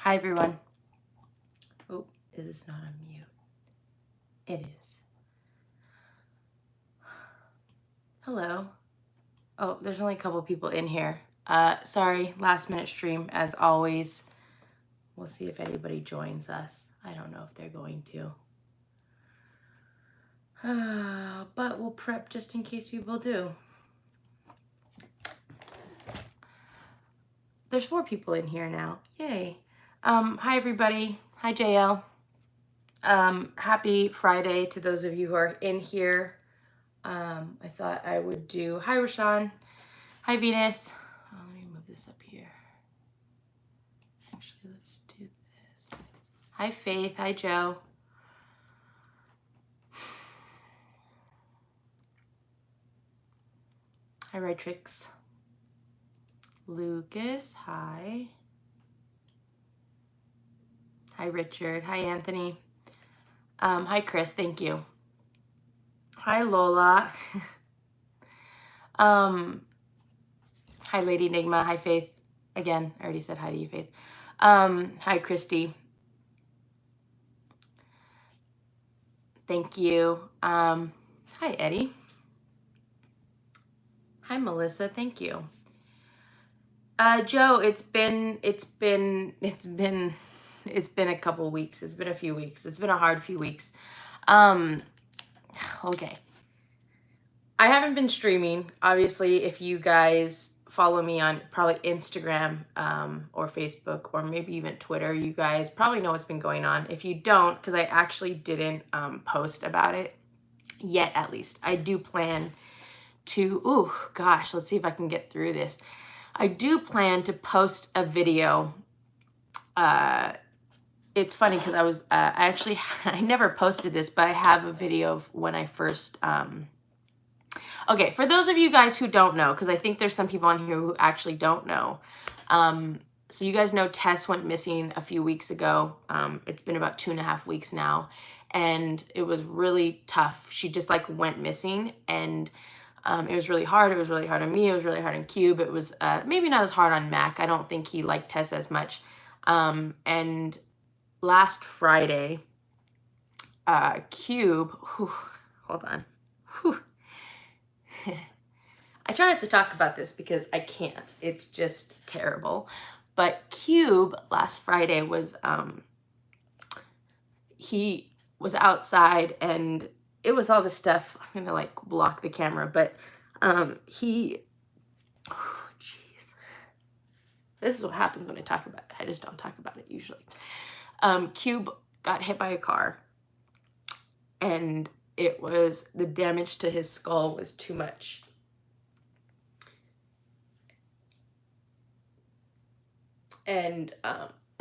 Hi, everyone. Oh, is this not on mute? It is. Hello. Oh, there's only a couple people in here. Sorry, last minute stream as always. We'll see if anybody joins us. I don't know if they're going to. But we'll prep just in case people do. There's 4 people in here now. Yay. Hi, everybody. Hi, JL. Happy Friday to those of you who are in here. I thought I would do, hi Rashawn, hi Venus. Oh, let me move this up here. Actually, let's do this. Hi Faith, hi Joe. Hi Rytrix. Lucas, hi. Hi Richard, hi Anthony. Hi Chris, thank you. Hi Lola. Hi Lady Enigma, hi Faith. Again, I already said hi to you, Faith. Hi Christy. Thank you. Hi Eddie. Hi Melissa, thank you. Joe, it's been a couple weeks. It's been a few weeks. It's been a hard few weeks. Okay. I haven't been streaming. Obviously, if you guys follow me on probably Instagram or Facebook or maybe even Twitter, you guys probably know what's been going on. If you don't, because I actually didn't post about it yet, at least. I do plan to, let's see if I can get through this. I do plan to post a video. It's funny because I never posted this, but I have a video of when I first, okay, for those of you guys who don't know, because I think there's some people on here who actually don't know. So you guys know Tess went missing a few weeks ago. It's been about 2.5 weeks now, and it was really tough. She just like went missing, and it was really hard. It was really hard on me. It was really hard on Cube. It was maybe not as hard on Mac. I don't think he liked Tess as much. And last Friday, Cube, hold on. I try not to talk about this because I can't. It's just terrible. But Cube last Friday was, he was outside and it was all this stuff. I'm going to like block the camera, but jeez. This is what happens when I talk about it. I just don't talk about it usually. Cube got hit by a car and the damage to his skull was too much. And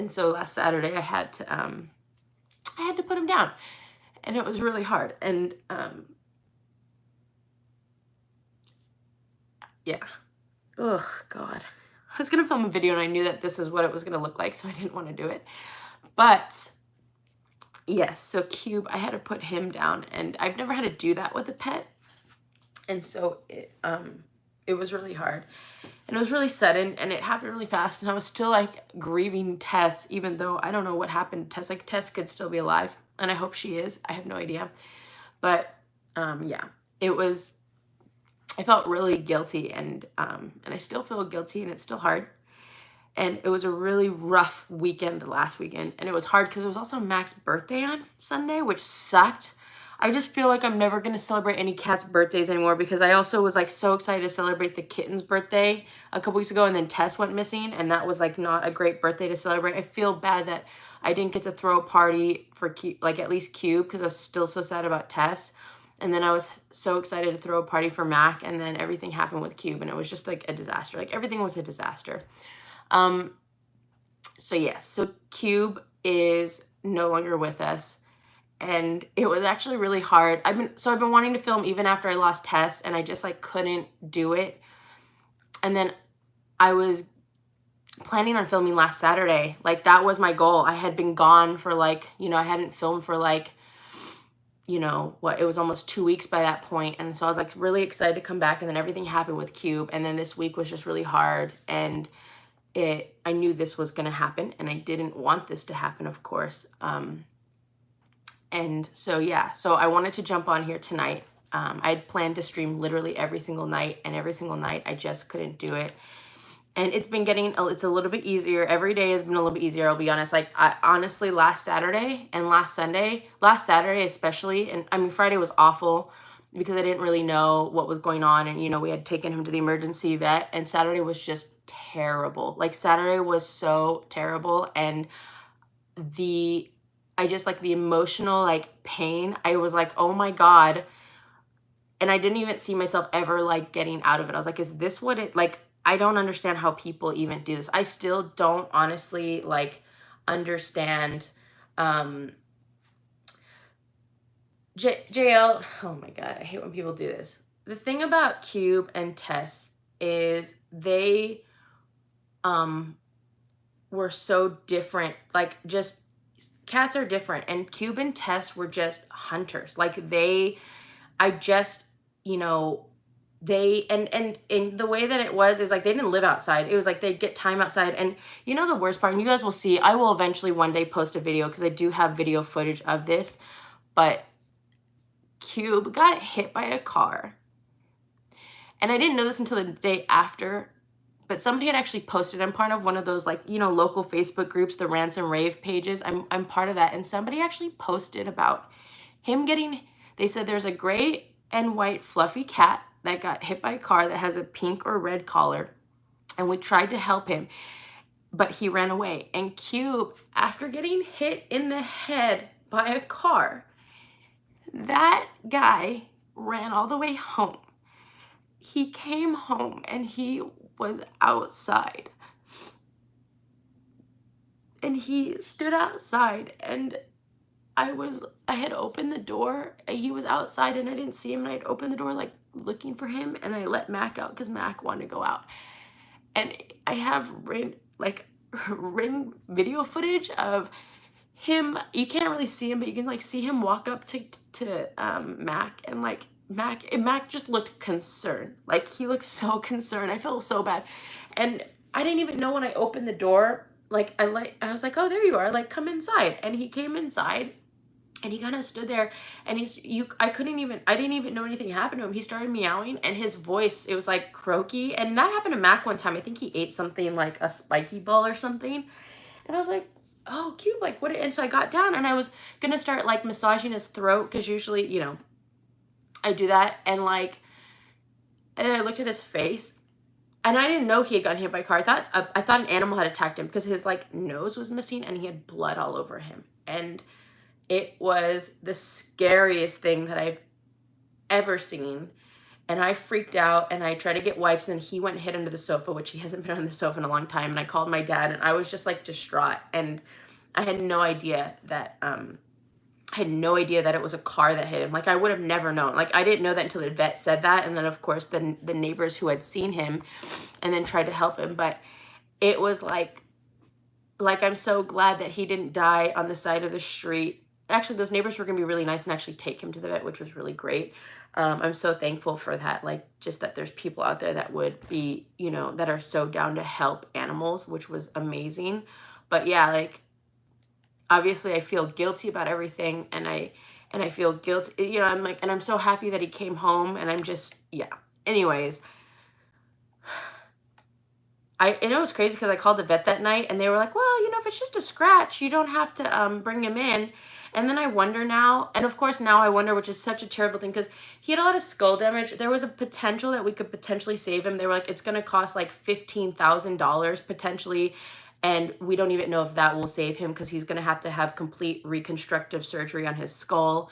so last Saturday I had to put him down, and it was really hard. And yeah, oh God, I was gonna film a video and I knew that this is what it was gonna look like, so I didn't want to do it. But yes, so Cube, I had to put him down, and I've never had to do that with a pet, and so it was really hard. And it was really sudden, and it happened really fast, and I was still like grieving Tess, even though I don't know what happened to Tess. Like, Tess could still be alive, and I hope she is. I have no idea. But yeah, I felt really guilty, and I still feel guilty, and it's still hard. And it was a really rough weekend last weekend, and it was hard because it was also Mac's birthday on Sunday, which sucked. I just feel like I'm never going to celebrate any cat's birthdays anymore, because I also was like so excited to celebrate the kitten's birthday a couple weeks ago, and then Tess went missing, and that was like not a great birthday to celebrate. I feel bad that I didn't get to throw a party for like at least Cube, because I was still so sad about Tess. And then I was so excited to throw a party for Mac, and then everything happened with Cube, and it was just like a disaster. Like, everything was a disaster. So yes, so Cube is no longer with us. And it was actually really hard. I've been wanting to film even after I lost Tess, and I just like couldn't do it. And then I was planning on filming last Saturday. Like, that was my goal. I had been gone for like, I hadn't filmed for like, it was almost 2 weeks by that point. And so I was like really excited to come back, and then everything happened with Cube. And then this week was just really hard. And I knew this was going to happen, and I didn't want this to happen, of course. And so, yeah, so I wanted to jump on here tonight. I had planned to stream literally every single night, and every single night I just couldn't do it. And it's been getting, it's a little bit easier. Every day has been a little bit easier, I'll be honest. Like, honestly, last Saturday and last Saturday especially, and I mean, Friday was awful because I didn't really know what was going on. And, you know, we had taken him to the emergency vet, and Saturday was just terrible. Like, Saturday was so terrible. And I just, like, the emotional, like, pain, I was like, oh my God. And I didn't even see myself ever, like, getting out of it. I was like, is this what it, like, I don't understand how people even do this. I still don't honestly, like, understand. JL, oh my God, I hate when people do this. The thing about Cube and Tess is they were so different. Like, just, cats are different, and Cube and Tess were just hunters. Like, you know, and the way that it was is like they didn't live outside. It was like they'd get time outside. And you know the worst part, and you guys will see, I will eventually one day post a video because I do have video footage of this, but Cube got hit by a car. And I didn't know this until the day after, but somebody had actually posted. I'm part of one of those, like, you know, local Facebook groups, the rants and rave pages. I'm part of that. And somebody actually posted about him getting, they said there's a gray and white fluffy cat that got hit by a car that has a pink or red collar. And we tried to help him, but he ran away. And Cube, after getting hit in the head by a car, that guy ran all the way home. He came home and he was outside. And he stood outside, and I had opened the door. He was outside and I didn't see him, and I'd opened the door, like, looking for him, and I let Mac out because Mac wanted to go out. And I have ring video footage of him. You can't really see him, but you can, like, see him walk up to Mac, and, like, Mac just looked concerned. Like, he looked so concerned. I felt so bad. And I didn't even know when I opened the door, like, I was like, oh, there you are, like, come inside. And he came inside, and he kind of stood there, and I didn't even know anything happened to him. He started meowing, and his voice, it was like croaky. And that happened to Mac one time. I think he ate something like a spiky ball or something. And I was like, oh, Cube, like, what? And so I got down, and I was gonna start, like, massaging his throat, because usually, you know, I do that. And, like, and then I looked at his face, and I didn't know he had gotten hit by a car. I thought an animal had attacked him, because his, like, nose was missing, and he had blood all over him. And it was the scariest thing that I've ever seen. And I freaked out, and I tried to get wipes, and he went and hid under the sofa, which he hasn't been on the sofa in a long time. And I called my dad, and I was just, like, distraught. And I had no idea that it was a car that hit him. Like, I would have never known. Like, I didn't know that until the vet said that. And then, of course, the neighbors who had seen him and then tried to help him. But it was like I'm so glad that he didn't die on the side of the street. Actually, those neighbors were going to be really nice and actually take him to the vet, which was really great. I'm so thankful for that. Like, just that there's people out there that would be, you know, that are so down to help animals, which was amazing. But yeah, like, obviously I feel guilty about everything, and I feel guilty, you know, I'm like, and I'm so happy that he came home, and I'm just, yeah. Anyways, it was crazy because I called the vet that night, and they were like, well, you know, if it's just a scratch, you don't have to bring him in. And then I wonder now, and of course now I wonder, which is such a terrible thing, because he had a lot of skull damage. There was a potential that we could potentially save him. They were like, it's going to cost like $15,000 potentially, and we don't even know if that will save him, because he's going to have complete reconstructive surgery on his skull.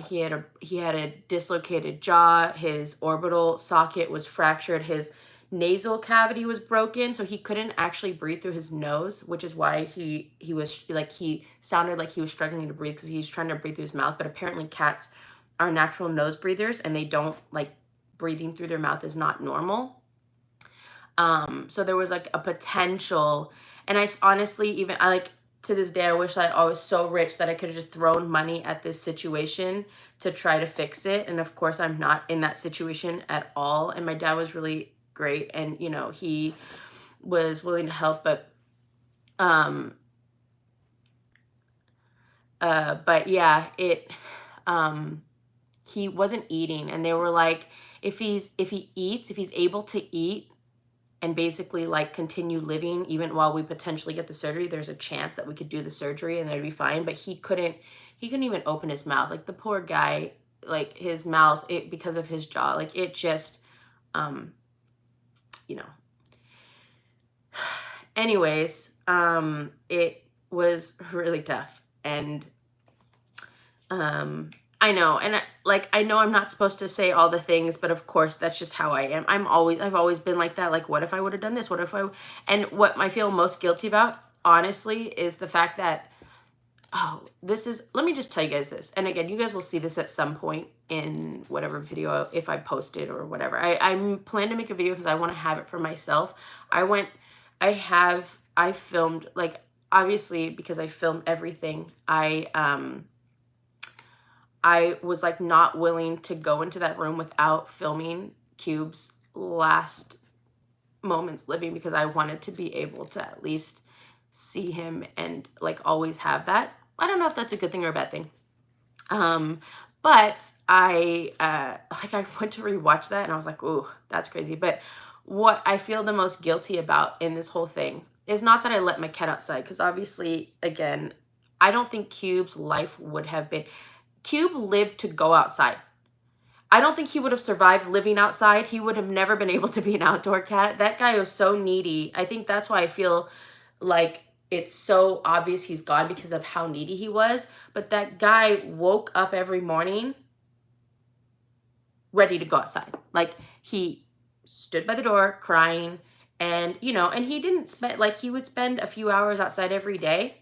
He had a dislocated jaw. His orbital socket was fractured. His nasal cavity was broken, so he couldn't actually breathe through his nose, which is why he was like, he sounded like he was struggling to breathe, because he was trying to breathe through his mouth. But apparently cats are natural nose breathers, and they don't, like, breathing through their mouth is not normal. So there was, like, a potential. And I honestly, to this day, I wish I was so rich that I could have just thrown money at this situation to try to fix it. And of course, I'm not in that situation at all. And my dad was really great. And, you know, he was willing to help, but yeah, he wasn't eating, and they were like, if he's able to eat and basically like continue living even while we potentially get the surgery, there's a chance that we could do the surgery and it'd be fine. But he couldn't even open his mouth. Like, the poor guy, like, his mouth, because of his jaw, like, it just, you know. Anyways, it was really tough. And I know, and I know I'm not supposed to say all the things, but of course that's just how I am. I've always been like that. Like, what if I would have done this? And what I feel most guilty about, honestly, is the fact that, let me just tell you guys this. And again, you guys will see this at some point in whatever video, if I post it or whatever. I plan to make a video because I want to have it for myself. I filmed, like, obviously, because I film everything, I was like not willing to go into that room without filming Cube's last moments living, because I wanted to be able to at least see him and like always have that. I don't know if that's a good thing or a bad thing. But I went to rewatch that and I was like, ooh, that's crazy. But what I feel the most guilty about in this whole thing is not that I let my cat outside, because obviously, again, I don't think Cube's life would have been... Cube lived to go outside. I don't think he would have survived living outside. He would have never been able to be an outdoor cat. That guy was so needy. I think that's why I feel like it's so obvious he's gone, because of how needy he was. But that guy woke up every morning ready to go outside. Like, he stood by the door crying, and, you know, and he didn't spend, like, he would spend a few hours outside every day.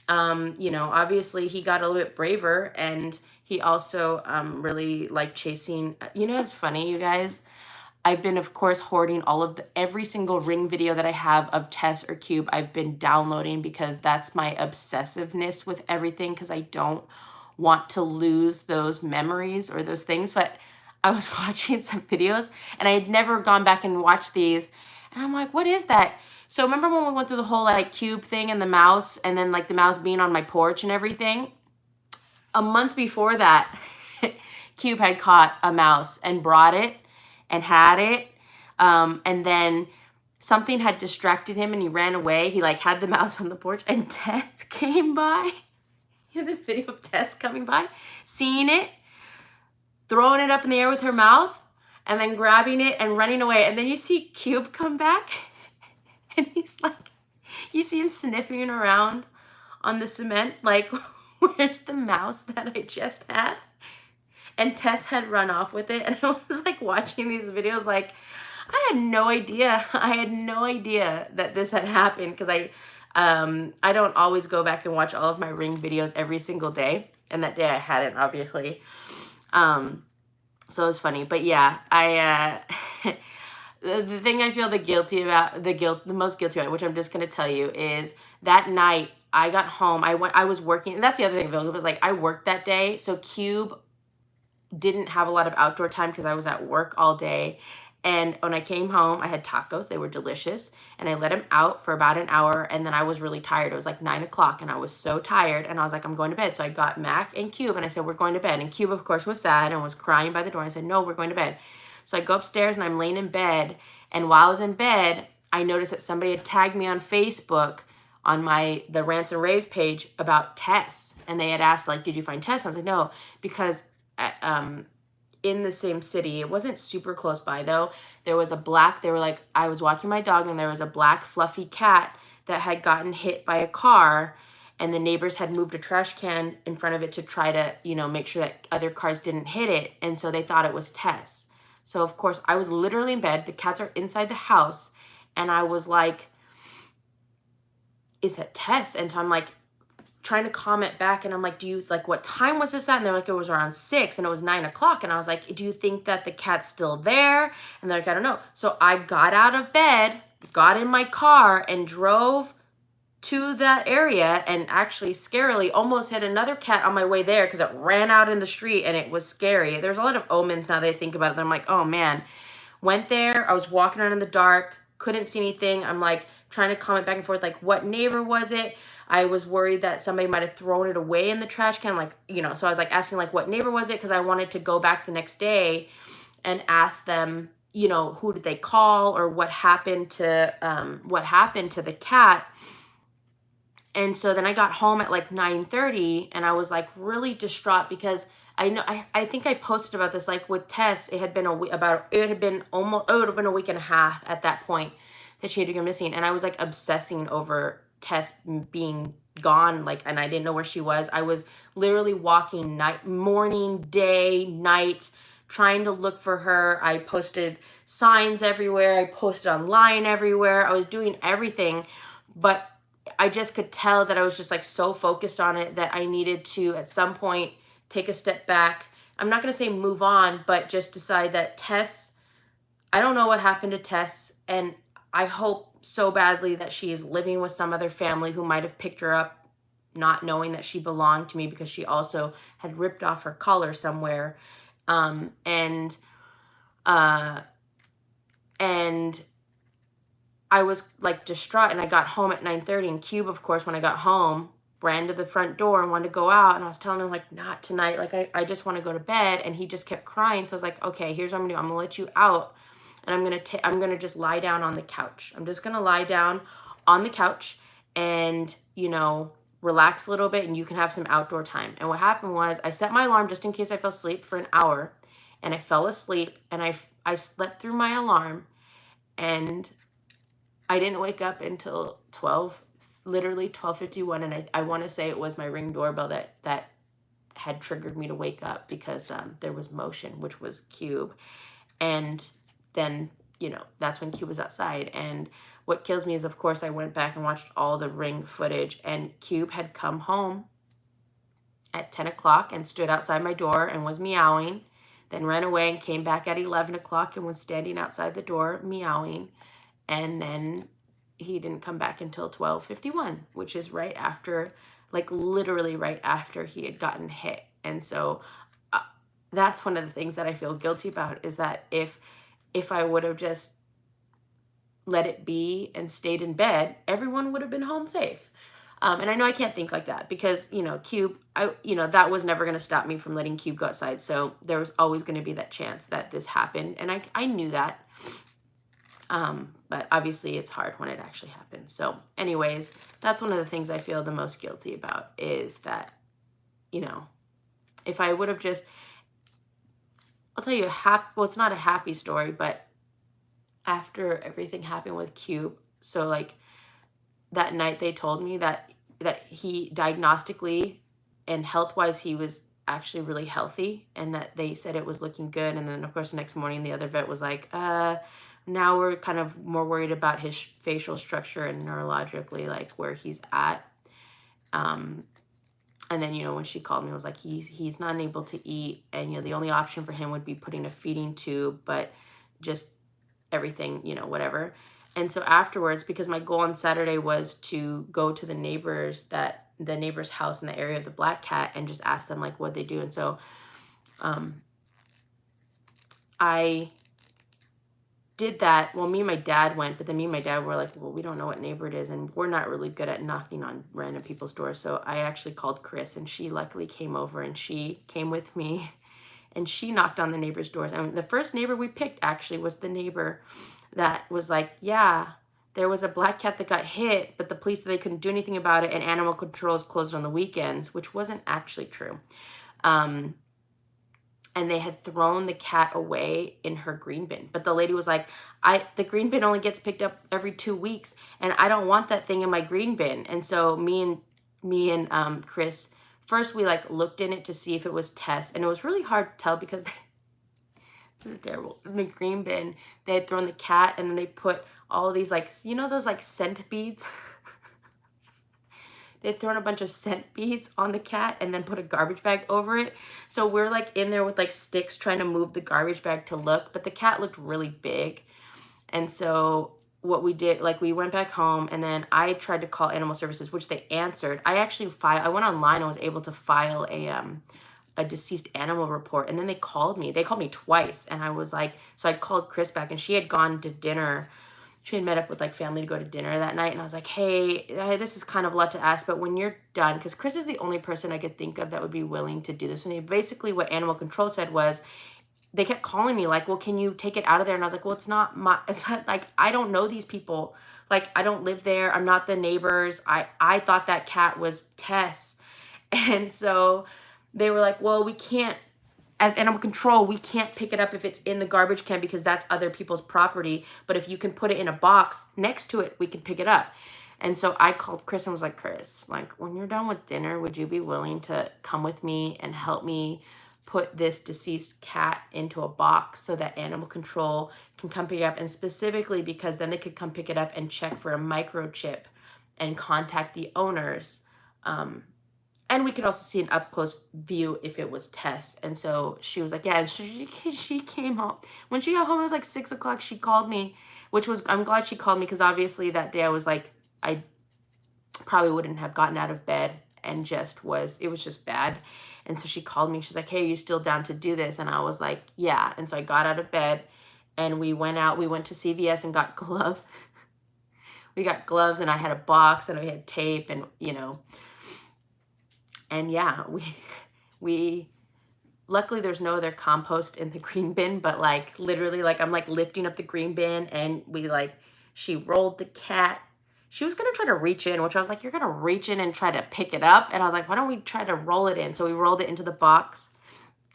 You know, obviously he got a little bit braver, and he also really liked chasing. You know, it's funny, you guys. I've been, of course, hoarding every single ring video that I have of Tess or Cube. I've been downloading, because that's my obsessiveness with everything, because I don't want to lose those memories or those things. But I was watching some videos, and I had never gone back and watched these, and I'm like, what is that? So remember when we went through the whole like Cube thing and the mouse, and then like the mouse being on my porch and everything? A month before that, Cube had caught a mouse and brought it and had it. And then something had distracted him and he ran away. He like had the mouse on the porch, and Tess came by. You know this video of Tess coming by, seeing it, throwing it up in the air with her mouth, and then grabbing it and running away. And then you see Cube come back. And he's like, you see him sniffing around on the cement, like, where's the mouse that I just had? And Tess had run off with it. And I was like watching these videos, like, I had no idea that this had happened, because I don't always go back and watch all of my ring videos every single day. And that day I hadn't, obviously. So it was funny. But yeah, the thing I feel the most guilty about, which I'm just going to tell you, is that night I got home. I was working, and that's the other thing, it was like I worked that day. So Cube didn't have a lot of outdoor time because I was at work all day. And when I came home, I had tacos. They were delicious. And I let him out for about an hour. And then I was really tired. It was like 9 o'clock and I was so tired. And I was like, I'm going to bed. So I got Mac and Cube and I said, we're going to bed. And Cube, of course, was sad and was crying by the door. And I said, no, we're going to bed. So I go upstairs and I'm laying in bed. And while I was in bed, I noticed that somebody had tagged me on Facebook on the Rants and Raves page about Tess. And they had asked, like, did you find Tess? And I was like, no, because in the same city, it wasn't super close by though, they were like, I was walking my dog and there was a black fluffy cat that had gotten hit by a car, and the neighbors had moved a trash can in front of it to try to, you know, make sure that other cars didn't hit it. And so they thought it was Tess. So of course I was literally in bed. The cats are inside the house. And I was like, is that Tess? And so I'm like trying to comment back. And I'm like, what time was this at? And they're like, it was around 6 and it was 9 o'clock. And I was like, do you think that the cat's still there? And they're like, I don't know. So I got out of bed, got in my car and drove to that area, and actually scarily almost hit another cat on my way there because it ran out in the street and it was scary. There's a lot of omens now that I think about it. I'm like, oh man, went there. I was walking around in the dark, couldn't see anything. I'm like trying to comment back and forth, like, what neighbor was it? I was worried that somebody might have thrown it away in the trash can, like, you know, so I was like asking like, what neighbor was it? Because I wanted to go back the next day and ask them, you know, who did they call, or what happened to the cat. And so then I got home at like 9:30, and I was like really distraught because I think I posted about this, like with Tess, it had been a week, it would have been a week and a half at that point that she had gone missing. And I was like obsessing over Tess being gone, like, and I didn't know where she was. I was literally walking morning, day, night, trying to look for her. I posted signs everywhere. I posted online everywhere. I was doing everything, but I just could tell that I was just like so focused on it that I needed to at some point take a step back. I'm not going to say move on, but just decide that Tess, I don't know what happened to Tess, and I hope so badly that she is living with some other family who might have picked her up, not knowing that she belonged to me, because she also had ripped off her collar somewhere. And I was like distraught, and I got home at 9:30, and Cube, of course, when I got home, ran to the front door and wanted to go out, and I was telling him like, not tonight, like I just want to go to bed, and he just kept crying. So I was like, okay, here's what I'm gonna do. I'm gonna let you out, and I'm gonna just lie down on the couch. I'm just gonna lie down on the couch and, you know, relax a little bit, and you can have some outdoor time. And what happened was I set my alarm just in case I fell asleep for an hour, and I fell asleep, and I slept through my alarm, and I didn't wake up until 12:51, and I want to say it was my Ring doorbell that had triggered me to wake up, because there was motion, which was Cube. And then, you know, that's when Cube was outside. And what kills me is, of course, I went back and watched all the Ring footage, and Cube had come home at 10 o'clock and stood outside my door and was meowing, then ran away and came back at 11 o'clock and was standing outside the door meowing. And then he didn't come back until 12:51, which is right after, like literally right after he had gotten hit. And so that's one of the things that I feel guilty about, is that if I would have just let it be and stayed in bed, everyone would have been home safe. And I know I can't think like that, because, you know, Cube, that was never going to stop me from letting Cube go outside. So there was always going to be that chance that this happened. And I knew that. But obviously it's hard when it actually happens. So anyways, that's one of the things I feel the most guilty about, is that, you know, if I would have just, I'll tell you well, it's not a happy story, but after everything happened with Cube, so like that night they told me that he diagnostically and health-wise, he was actually really healthy, and that they said it was looking good. And then of course the next morning the other vet was like, now we're kind of more worried about his facial structure and neurologically, like where he's at. And then, you know, when she called me, it was like, he's not able to eat, and, you know, the only option for him would be putting a feeding tube, but just everything, you know, whatever. And so afterwards, because my goal on Saturday was to go to the neighbor's house in the area of the black cat and just ask them like what they do. And so I did that. Well, me and my dad went, but then me and my dad were like, well, we don't know what neighbor it is, and we're not really good at knocking on random people's doors. So I actually called Chris, and she luckily came over, and she came with me, and she knocked on the neighbor's doors. And the first neighbor we picked actually was the neighbor that was like, yeah, there was a black cat that got hit, but the police said they couldn't do anything about it, and animal control is closed on the weekends, which wasn't actually true. And they had thrown the cat away in her green bin. But the lady was like, the green bin only gets picked up every 2 weeks, and I don't want that thing in my green bin. And so me and Chris, first we like looked in it to see if it was Tess, and it was really hard to tell because it was terrible. In the green bin, they had thrown the cat, and then they put all of these, like, you know, those like scent beads. They'd thrown a bunch of scent beads on the cat and then put a garbage bag over it. So we're like in there with like sticks trying to move the garbage bag to look, but the cat looked really big. And so what we did, like we went back home, and then I tried to call animal services, which they answered. I went online and was able to file a deceased animal report. And then they called me twice. And I was like, so I called Chris back, and she had gone to dinner she had met up with like family to go to dinner that night. And I was like, hey, this is kind of a lot to ask, but when you're done, because Chris is the only person I could think of that would be willing to do this with me. Basically what animal control said was, they kept calling me like, well, can you take it out of there? And I was like, well, it's not like, I don't know these people. Like, I don't live there. I'm not the neighbors. I thought that cat was Tess. And so they were like, well, we can't, as animal control, we can't pick it up if it's in the garbage can because that's other people's property. But if you can put it in a box next to it, we can pick it up. And so I called Chris and was like, Chris, like, when you're done with dinner, would you be willing to come with me and help me put this deceased cat into a box so that animal control can come pick it up? And specifically because then they could come pick it up and check for a microchip and contact the owners. And we could also see an up-close view if it was Tess. And so she was like, yeah, and she came home. When she got home, it was like 6 o'clock. She called me, which was, I'm glad she called me because obviously that day I was like, I probably wouldn't have gotten out of bed and it was just bad. And so she called me. She's like, hey, are you still down to do this? And I was like, yeah. And so I got out of bed and we went out. We went to CVS and got gloves. We got gloves and I had a box and we had tape and, you know. And yeah, we luckily there's no other compost in the green bin, but like literally like I'm like lifting up the green bin and she rolled the cat. She was going to try to reach in, which I was like, you're going to reach in and try to pick it up. And I was like, why don't we try to roll it in? So we rolled it into the box.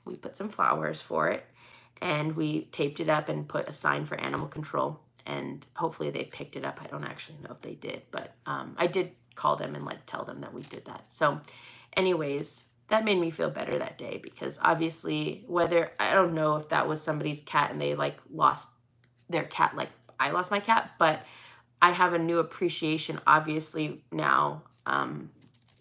We put some flowers for it and we taped it up and put a sign for animal control. And hopefully they picked it up. I don't actually know if they did, but I did call them and like tell them that we did that. So anyways, that made me feel better that day because obviously I don't know if that was somebody's cat and they like lost their cat, like I lost my cat, but I have a new appreciation obviously now.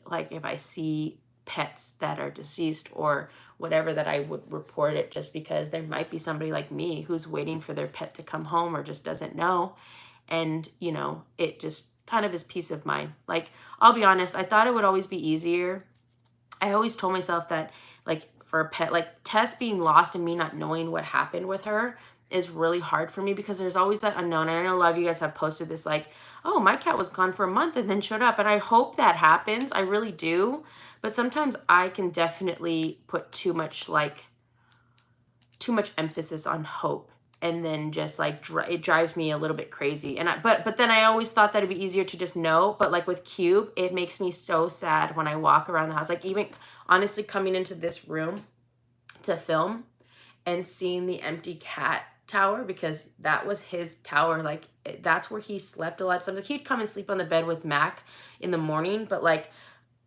Like if I see pets that are deceased or whatever, that I would report it just because there might be somebody like me who's waiting for their pet to come home or just doesn't know. And, you know, it just kind of is peace of mind. Like, I'll be honest, I thought it would always be easier. I always told myself that, like, for a pet, like, Tess being lost and me not knowing what happened with her is really hard for me because there's always that unknown. And I know a lot of you guys have posted this, like, oh, my cat was gone for a month and then showed up. And I hope that happens. I really do. But sometimes I can definitely put too much emphasis on hope. And then just like, it drives me a little bit crazy. And but then I always thought that it'd be easier to just know. But like with Cube, it makes me so sad when I walk around the house. Like even honestly coming into this room to film and seeing the empty cat tower, because that was his tower. Like that's where he slept a lot. Sometimes he'd come and sleep on the bed with Mac in the morning. But like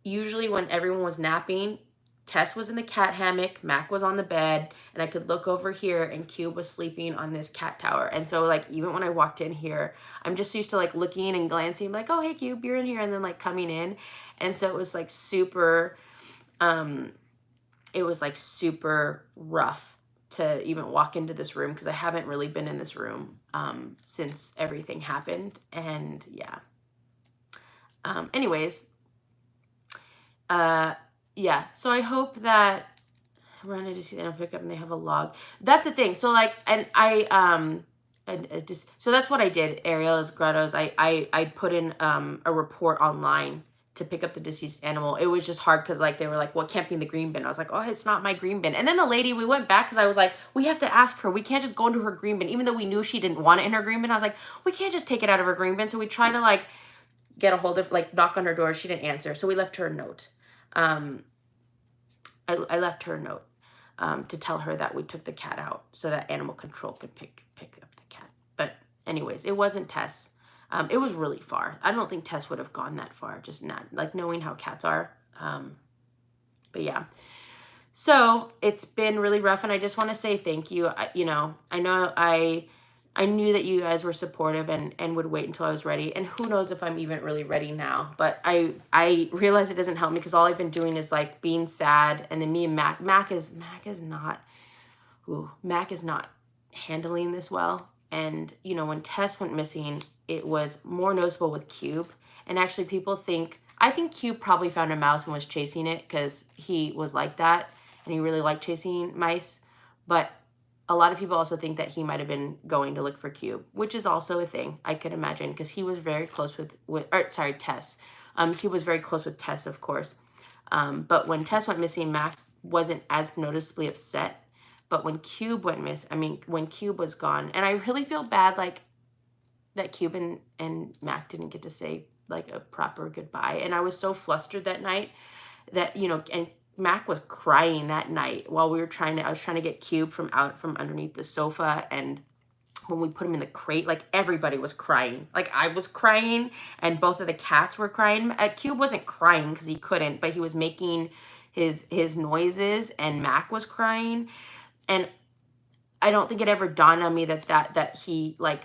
usually when everyone was napping, Tess was in the cat hammock, Mac was on the bed, and I could look over here and Cube was sleeping on this cat tower. And so like even when I walked in here, I'm just used to like looking and glancing like, oh, hey Cube, you're in here, and then like coming in. And so it was like super rough to even walk into this room because I haven't really been in this room since everything happened. And yeah. Anyways, yeah, so I hope that we're going to see them pick up and they have a log. That's the thing. So like, and so that's what I did. Ariel's grottos. I put in a report online to pick up the deceased animal. It was just hard because like they were like, well, it can't be in the green bin. I was like, oh, it's not my green bin. And then the lady, we went back because I was like, we have to ask her. We can't just go into her green bin, even though we knew she didn't want it in her green bin. I was like, we can't just take it out of her green bin. So we tried to like get a hold of, like knock on her door. She didn't answer. So we left her a note. I left her a note to tell her that we took the cat out so that animal control could pick up the cat. But anyways, it wasn't Tess. It was really far. I don't think Tess would have gone that far, just not like knowing how cats are. But yeah, so it's been really rough, and I just want to say thank you. You know, I knew that you guys were supportive and would wait until I was ready. And who knows if I'm even really ready now. But I realize it doesn't help me because all I've been doing is like being sad. And then me and Mac is not handling this well. And, you know, when Tess went missing, it was more noticeable with Cube. And actually I think Cube probably found a mouse and was chasing it because he was like that. And he really liked chasing mice. But a lot of people also think that he might have been going to look for Cube, which is also a thing I could imagine, because he was very close with Tess. He was very close with Tess, of course. But when Tess went missing, Mac wasn't as noticeably upset. But when Cube went when Cube was gone, and I really feel bad, like, that Cube and Mac didn't get to say, like, a proper goodbye. And I was so flustered that night that, you know, and Mac was crying that night while I was trying to get Cube from underneath the sofa. And when we put him in the crate, like, everybody was crying. Like, I was crying, and both of the cats were crying. Cube wasn't crying because he couldn't, but he was making his noises, and Mac was crying. And I don't think it ever dawned on me that he, like,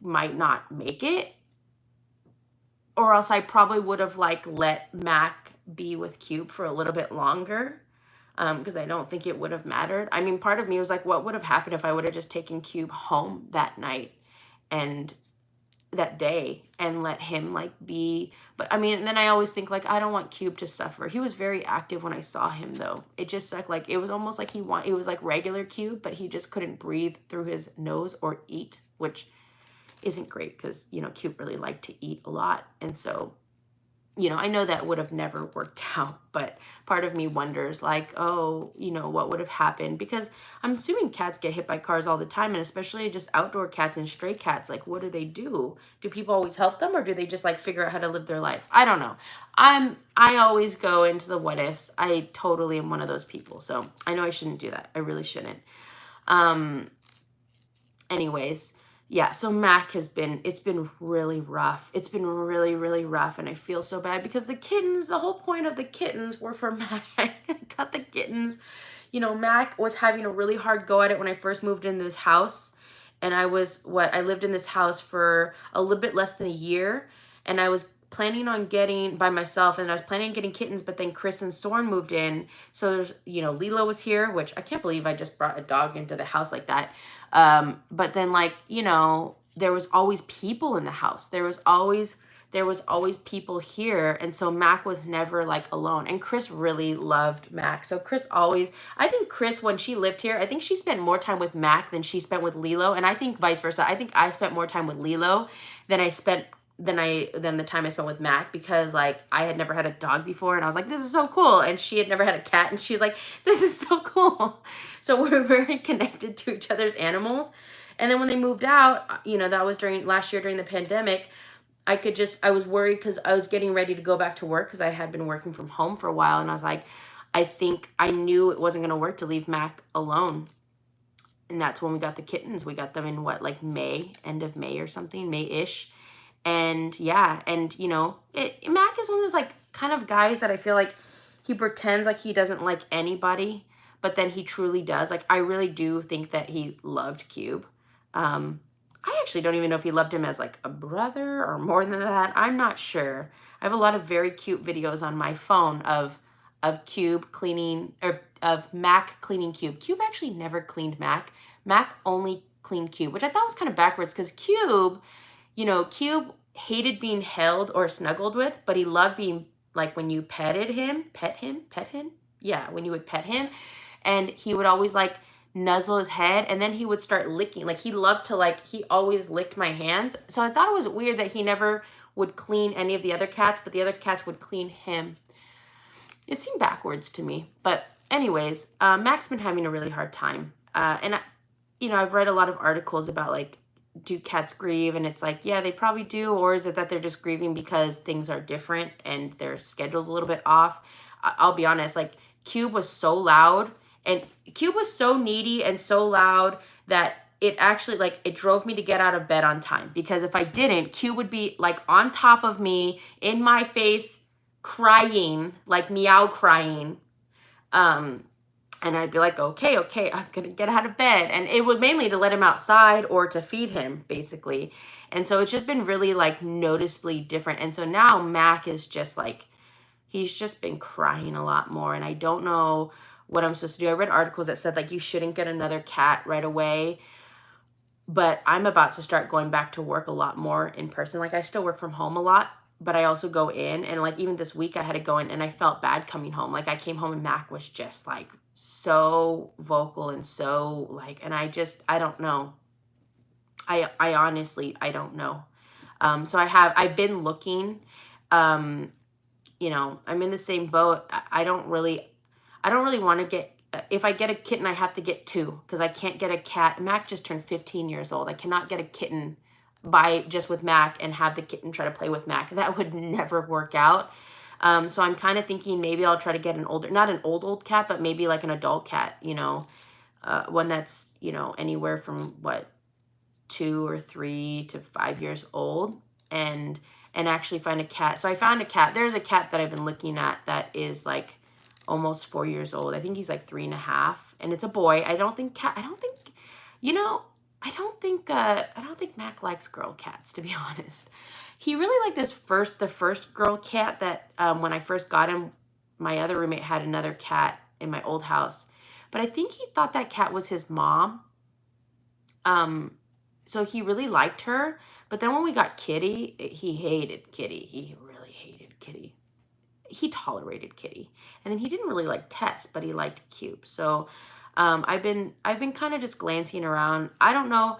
might not make it, or else I probably would have, like, let Mac be with Cube for a little bit longer, because I don't think it would have mattered. I mean, part of me was like, what would have happened if I would have just taken Cube home that night and that day and let him, like, be. But I mean, then I always think, like, I don't want Cube to suffer. He was very active when I saw him, though. It just sucked. Like, it was almost like it was like regular Cube, but he just couldn't breathe through his nose or eat, which isn't great, because, you know, Cube really liked to eat a lot. And so, you know, I know that would have never worked out, but part of me wonders, like, oh, you know, what would have happened? Because I'm assuming cats get hit by cars all the time, and especially just outdoor cats and stray cats. Like, what do they do? Do people always help them, or do they just, like, figure out how to live their life? I don't know. I always go into the what ifs. I totally am one of those people. So I know I shouldn't do that. I really shouldn't. Anyways, yeah, so Mac it's been really rough. It's been really, really rough, and I feel so bad because the whole point of the kittens were for Mac. I got the kittens. You know, Mac was having a really hard go at it when I first moved into this house, and I lived in this house for a little bit less than a year, and I was planning on getting by myself, and I was planning on getting kittens, but then Chris and Soren moved in. So there's, you know, Lilo was here, which I can't believe I just brought a dog into the house like that. But then, like, you know, there was always people in the house. There was always people here. And so Mac was never, like, alone. And Chris really loved Mac. So I think Chris, when she lived here, I think she spent more time with Mac than she spent with Lilo. And I think vice versa. I think I spent more time with Lilo than the time I spent with Mac, because, like, I had never had a dog before, and I was like, this is so cool. And she had never had a cat, and she's like, this is so cool. So we're very connected to each other's animals. And then when they moved out, you know, that was last year during the pandemic, I was worried because I was getting ready to go back to work, because I had been working from home for a while, and I was like, I knew it wasn't going to work to leave Mac alone. And that's when we got the kittens. We got them in May, end of May or something, May-ish. And yeah, and, you know, Mac is one of those, like, kind of guys that I feel like he pretends like he doesn't like anybody, but then he truly does. Like, I really do think that he loved Cube. I actually don't even know if he loved him as, like, a brother or more than that. I'm not sure. I have a lot of very cute videos on my phone of Cube cleaning, or of Mac cleaning Cube. Cube actually never cleaned Mac. Mac only cleaned Cube, which I thought was kind of backwards, because Cube, you know, Cube hated being held or snuggled with, but he loved being, like, when you pet him. Yeah, when you would pet him, and he would always, like, nuzzle his head, and then he would start licking. Like, he loved to, like, he always licked my hands. So I thought it was weird that he never would clean any of the other cats, but the other cats would clean him. It seemed backwards to me. But anyways, Mac's been having a really hard time. And you know, I've read a lot of articles about, like, do cats grieve? And it's like, yeah, they probably do. Or is it that they're just grieving because things are different and their schedule's a little bit off? I'll be honest, like, Cube was so loud, and Cube was so needy and so loud that it actually, like, it drove me to get out of bed on time, because if I didn't, Cube would be, like, on top of me, in my face, crying, like, meow crying. And I'd be like, okay, I'm going to get out of bed. And it was mainly to let him outside or to feed him, basically. And so it's just been really, like, noticeably different. And so now Mac is just, like, he's just been crying a lot more. And I don't know what I'm supposed to do. I read articles that said, like, you shouldn't get another cat right away. But I'm about to start going back to work a lot more in person. Like, I still work from home a lot. but I also go in, and like even this week I had to go in, and I felt bad coming home. Like I came home and Mac was just like so vocal and so like, and I don't know. I honestly, I don't know. So I've been looking, you know, I'm in the same boat. I don't really want to get, if I get a kitten, I have to get two, because I can't get a cat. Mac just turned 15 years old. I cannot get a kitten just with Mac and have the kitten try to play with Mac. That would never work out. So I'm kind of thinking maybe I'll try to get an older, not an old cat, but maybe like an adult cat, you know, one that's, you know, anywhere from what, 2 or 3 to 5 years old, and actually find a cat. So I found a cat. There's a cat that I've been looking at that is like almost 4 years old. I think he's like 3.5, and it's a boy. I don't think, you know, I don't think Mac likes girl cats, to be honest. He really liked the first girl cat that, when I first got him, my other roommate had another cat in my old house, but I think he thought that cat was his mom. So he really liked her, but then when we got Kitty, he hated Kitty. He really hated Kitty. He tolerated Kitty, and then he didn't really like Tess, but he liked Cube. So, I've been kind of just glancing around. I don't know.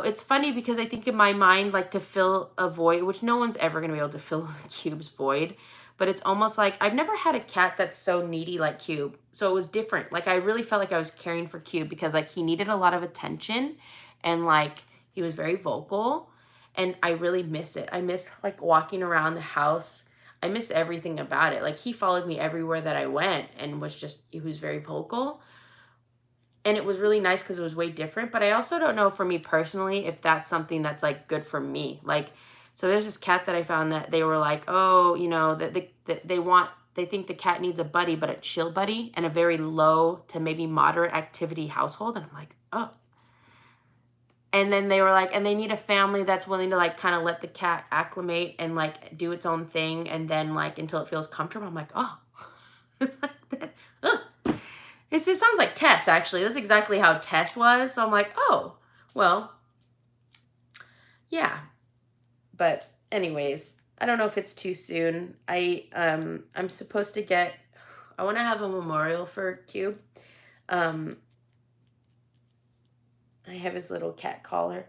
It's funny because I think in my mind, like, to fill a void, which no one's ever gonna be able to fill Cube's void, but it's almost like I've never had a cat that's so needy like Cube. So it was different. Like I really felt like I was caring for Cube because like he needed a lot of attention, and like he was very vocal, and I really miss it. I miss like walking around the house. I miss everything about it. Like he followed me everywhere that I went and he was very vocal. And it was really nice because it was way different. But I also don't know for me personally if that's something that's like good for me. Like, so there's this cat that I found that they were like, oh, you know, that they think the cat needs a buddy, but a chill buddy and a very low to maybe moderate activity household. And I'm like, oh. And then they were like, and they need a family that's willing to like kind of let the cat acclimate and like do its own thing. And then like until it feels comfortable. I'm like, oh. It sounds like Tess, actually. That's exactly how Tess was. So I'm like, oh, well, yeah. But anyways, I don't know if it's too soon. I'm supposed to I want to have a memorial for Cube. I have his little cat collar.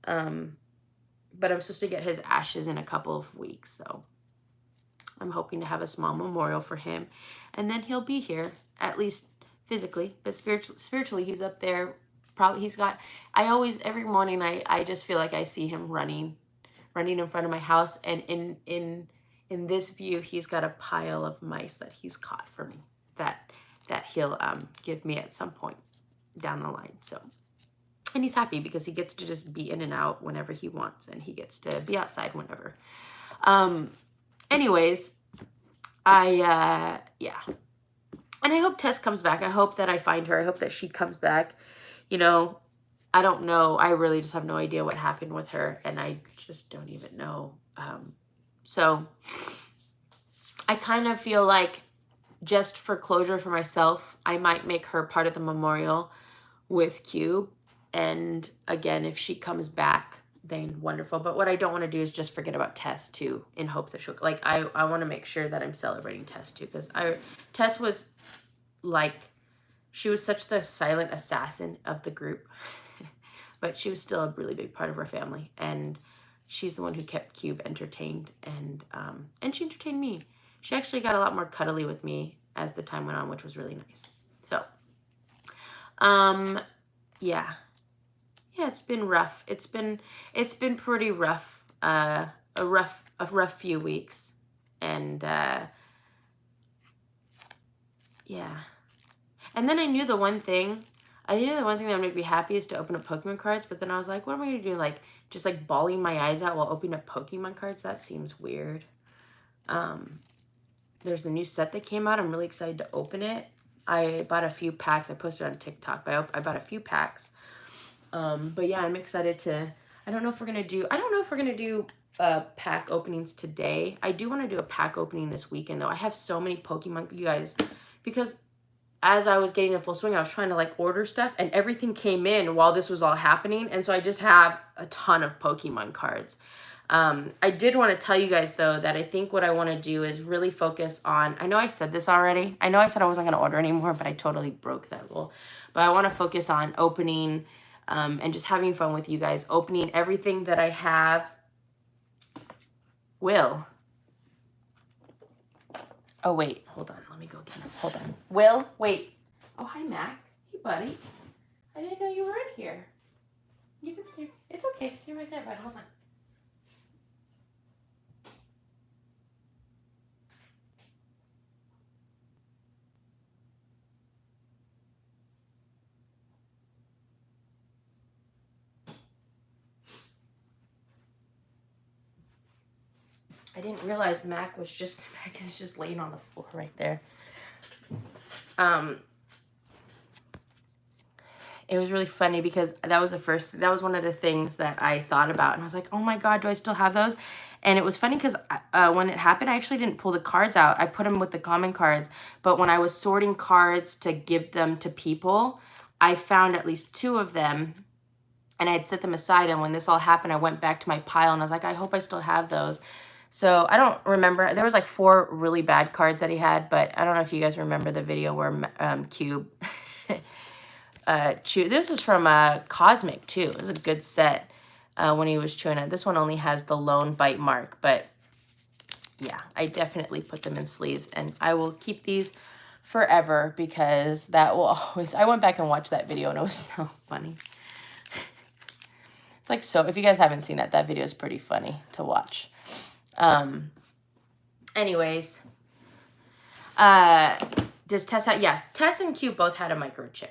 But I'm supposed to get his ashes in a couple of weeks. So I'm hoping to have a small memorial for him. And then he'll be here, at least physically, but spiritually he's up there. Probably every morning I just feel like I see him running in front of my house, and in this view he's got a pile of mice that he's caught for me that he'll give me at some point down the line. So, and he's happy because he gets to just be in and out whenever he wants, and he gets to be outside whenever. Anyways, yeah. And I hope Tess comes back. I hope that I find her. I hope that she comes back. You know, I don't know. I really just have no idea what happened with her. And I just don't even know. So I kind of feel like just for closure for myself, I might make her part of the memorial with Cube. And again, if she comes back, then wonderful. But what I don't want to do is just forget about Tess too, in hopes that she'll, like, I want to make sure that I'm celebrating Tess too, because Tess was like, she was such the silent assassin of the group, but she was still a really big part of our family, and she's the one who kept Cube entertained, and she entertained me. She actually got a lot more cuddly with me as the time went on, which was really nice. So, yeah. Yeah, it's been rough. It's been pretty rough. A rough few weeks. And yeah. And then I knew the one thing that would make me happy is to open up Pokemon cards, but then I was like, what am I gonna do? Like, just like bawling my eyes out while opening up Pokemon cards? That seems weird. There's a new set that came out. I'm really excited to open it. I bought a few packs. I posted on TikTok, but I bought a few packs. But yeah, I'm excited to, I don't know if we're going to do pack openings today. I do want to do a pack opening this weekend though. I have so many Pokemon, you guys, because as I was getting in full swing, I was trying to like order stuff, and everything came in while this was all happening. And so I just have a ton of Pokemon cards. I did want to tell you guys, though, that I think what I want to do is really focus on, I know I said this already. I know I said I wasn't going to order anymore, but I totally broke that rule. But I want to focus on opening and just having fun with you guys, opening everything that I have. Will. Oh, wait. Hold on. Let me go again. Hold on. Will, wait. Oh, hi, Mac. Hey, buddy. I didn't know you were in here. You can stay. It's okay. Stay right there, bud. Hold on. I didn't realize Mac is just laying on the floor right there. It was really funny because that was one of the things that I thought about, and I was like, oh my God, do I still have those? And it was funny because when it happened, I actually didn't pull the cards out. I put them with the common cards, but when I was sorting cards to give them to people, I found at least 2 of them, and I had set them aside, and when this all happened, I went back to my pile, and I was like, I hope I still have those. So I don't remember. There was like 4 really bad cards that he had, but I don't know if you guys remember the video where Cube this is from Cosmic too. It was a good set when he was chewing it. This one only has the lone bite mark, but yeah, I definitely put them in sleeves, and I will keep these forever because that will always, I went back and watched that video and it was so funny. It's like, so if you guys haven't seen that video is pretty funny to watch. Anyways, does Tess have, yeah, Tess and Q both had a microchip.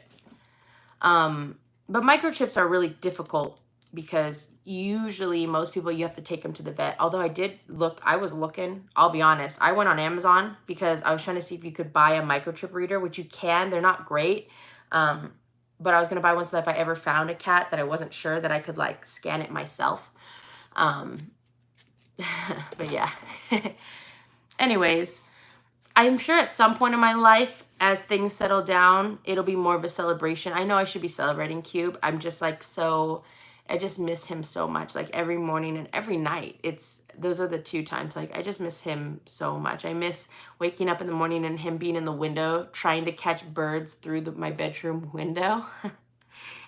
But microchips are really difficult because usually most people, you have to take them to the vet. Although I was looking, I'll be honest, I went on Amazon because I was trying to see if you could buy a microchip reader, which you can, they're not great. But I was going to buy one so that if I ever found a cat that I wasn't sure that I could like scan it myself. But yeah. Anyways, I'm sure at some point in my life, as things settle down, it'll be more of a celebration. I know I should be celebrating Cube. I'm just like I just miss him so much. Like every morning and every night. Those are the 2 times. Like I just miss him so much. I miss waking up in the morning and him being in the window, trying to catch birds through my bedroom window.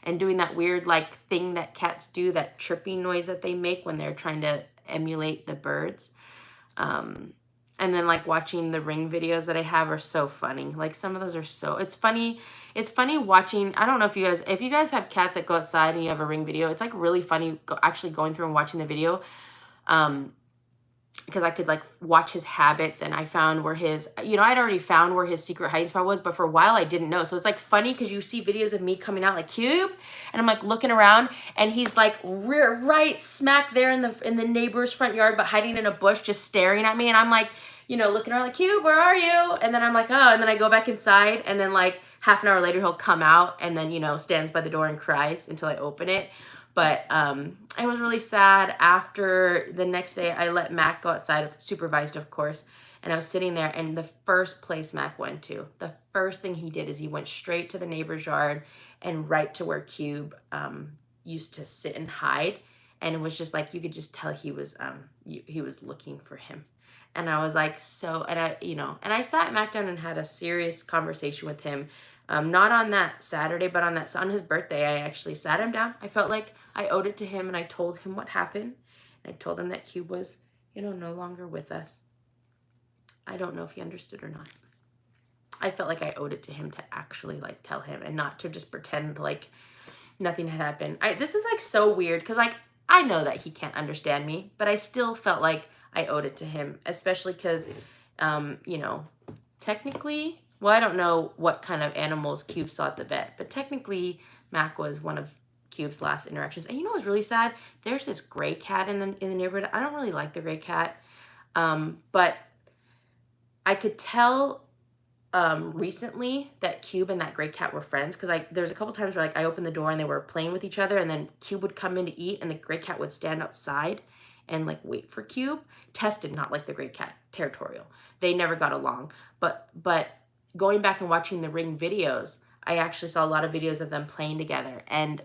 And doing that weird like thing that cats do, that chirping noise that they make when they're trying to emulate the birds. And then like watching the ring videos that I have are so funny. Like some of those are it's funny. It's funny watching, I don't know if you guys have cats that go outside and you have a ring video, it's like really funny actually going through and watching the video. Because I could like watch his habits, and I found where I'd already found where his secret hiding spot was, but for a while I didn't know. So it's like funny because you see videos of me coming out like Cube, and I'm like looking around, and he's like right smack there in the neighbor's front yard, but hiding in a bush, just staring at me, and I'm like, looking around like, Cube, where are you? And then I'm like, oh, and then I go back inside, and then like half an hour later he'll come out, and then stands by the door and cries until I open it. But I was really sad after the next day. I let Mac go outside, supervised, of course, and I was sitting there, and the first place Mac went to, the first thing he did is he went straight to the neighbor's yard and right to where Cube used to sit and hide, and it was just like you could just tell he was looking for him. And I was like, and I sat Mac down and had a serious conversation with him. Not on that Saturday, but on his birthday, I actually sat him down. I felt like I owed it to him, and I told him what happened. And I told him that Cube was, no longer with us. I don't know if he understood or not. I felt like I owed it to him to actually like tell him and not to just pretend like nothing had happened. This is like so weird because like I know that he can't understand me, but I still felt like I owed it to him, especially because, technically, well, I don't know what kind of animals Cube saw at the vet, but technically Mac was one of Cube's last interactions. And what's really sad? There's this gray cat in the neighborhood. I don't really like the gray cat, but I could tell recently that Cube and that gray cat were friends because there's a couple times where like I opened the door and they were playing with each other, and then Cube would come in to eat and the gray cat would stand outside and like wait for Cube. Tess did not like the gray cat, territorial. They never got along, but going back and watching the ring videos, I actually saw a lot of videos of them playing together. And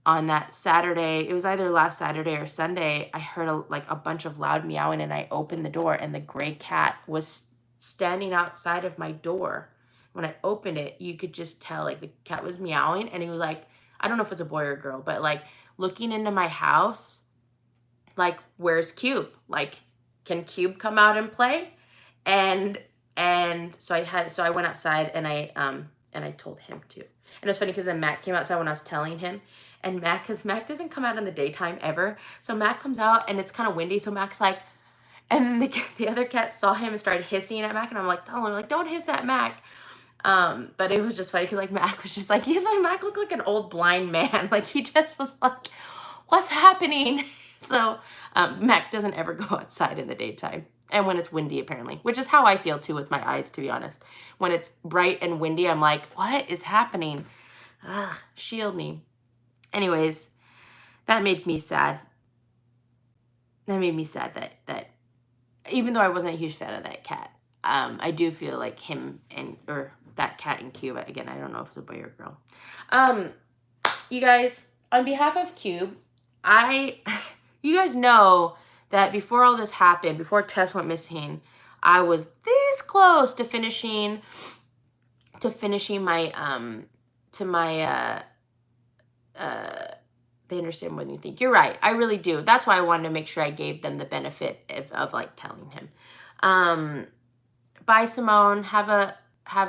on that Saturday, it was either last Saturday or Sunday, I heard a bunch of loud meowing, and I opened the door, and the gray cat was standing outside of my door. When I opened it, you could just tell, like, the cat was meowing, and he was like, I don't know if it's a boy or a girl, but like looking into my house, like, where's Cube? Like, can Cube come out and play? And so I went outside, and I told him to. And it was funny because then Matt came outside when I was telling him. And because Mac doesn't come out in the daytime ever. So Mac comes out, and it's kind of windy. So Mac's like, and then the other cat saw him and started hissing at Mac. And I'm like, don't hiss at Mac. But it was just funny because, like, Mac was just like, Mac looked like an old blind man. Like, he just was like, what's happening? So Mac doesn't ever go outside in the daytime. And when it's windy, apparently, which is how I feel too with my eyes, to be honest. When it's bright and windy, I'm like, what is happening? Ugh, shield me. Anyways, that made me sad. That made me sad that even though I wasn't a huge fan of that cat, I do feel like him or that cat in Cube, again, I don't know if it's a boy or a girl. You guys, on behalf of Cube, you guys know that before all this happened, before Tess went missing, I was this close to finishing my they understand more than you think. You're right. I really do. That's why I wanted to make sure I gave them the benefit of like telling him. Bye, Simone. Have a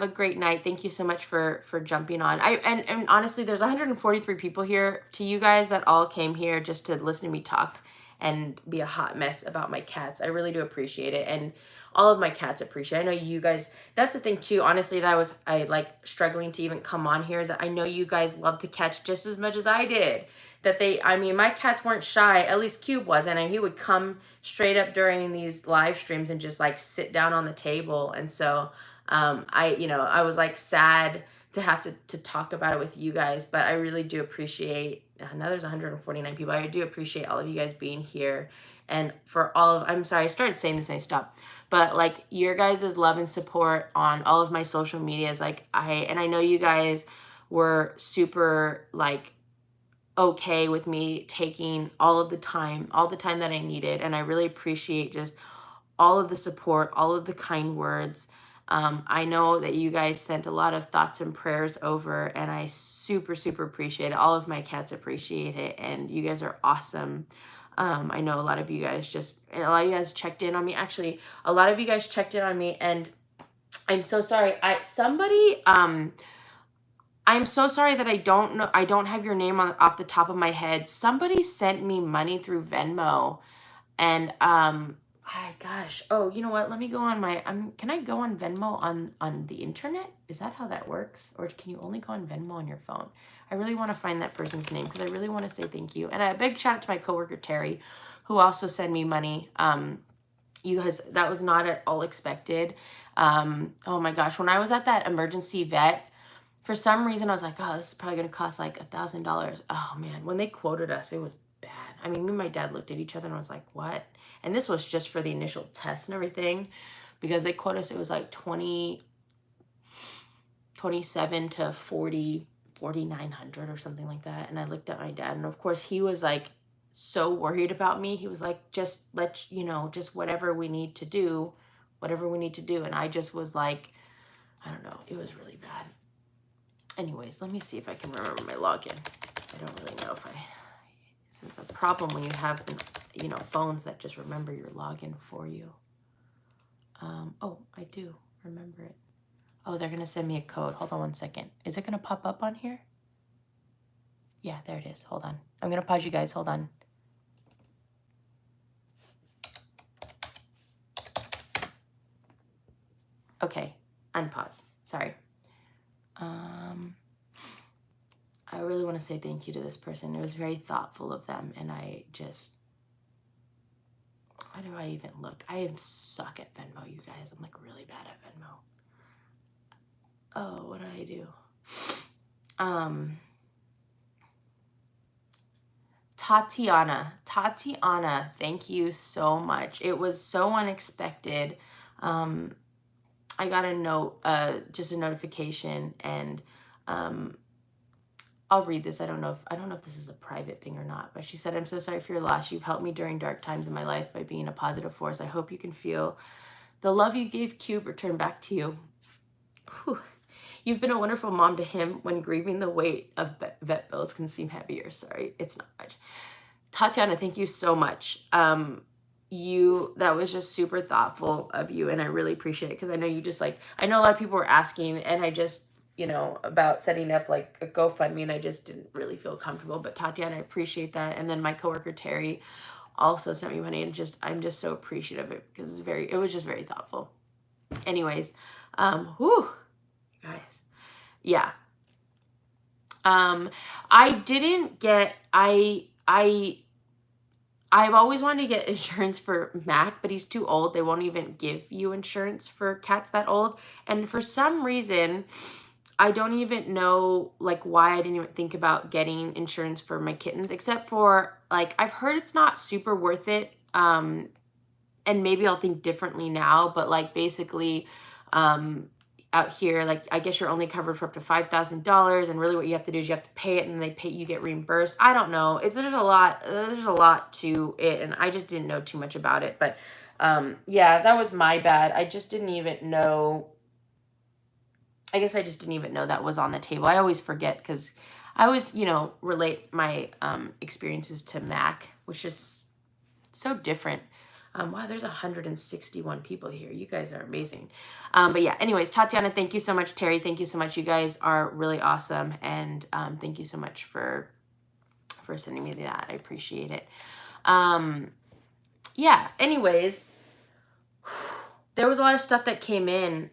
great night. Thank you so much for jumping on. And honestly, there's 143 people here. To you guys that all came here just to listen to me talk and be a hot mess about my cats, I really do appreciate it. And all of my cats appreciate it. I know you guys, that's the thing too, honestly, that I like struggling to even come on here, is that I know you guys love the cats just as much as I did. My cats weren't shy, at least Cube wasn't, and he would come straight up during these live streams and just like sit down on the table. And so I was like sad to have to talk about it with you guys, but I really do appreciate, now there's 149 people. I do appreciate all of you guys being here, and for all of, I'm sorry, I started saying this and I stopped, but like your guys' love and support on all of my social medias, like I know you guys were super like okay with me taking all the time that I needed, and I really appreciate just all of the support, all of the kind words. I know that you guys sent a lot of thoughts and prayers over, and I super, super appreciate it. All of my cats appreciate it, and you guys are awesome. I know a lot of you guys checked in on me. Actually, a lot of you guys checked in on me, and I'm so sorry. I'm so sorry that I don't have your name off the top of my head. Somebody sent me money through Venmo, and gosh. Oh, you know what? Let me go on can I go on Venmo on the internet? Is that how that works? Or can you only go on Venmo on your phone? I really want to find that person's name because I really want to say thank you. And a big shout out to my coworker, Terry, who also sent me money. You guys, that was not at all expected. Oh my gosh. When I was at that emergency vet, for some reason I was like, oh, this is probably going to cost like $1,000. Oh man. When they quoted us, it was bad. I mean, me and my dad looked at each other and I was like, what? And this was just for the initial test and everything, because they quoted us, it was like 27 to 4,900 or something like that. And I looked at my dad, and of course he was like so worried about me. He was like, just just whatever we need to do. And I just was like, I don't know. It was really bad. Anyways, let me see if I can remember my login. I don't really know if it's the problem when you have, phones that just remember your login for you. Oh, I do remember it. Oh, they're going to send me a code. Hold on one second. Is it going to pop up on here? Yeah, there it is. Hold on. I'm going to pause you guys. Hold on. Okay, unpause. Sorry. I really want to say thank you to this person. It was very thoughtful of them, and I just, how do I even look? I suck at Venmo, you guys. I'm like really bad at Venmo. Oh, what did I do? Tatiana, thank you so much. It was so unexpected. I got a note, just a notification, and I'll read this. I don't know if this is a private thing or not, but she said, "I'm so sorry for your loss. You've helped me during dark times in my life by being a positive force. I hope you can feel the love you gave Cube return back to you. Whew. You've been a wonderful mom to him when grieving the weight of vet bills can seem heavier." Sorry, it's not much. Tatiana, thank you so much. That was just super thoughtful of you, and I really appreciate it, because I know you just like, I know a lot of people were asking, and I just, about setting up like a GoFundMe, and I just didn't really feel comfortable. But Tatiana, I appreciate that. And then my coworker Terry also sent me money, and I'm just so appreciative of it, because it was just very thoughtful. Anyways, whew, guys, yeah. I've always wanted to get insurance for Mac, but he's too old. They won't even give you insurance for cats that old. And for some reason, I don't even know like why I didn't even think about getting insurance for my kittens, except for like, I've heard it's not super worth it. And maybe I'll think differently now, but like basically, out here, like, I guess you're only covered for up to $5,000, and really what you have to do is you have to pay it, and then you get reimbursed. I don't know. There's a lot to it, and I just didn't know too much about it. But yeah, that was my bad. I just didn't even know. I guess I just didn't even know that was on the table. I always forget, because I always, relate my experiences to Mac, which is so different. Wow, there's 161 people here. You guys are amazing. But yeah, anyways, Tatiana, thank you so much. Terry, thank you so much. You guys are really awesome. And thank you so much for sending me that. I appreciate it. Yeah, anyways, there was a lot of stuff that came in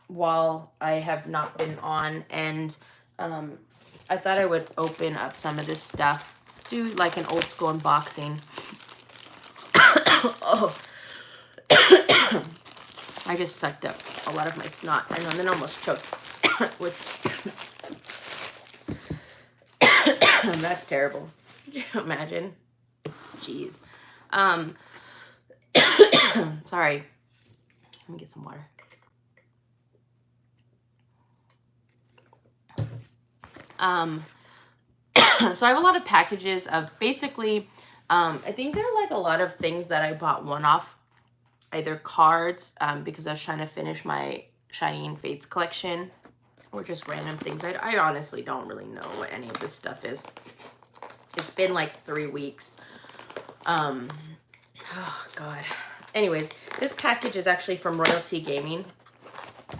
while I have not been on. And I thought I would open up some of this stuff, do like an old school unboxing. Oh, I just sucked up a lot of my snot. I know, and then almost choked with. That's terrible. Could you imagine? Jeez. Sorry. Let me get some water. So I have a lot of packages of basically. I think there are like a lot of things that I bought one-off, either cards, because I was trying to finish my Shining Fates collection, or just random things. I honestly don't really know what any of this stuff is. It's been like 3 weeks. Oh, God. Anyways, this package is actually from Royalty Gaming.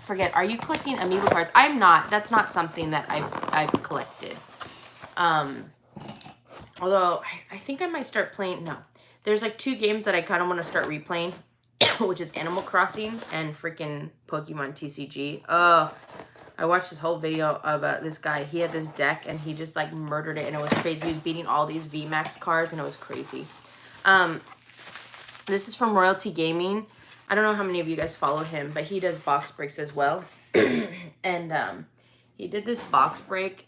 Forget, are you collecting amiibo cards? I'm not. That's not something that I've collected. Although, I think I might start playing. No. There's like 2 games that I kind of want to start replaying, which is Animal Crossing and freaking Pokemon TCG. I watched this whole video about this guy. He had this deck, and he just like murdered it, and it was crazy. He was beating all these VMAX cards, and it was crazy. This is from Royalty Gaming. I don't know how many of you guys follow him, but he does box breaks as well. And he did this box break.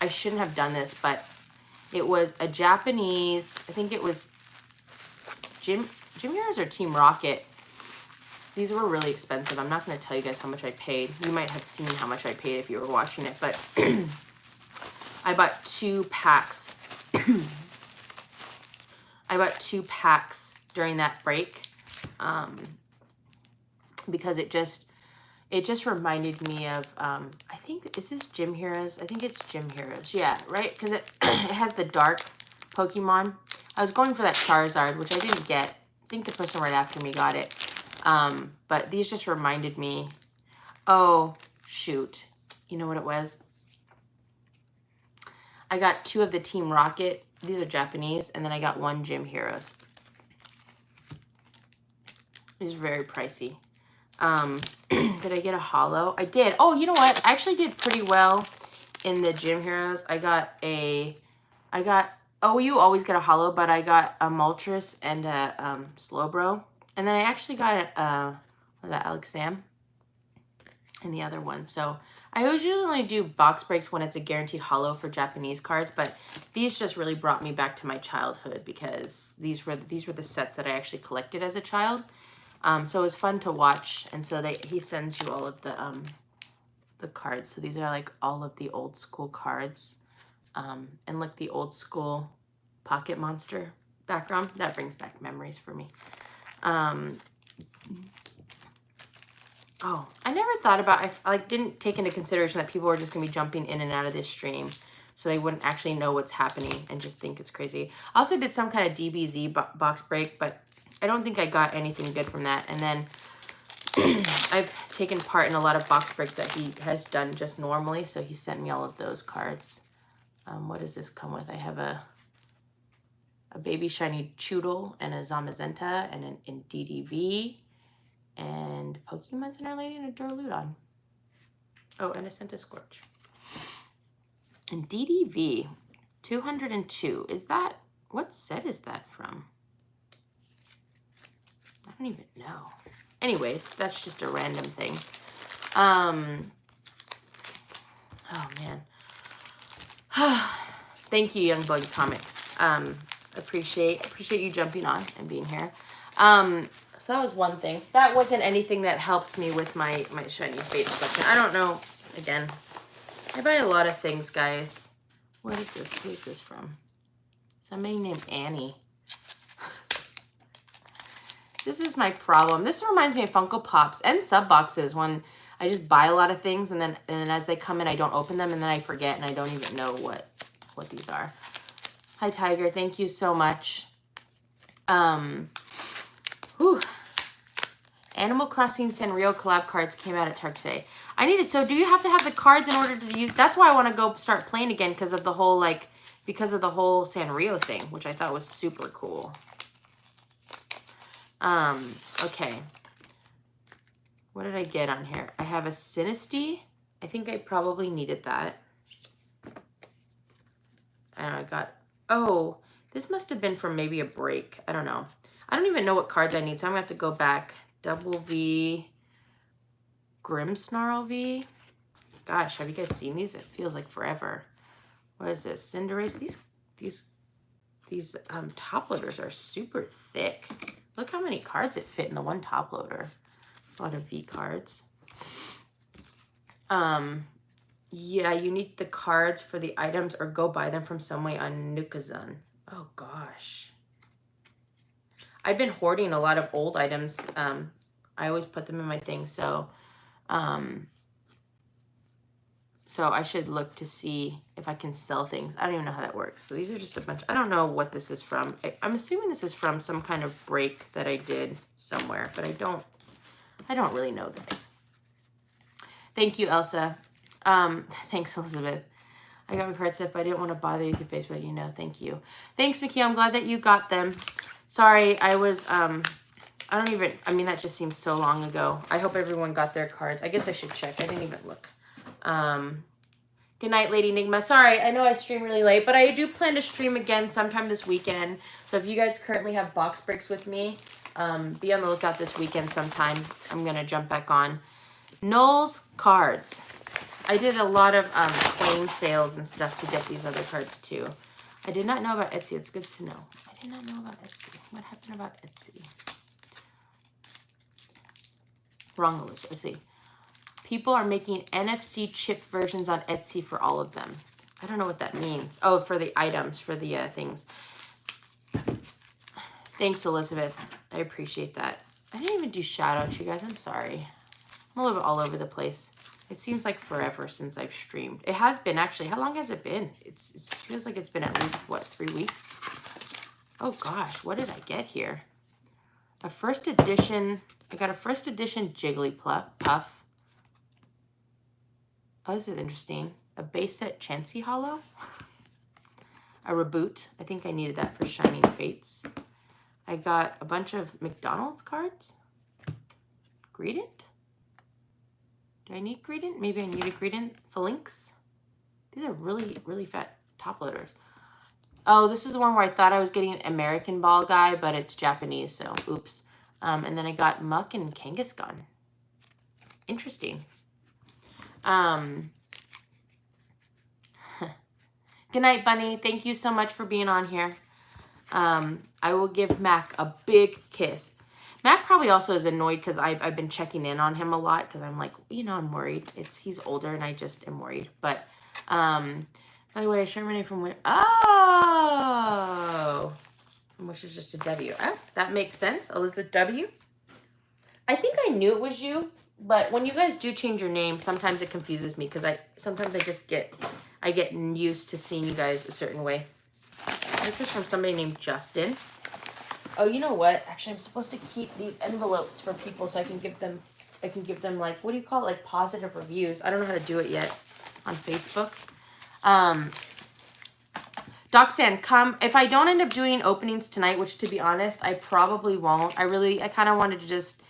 I shouldn't have done this, but it was a Japanese, I think it was Jim Heroes or Team Rocket. These were really expensive. I'm not going to tell you guys how much I paid. You might have seen how much I paid if you were watching it, but I bought 2 packs. I bought 2 packs during that break, because it just reminded me of, I think, is this Gym Heroes? I think it's Gym Heroes. Yeah, right? Because it has the dark Pokemon. I was going for that Charizard, which I didn't get. I think the person right after me got it. But these just reminded me. Oh, shoot. You know what it was? I got 2 of the Team Rocket. These are Japanese. And then I got 1 Gym Heroes. These are very pricey. Did I get a holo? I did. Oh, you know what? I actually did pretty well in the Gym Heroes. Oh, you always get a holo, but I got a Moltres and a Slowbro. And then I actually got Alexam in the other one. So I usually only do box breaks when it's a guaranteed holo for Japanese cards, but these just really brought me back to my childhood, because these were the sets that I actually collected as a child. So it was fun to watch, and so he sends you all of the the cards. So these are like all of the old school cards. And like the old school Pocket Monster background. That brings back memories for me. Oh, I never thought about, I didn't take into consideration that people were just going to be jumping in and out of this stream. So they wouldn't actually know what's happening and just think it's crazy. I also did some kind of DBZ box break, but I don't think I got anything good from that. And then I've taken part in a lot of box breaks that he has done just normally. So he sent me all of those cards. What does this come with? I have a Baby Shiny Choodle and a Zamazenta and an DDV. And Pokemon Center Lady and a Duraludon. Oh, and a Scorch. And DDV, 202. Is that, what set is that from? I don't even know. Anyways, that's just a random thing. Oh, man. Thank you, Young Bug Comics. Appreciate you jumping on and being here. So that was one thing. That wasn't anything that helps me with my Shiny Fates collection. I don't know. Again, I buy a lot of things, guys. What is this? Who's this from? Somebody named Annie. This is my problem. This reminds me of Funko Pops and sub boxes when I just buy a lot of things and then as they come in, I don't open them and then I forget and I don't even know what these are. Hi, Tiger. Thank you so much. Animal Crossing Sanrio collab cards came out at Target today. I need it. So do you have to have the cards in order to use? That's why I want to go start playing again because of the whole Sanrio thing, which I thought was super cool. Okay. What did I get on here? I have a Sinistea. I think I probably needed that. And I got, oh, this must have been from maybe a break. I don't know. I don't even know what cards I need, so I'm going to have to go back. Double V, Grimmsnarl V. Gosh, have you guys seen these? It feels like forever. What is this? Cinderace. These top loaders are super thick. Look how many cards it fit in the one top loader. It's a lot of V cards. Yeah, you need the cards for the items or go buy them from some way on Nukazun. Oh gosh. I've been hoarding a lot of old items. I always put them in my thing, so I should look to see if I can sell things. I don't even know how that works. So these are just a bunch. I don't know what this is from. I'm assuming this is from some kind of break that I did somewhere, but I don't really know, guys. Thank you, Elsa. Thanks, Elizabeth. I got my card stuff, but I didn't want to bother you through Facebook, you know. Thank you. Thanks, Mickey. I'm glad that you got them. Sorry, I was, that just seems so long ago. I hope everyone got their cards. I guess I should check. I didn't even look. Good night, Lady Nigma. Sorry, I know I stream really late, but I do plan to stream again sometime this weekend. So if you guys currently have box breaks with me, be on the lookout this weekend sometime. I'm going to jump back on. Noel's cards. I did a lot of claim sales and stuff to get these other cards too. I did not know about Etsy. It's good to know. I did not know about Etsy. What happened about Etsy? Wrong list. Let's see. People are making NFC chip versions on Etsy for all of them. I don't know what that means. Oh, for the items, for the things. Thanks, Elizabeth. I appreciate that. I didn't even do shout outs, you guys. I'm sorry. I'm a little bit all over the place. It seems like forever since I've streamed. It has been, actually. How long has it been? It feels like it's been at least, what, 3 weeks? Oh, gosh. What did I get here? A first edition. I got a first edition Jigglypuff. Oh, this is interesting. A base set Chansey Hollow. A Reboot. I think I needed that for Shining Fates. I got a bunch of McDonald's cards. Greedent? Do I need Greedent? Maybe I need a Greedent. Phalanx. These are really, really fat top loaders. Oh, this is the one where I thought I was getting an American Ball guy, but it's Japanese, so oops. And then I got Muck and Kangaskhan. Interesting. Good night, Bunny. Thank you so much for being on here. I will give Mac a big kiss. Mac probably also is annoyed because I've been checking in on him a lot because I'm like, you know, I'm worried. He's older and I just am worried. But by the way, I share my name from when which is just a W. Oh, that makes sense. Elizabeth W. I think I knew it was you, but when you guys do change your name, sometimes it confuses me because sometimes I get used to seeing you guys a certain way. This is from somebody named Justin. Oh, you know what? Actually, I'm supposed to keep these envelopes for people so I can give them like, what do you call it? Like positive reviews. I don't know how to do it yet on Facebook. Doxanne, come. If I don't end up doing openings tonight, which to be honest, I probably won't. I kind of wanted to just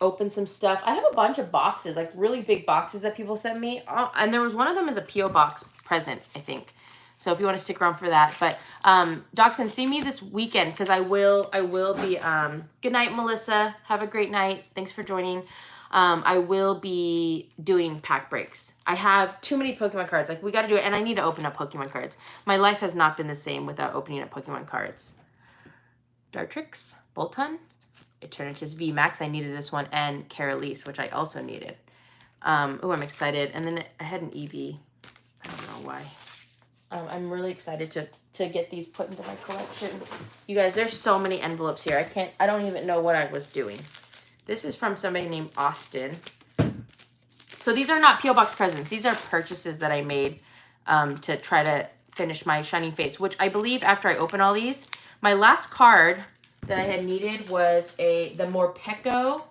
open some stuff. I have a bunch of boxes, like really big boxes that people sent me. And there was one of them as a P.O. box present, I think. So if you want to stick around for that. But Doxanne, see me this weekend because I will be, good night, Melissa. Have a great night. Thanks for joining. I will be doing pack breaks. I have too many Pokemon cards. Like, we got to do it. And I need to open up Pokemon cards. My life has not been the same without opening up Pokemon cards. Dartrix, Boltund, Eternatus VMAX. I needed this one. And Carolise, which I also needed. Oh, I'm excited. And then I had an Eevee. I don't know why. I'm really excited to get these put into my collection. You guys, there's so many envelopes here. I don't even know what I was doing. This is from somebody named Austin. So these are not P.O. Box presents. These are purchases that I made to try to finish my Shining Fates, which I believe after I open all these, my last card that I had needed was the Morpeko,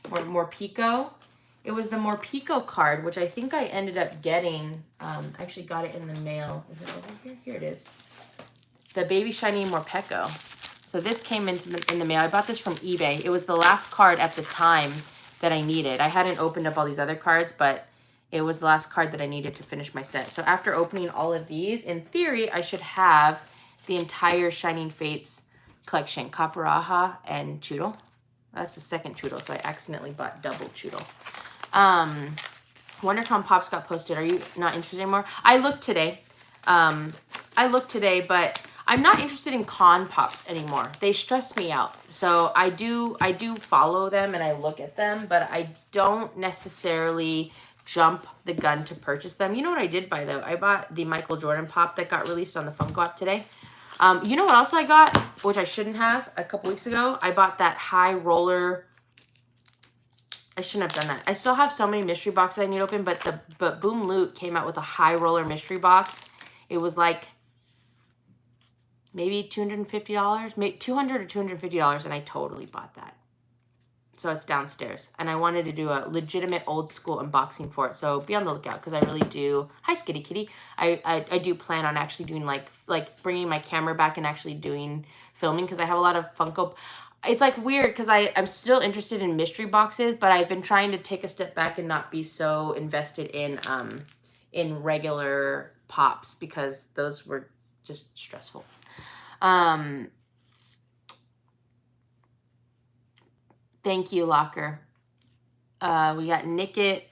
or Morpeko. It was the Morpeko card, which I think I ended up getting. I actually got it in the mail. Is it over here? Here it is. The Baby Shiny Morpeko. So this came in the mail. I bought this from eBay. It was the last card at the time that I needed. I hadn't opened up all these other cards, but it was the last card that I needed to finish my set. So after opening all of these, in theory, I should have the entire Shining Fates collection. Kaparaha and Choodle. That's the second Choodle, so I accidentally bought double Choodle. WonderCon Pops got posted. Are you not interested anymore? I looked today, but I'm not interested in con pops anymore. They stress me out. So I do follow them and I look at them, but I don't necessarily jump the gun to purchase them. You know what I did buy though? I bought the Michael Jordan pop that got released on the Funko app today. You know what else I got, which I shouldn't have a couple weeks ago? I bought that high roller. I shouldn't have done that. I still have so many mystery boxes I need to open, but Boom Loot came out with a high roller mystery box. It was like maybe $250, maybe $200 or $250, and I totally bought that. So it's downstairs, and I wanted to do a legitimate old school unboxing for it. So be on the lookout because I really do. Hi, Skitty Kitty. I do plan on actually doing like bringing my camera back and actually doing filming because I have a lot of Funko. It's like weird because I'm still interested in mystery boxes, but I've been trying to take a step back and not be so invested in regular pops because those were just stressful. Thank you, Locker. We got Nickit,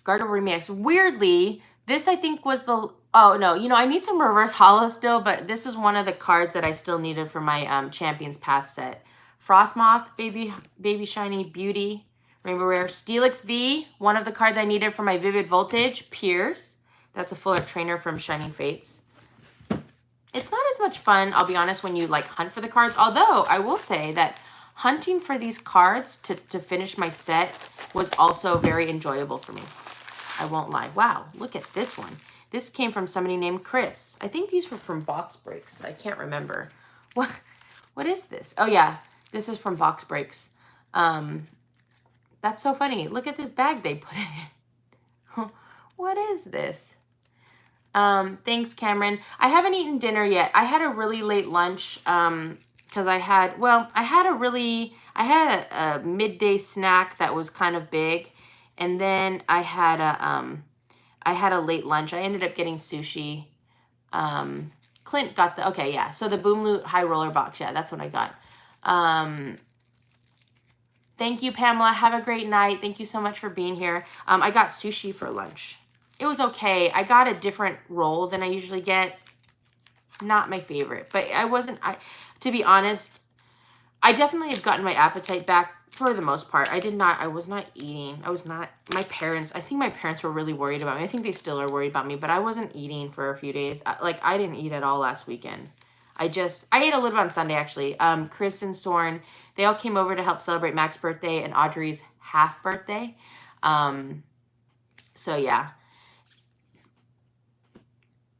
Gardevoir Remix. Weirdly, this I think was the... Oh, no. You know, I need some reverse holo still, but this is one of the cards that I still needed for my Champions Path set. Frostmoth, Baby Shiny, Beauty, Rainbow Rare. Steelix V, one of the cards I needed for my Vivid Voltage. Piers. That's a full art trainer from Shining Fates. It's not as much fun, I'll be honest, when you like hunt for the cards. Although, I will say that hunting for these cards to finish my set was also very enjoyable for me. I won't lie. Wow, look at this one. This came from somebody named Chris. I think these were from Box Breaks. I can't remember. What is this? Oh, yeah. This is from Box Breaks. That's so funny. Look at this bag they put it in. What is this? Thanks, Cameron. I haven't eaten dinner yet. I had a really late lunch because I had a midday snack that was kind of big. And then I had a late lunch. I ended up getting sushi. Clint got okay, yeah. So the Boom Loot High Roller Box. Yeah, that's what I got. Thank you, Pamela. Have a great night. Thank you so much for being here. I got sushi for lunch. It was okay. I got a different roll than I usually get. Not my favorite, but to be honest, I definitely have gotten my appetite back for the most part. I was not eating. My parents, I think my parents were really worried about me. I think they still are worried about me, but I wasn't eating for a few days. I didn't eat at all last weekend. I ate a little bit on Sunday, actually. Chris and Soren, they all came over to help celebrate Mac's birthday and Audrey's half birthday. So yeah.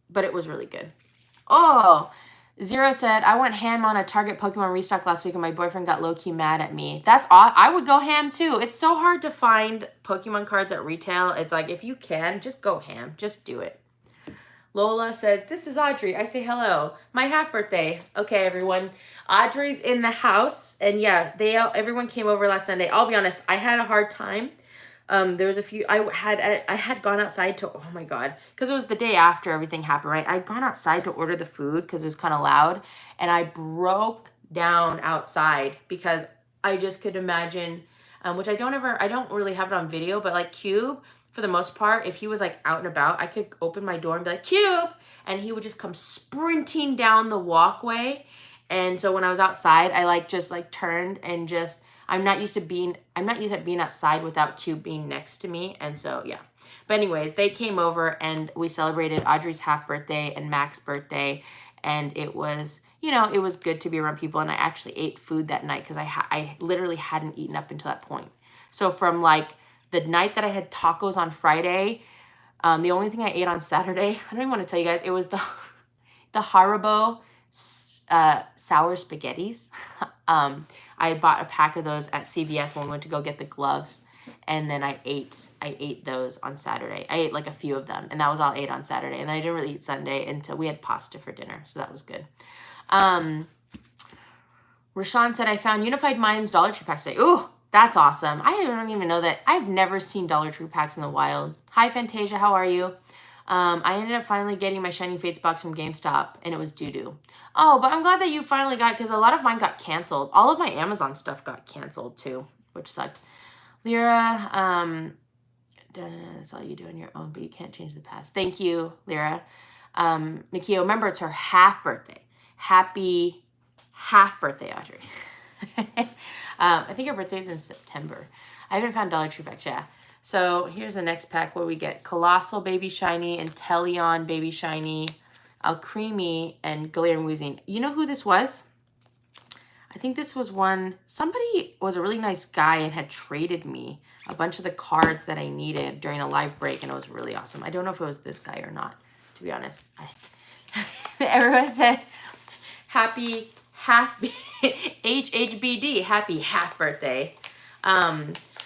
But it was really good. Oh, Zero said, I went ham on a Target Pokemon restock last week and my boyfriend got low-key mad at me. That's odd. I would go ham too. It's so hard to find Pokemon cards at retail. It's like, if you can, just go ham. Just do it. Lola says, this is Audrey. I say hello. My half birthday. Okay, everyone. Audrey's in the house. And yeah, everyone came over last Sunday. I'll be honest, I had a hard time. There was a few, I had gone outside to, oh my God, because it was the day after everything happened, right? I'd gone outside to order the food because it was kind of loud, and I broke down outside because I just could imagine, which I don't really have it on video, but like Cube, for the most part, if he was like out and about, I could open my door and be like, Cube, and he would just come sprinting down the walkway. And so when I was outside, I just turned and just, I'm not used to being outside without Cube being next to me. And so, yeah. But anyways, they came over and we celebrated Audrey's half birthday and Mac's birthday. And it was, it was good to be around people. And I actually ate food that night because I literally hadn't eaten up until that point. So from like the night that I had tacos on Friday, the only thing I ate on Saturday, I don't even want to tell you guys, it was the Haribo sour spaghettis. I bought a pack of those at CVS when we went to go get the gloves, and then I ate those on Saturday. I ate like a few of them, and that was all I ate on Saturday. And then I didn't really eat Sunday until we had pasta for dinner, so that was good. Rashawn said, I found Unified Minds Dollar Tree packs today. Ooh, that's awesome. I don't even know that. I've never seen Dollar Tree packs in the wild. Hi, Fantasia. How are you? I ended up finally getting my Shining Fates box from GameStop, and it was doo-doo. Oh, but I'm glad that you finally got, because a lot of mine got canceled. All of my Amazon stuff got canceled, too, which sucked. Lyra, that's all you do on your own, but you can't change the past. Thank you, Lyra. Mikio, remember, it's her half birthday. Happy half birthday, Audrey. I think her birthday's in September. I haven't found Dollar Tree packs, yeah. So here's the next pack where we get Colossal Baby Shiny and Teleon Baby Shiny, Alcremie, and Galarian Weezing. You know who this was? I think this was one, somebody was a really nice guy and had traded me a bunch of the cards that I needed during a live break, and it was really awesome. I don't know if it was this guy or not, to be honest. Everyone said, happy half, HHBD, happy half birthday.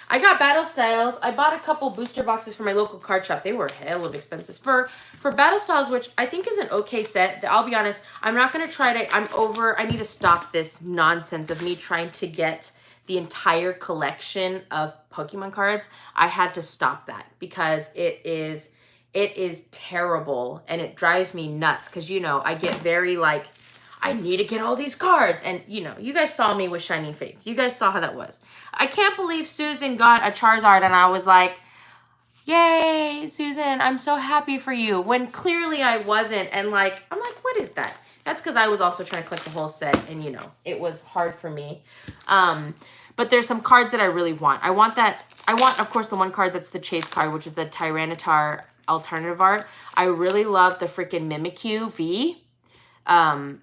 I got Battle Styles. I bought a couple booster boxes from my local card shop. They were hell of expensive. For Battle Styles, which I think is an okay set, I'll be honest, I'm not going to try to, I need to stop this nonsense of me trying to get the entire collection of Pokemon cards. I had to stop that because it is terrible and it drives me nuts because, I get very like, I need to get all these cards. And, you guys saw me with Shining Fates. You guys saw how that was. I can't believe Susan got a Charizard, and I was like, yay, Susan, I'm so happy for you. When clearly I wasn't. And, I'm like, what is that? That's because I was also trying to collect the whole set, and, it was hard for me. But there's some cards that I really want. I want, of course, the one card that's the chase card, which is the Tyranitar alternative art. I really love the freaking Mimikyu V.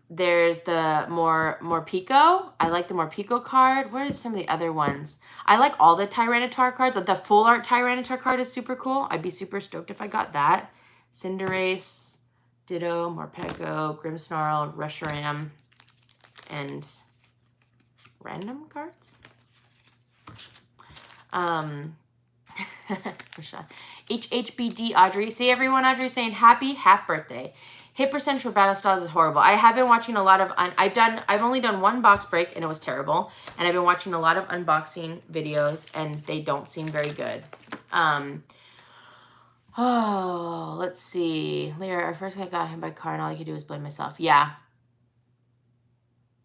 There's the Morpeko. I like the Morpeko card. What are some of the other ones? I like all the Tyranitar cards. The full art Tyranitar card is super cool. I'd be super stoked if I got that. Cinderace, Ditto, Morpeko, Grimmsnarl, Reshiram, and random cards. HHBD Audrey. See everyone, Audrey saying happy half birthday. Hit percentage for Battle Styles is horrible. I have been watching a lot of, I've only done one box break and it was terrible. And I've been watching a lot of unboxing videos and they don't seem very good. Oh, let's see. Lyra, first I got him by car and all I could do was blame myself. Yeah.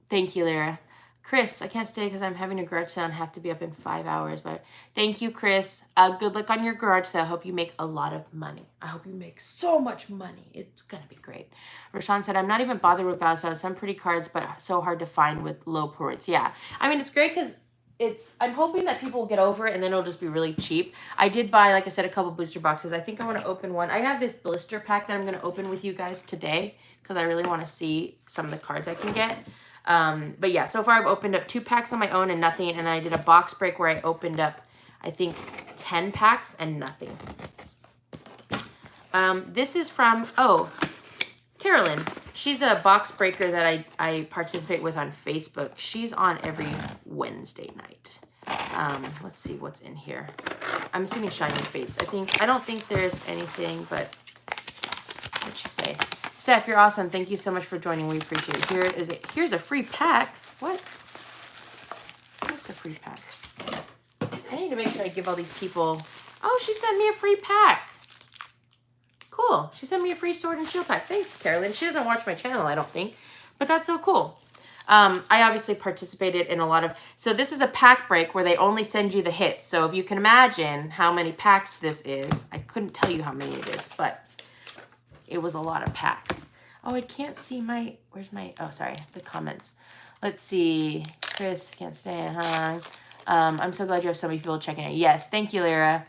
Thank you, Lyra. Chris, I can't stay because I'm having a garage sale and have to be up in 5 hours. But thank you, Chris. Good luck on your garage sale. I hope you make a lot of money. I hope you make so much money. It's going to be great. Rashawn said, I'm not even bothered with battle styles. Some pretty cards, but so hard to find with low pro rates. Yeah. I mean, it's great because I'm hoping that people will get over it and then it'll just be really cheap. I did buy, like I said, a couple booster boxes. I think I want to open one. I have this blister pack that I'm going to open with you guys today because I really want to see some of the cards I can get. But yeah, so far I've opened up 2 packs on my own and nothing. And then I did a box break where I opened up, I think, 10 packs and nothing. This is from, Carolyn. She's a box breaker that I participate with on Facebook. She's on every Wednesday night. Let's see what's in here. I'm assuming Shining Fates. I don't think there's anything, but what'd she say? Steph, you're awesome. Thank you so much for joining. We appreciate it. Here's a free pack. What? What's a free pack? I need to make sure I give all these people. Oh, she sent me a free pack. Cool. She sent me a free Sword and Shield pack. Thanks, Carolyn. She doesn't watch my channel, I don't think. But that's so cool. I obviously participated in a lot of... So this is a pack break where they only send you the hits. So if you can imagine how many packs this is. I couldn't tell you how many it is, but it was a lot of packs. Oh, I can't see my... Where's my... Oh, sorry. The comments. Let's see. Chris, can't stay, huh? I'm so glad you have so many people checking it. Yes. Thank you, Lyra.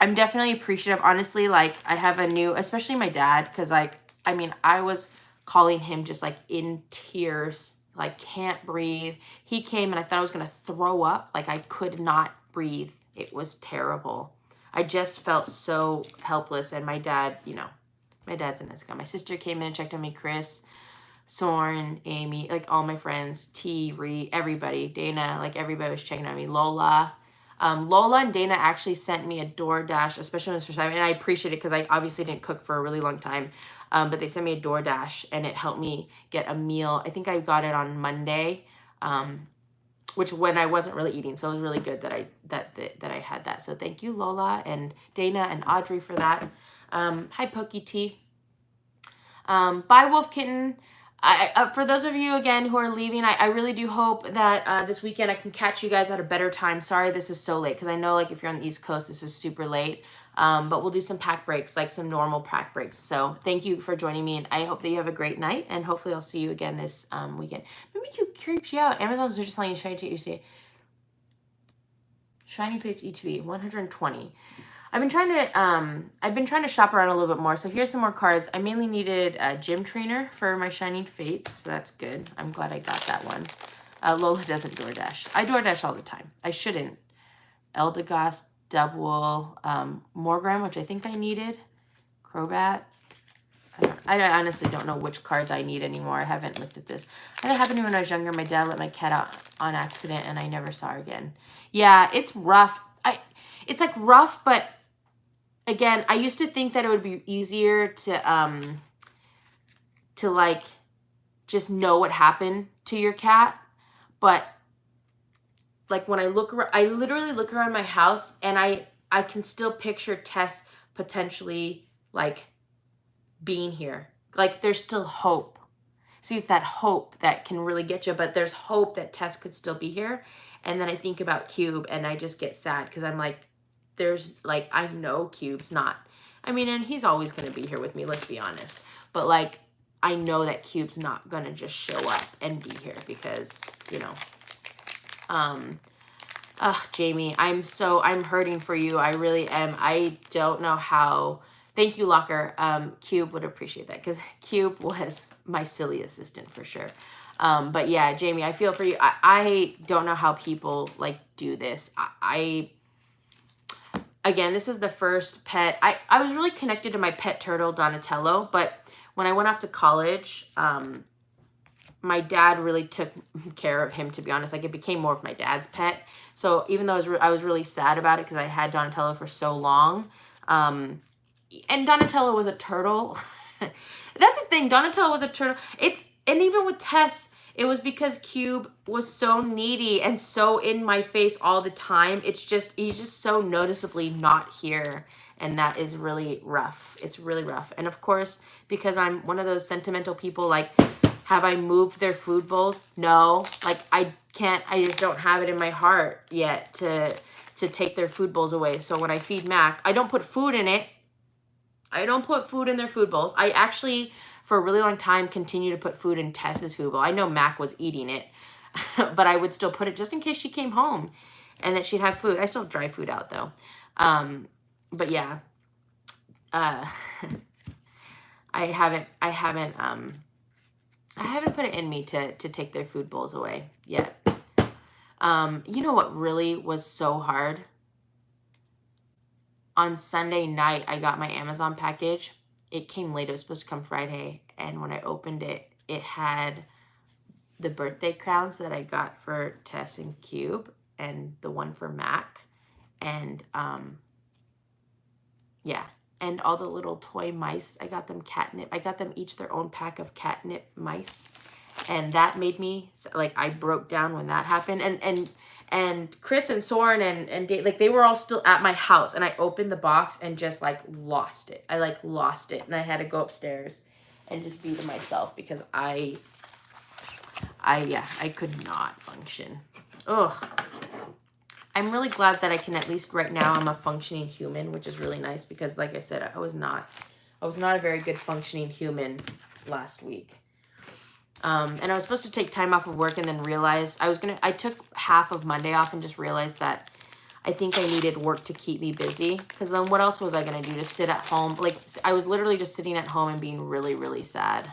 I'm definitely appreciative. Honestly, like, I have a new, especially my dad, because, like, I mean, I was calling him just, like, in tears, like, can't breathe. He came and I thought I was going to throw up. Like, I could not breathe. It was terrible. I just felt so helpless. And my dad, you know, my dad's a nice guy. My sister came in and checked on me, Chris, Soren, Amy, like, all my friends, T, Ree, everybody, Dana, like, everybody was checking on me, Lola. Lola and Dana actually sent me a DoorDash, especially when it was first time, and I appreciate it because I obviously didn't cook for a really long time, but they sent me a DoorDash, and it helped me get a meal. I think I got it on Monday, which when I wasn't really eating, so it was really good that I had that. So thank you, Lola and Dana and Audrey, for that. Hi, Pokey T. Bye, Wolf Kitten. For those of you, again, who are leaving, I really do hope that this weekend I can catch you guys at a better time. Sorry this is so late, because I know, like, if you're on the East Coast, this is super late. But we'll do some pack breaks, like some normal pack breaks. So thank you for joining me, and I hope that you have a great night, and hopefully I'll see you again this weekend. Maybe you creeps you out. Amazon's just telling you Shiny Fates Shiny Fates ETB 120. I've been trying to shop around a little bit more. So here's some more cards. I mainly needed a gym trainer for my Shining Fates. So that's good. I'm glad I got that one. Lola doesn't DoorDash. I DoorDash all the time. I shouldn't. Eldegoss, Double, Morgram, which I think I needed. Crobat. I honestly don't know which cards I need anymore. I haven't looked at this. That happened to me when I was younger. My dad let my cat out on accident and I never saw her again. Yeah, it's rough. It's like rough, but again, I used to think that it would be easier to like just know what happened to your cat. But like when I look around, I literally look around my house and I can still picture Tess potentially like being here. Like there's still hope. See, it's that hope that can really get you, but there's hope that Tess could still be here. And then I think about Cube and I just get sad because I'm like, there's like, I know Cube's not, I mean, and he's always going to be here with me, let's be honest. But like, I know that Cube's not going to just show up and be here because, you know, Jamie, I'm hurting for you. I really am. I don't know how. Thank you, Locker. Cube would appreciate that because Cube was my silly assistant for sure. But yeah, Jamie, I feel for you. I don't know how people like do this. Again, this is the first pet. I was really connected to my pet turtle, Donatello, but when I went off to college, my dad really took care of him, to be honest. Like, it became more of my dad's pet. So even though I was really sad about it because I had Donatello for so long, and Donatello was a turtle. That's the thing. Donatello was a turtle. And even with Tess, it was because Cube was so needy and so in my face all the time. He's just so noticeably not here. And that is really rough. It's really rough. And of course, because I'm one of those sentimental people, like, Have I moved their food bowls? No. Like, I just don't have it in my heart yet to take their food bowls away. So when I feed Mac, I don't put food in it. I don't put food in their food bowls. I actually, for a really long time, continue to put food in Tess's food bowl. I know Mac was eating it, but I would still put it just in case she came home and that she'd have food. I still have dry food out though. But yeah, I haven't put it in me to take their food bowls away yet. You know what really was so hard? On Sunday night, I got my Amazon package. It came late. It was supposed to come Friday. And when I opened it, it had the birthday crowns that I got for Tess and Cube and the one for Mac. And, yeah. And all the little toy mice. I got them catnip. I got them each their own pack of catnip mice. And that made me, like, I broke down when that happened. And Chris and Soren and Dave, like, they were all still at my house. And I opened the box and just, like, lost it. I, like, lost it. And I had to go upstairs and just be to myself because I could not function. Ugh. I'm really glad that I can, at least right now, I'm a functioning human, which is really nice because, like I said, I was not a very good functioning human last week. And I was supposed to take time off of work and then realized I took half of Monday off and just realized that I think I needed work to keep me busy. Because then what else was I going to do? Just sit at home? Like, I was literally just sitting at home and being really, really sad.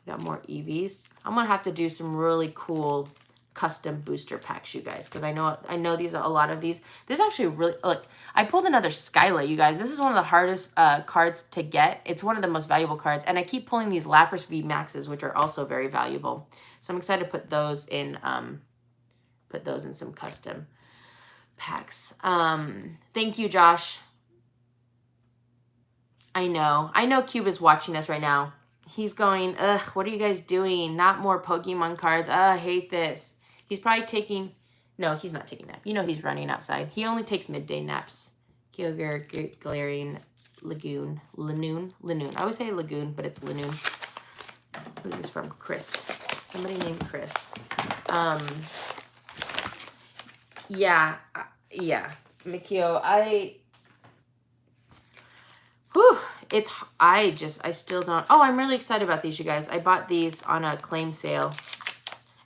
We got more EVs. I'm going to have to do some really cool custom booster packs, you guys. Because I know these, a lot of these. This is actually really, look, I pulled another Skyla, you guys. This is one of the hardest cards to get. It's one of the most valuable cards. And I keep pulling these Lapras V Maxes, which are also very valuable. So I'm excited to put those in some custom packs. Thank you, Josh. I know Cube is watching us right now. He's going, ugh, what are you guys doing? Not more Pokemon cards. I hate this. He's probably taking... No, he's not taking a nap. You know he's running outside. He only takes midday naps. Kyogre, Galarian, Lanoon. I always say Lagoon, but it's Lanoon. Who's this from? Chris. Somebody named Chris. Yeah. Mikio, I still don't... Oh, I'm really excited about these, you guys. I bought these on a claim sale.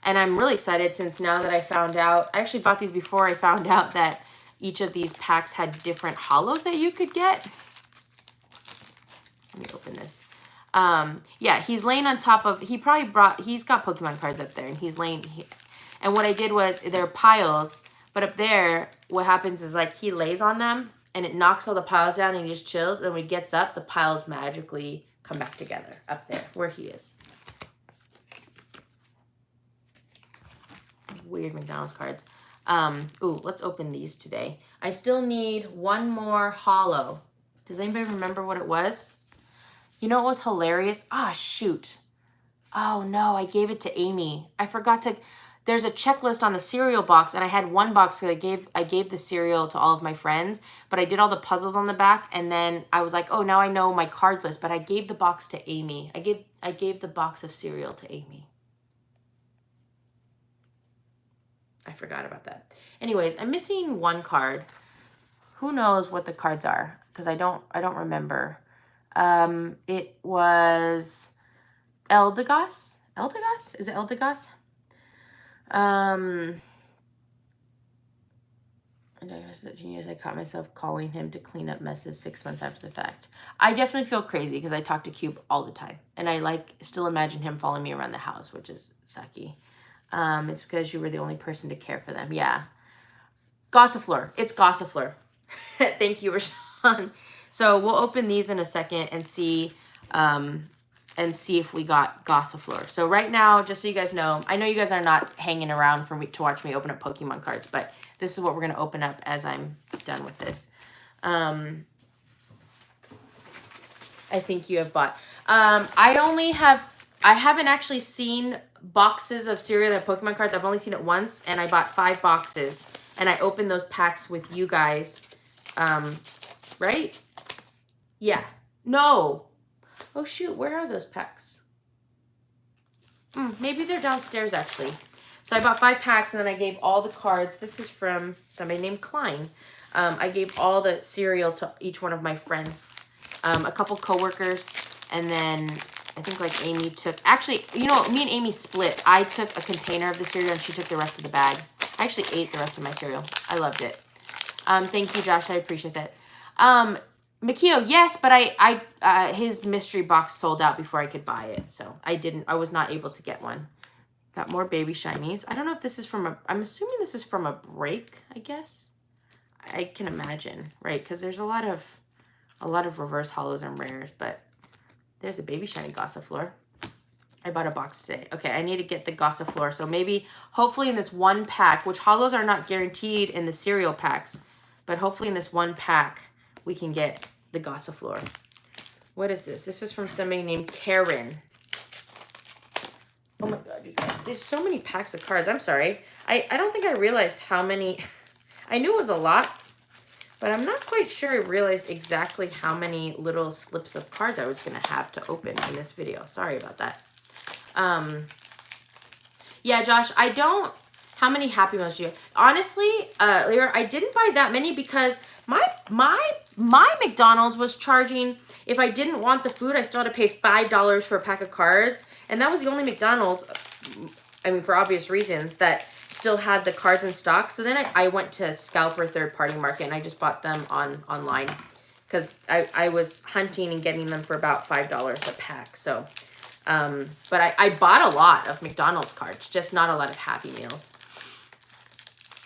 And I'm really excited since now that I found out... I actually bought these before I found out that each of these packs had different holos that you could get. Let me open this. Yeah, he's laying on top of... He's got Pokemon cards up there, and he's laying... And what I did was, they're piles, but up there, what happens is, like, he lays on them, and it knocks all the piles down, and he just chills, and when he gets up, the piles magically come back together up there, where he is. Weird McDonald's cards. Ooh, let's open these today. I still need one more holo. Does anybody remember what it was? You know what was hilarious? Ah, shoot. Oh, no, I gave it to Amy. I forgot to... There's a checklist on the cereal box, and I had one box because I gave the cereal to all of my friends, but I did all the puzzles on the back, and then I was like, oh, now I know my card list, but I gave the box to Amy. I gave the box of cereal to Amy. I forgot about that. Anyways, I'm missing one card. Who knows what the cards are? Because I don't remember. It was Eldegoss. Eldegoss? Is it Eldegoss? And I was the genius. I caught myself calling him to clean up messes 6 months after the fact. I definitely feel crazy because I talk to Cube all the time. And I still imagine him following me around the house, which is sucky. It's because you were the only person to care for them. Yeah. Gossifleur. It's Gossifleur. Thank you, Rashawn. So we'll open these in a second and see if we got Gossifleur. So right now, just so you guys know, I know you guys are not hanging around for me to watch me open up Pokemon cards, but this is what we're going to open up as I'm done with this. I think you have bought. I haven't actually seen boxes of cereal that have Pokemon cards. I've only seen it once, and I bought 5 boxes, and I opened those packs with you guys. Right? Yeah. No. Oh, shoot. Where are those packs? Maybe they're downstairs, actually. So I bought 5 packs, and then I gave all the cards. This is from somebody named Klein. I gave all the cereal to each one of my friends. A couple coworkers, and then I think like Amy took, actually, you know, me and Amy split. I took a container of the cereal and she took the rest of the bag. I actually ate the rest of my cereal. I loved it. Thank you, Josh. I appreciate that. Makio, yes, but his mystery box sold out before I could buy it. So I was not able to get one. Got more baby shinies. I don't know if this is from I'm assuming this is from a break, I guess. I can imagine, right? Because there's a lot of reverse hollows and rares, but there's a baby shiny Gossifleur. I bought a box today. Okay, I need to get the Gossifleur. So maybe, hopefully in this one pack, which hollows are not guaranteed in the cereal packs, but hopefully in this one pack, we can get the Gossifleur. What is this? This is from somebody named Karen. Oh my God, you guys. There's so many packs of cards. I'm sorry. I don't think I realized how many. I knew it was a lot, but I'm not quite sure I realized exactly how many little slips of cards I was going to have to open in this video. Sorry about that. Yeah, Josh, how many Happy Meals do you have? Honestly, Lyra, I didn't buy that many because my McDonald's was charging, if I didn't want the food, I still had to pay $5 for a pack of cards. And that was the only McDonald's, I mean, for obvious reasons, that still had the cards in stock. So then I went to Scalper third-party market and I just bought them online because I was hunting and getting them for about $5 a pack. So, but I bought a lot of McDonald's cards, just not a lot of Happy Meals.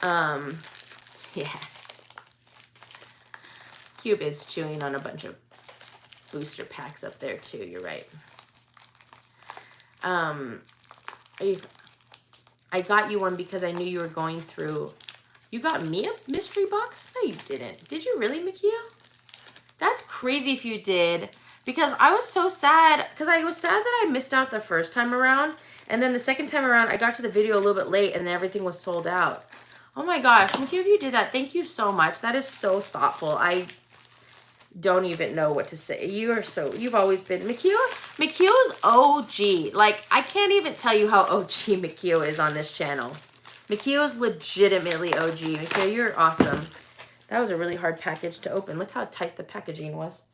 Yeah. Cube is chewing on a bunch of booster packs up there too. You're right. I got you one because I knew you were going through. You got me a mystery box? No, you didn't. Did you really, Makia? That's crazy if you did. Because I was so sad. Because I was sad that I missed out the first time around. And then the second time around, I got to the video a little bit late and everything was sold out. Oh my gosh. Makia, if you did that, thank you so much. That is so thoughtful. I don't even know what to say. You've always been, Makio's OG. Like, I can't even tell you how OG Makio is on this channel. Makio's legitimately OG. Makio, you're awesome. That was a really hard package to open. Look how tight the packaging was.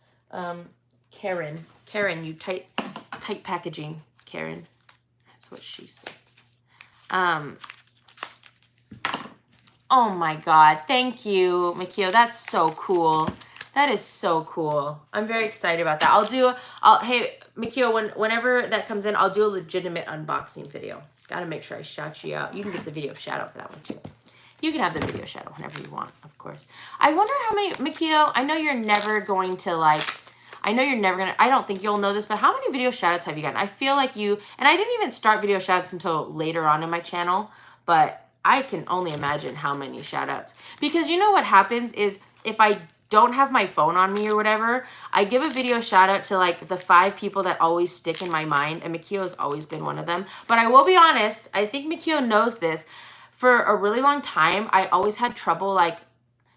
Karen, you tight packaging, Karen. That's what she said. Oh my God. Thank you, Makio. That's so cool. That is so cool. I'm very excited about that. Hey, Makio, whenever that comes in, I'll do a legitimate unboxing video. Gotta make sure I shout you out. You can get the video shout out for that one too. You can have the video shout out whenever you want, of course. I wonder how many, Makio, I know you're never going to I don't think you'll know this, but how many video shout outs have you gotten? I feel like and I didn't even start video shout outs until later on in my channel, but I can only imagine how many shout outs. Because you know what happens is if I don't have my phone on me or whatever, I give a video shout out to like the 5 people that always stick in my mind, and Makio has always been one of them. But I will be honest, I think Makio knows this. For a really long time, I always had trouble like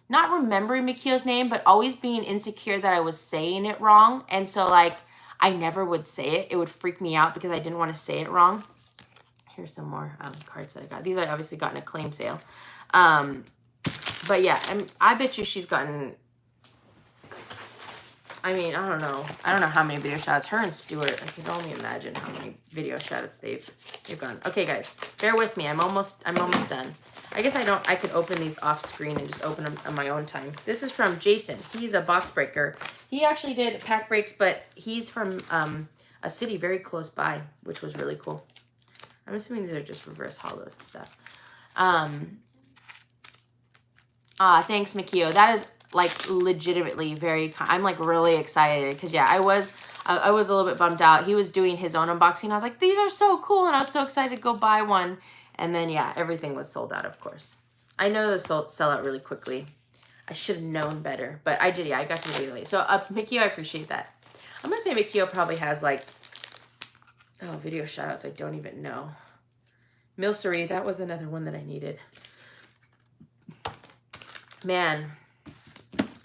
not remembering Makio's name, but always being insecure that I was saying it wrong. And so like I never would say it. It would freak me out because I didn't want to say it wrong. Here's some more cards that I got. These I obviously got in a claim sale. But yeah, I bet you she's gotten, I mean, I don't know how many video shots. Her and Stuart, I can only imagine how many video shots they've gone. Okay, guys, bear with me. I'm almost done. I guess I could open these off screen and just open them on my own time. This is from Jason. He's a box breaker. He actually did pack breaks, but he's from a city very close by, which was really cool. I'm assuming these are just reverse hollows and stuff. Thanks, Makio. That is like legitimately very, I'm like really excited because yeah, I was a little bit bummed out. He was doing his own unboxing. I was like, these are so cool. And I was so excited to go buy one. And then yeah, everything was sold out, of course. I know they sell out really quickly. I should have known better, but I did. Yeah, I got to the video late. So Makio, I appreciate that. I'm going to say Makio probably has like, video shout outs I don't even know. Milcery, that was another one that I needed. Man.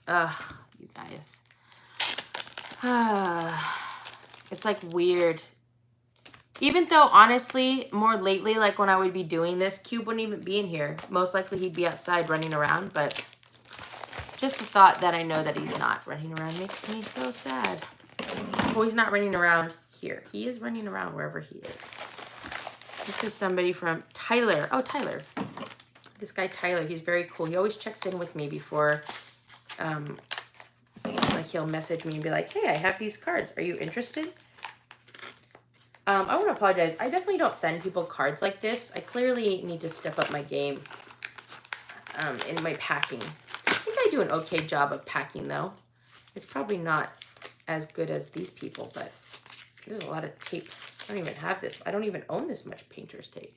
You guys. It's like weird. Even though, honestly, more lately, like when I would be doing this, Cube wouldn't even be in here. Most likely he'd be outside running around, but just the thought that I know that he's not running around makes me so sad. Well, he's not running around here. He is running around wherever he is. This is somebody from Tyler. Oh, Tyler. This guy, Tyler, he's very cool. He always checks in with me before, like he'll message me and be like, hey, I have these cards. Are you interested? I want to apologize. I definitely don't send people cards like this. I clearly need to step up my game in my packing. I think I do an okay job of packing, though. It's probably not as good as these people, but there's a lot of tape. I don't even have this. I don't even own this much painter's tape.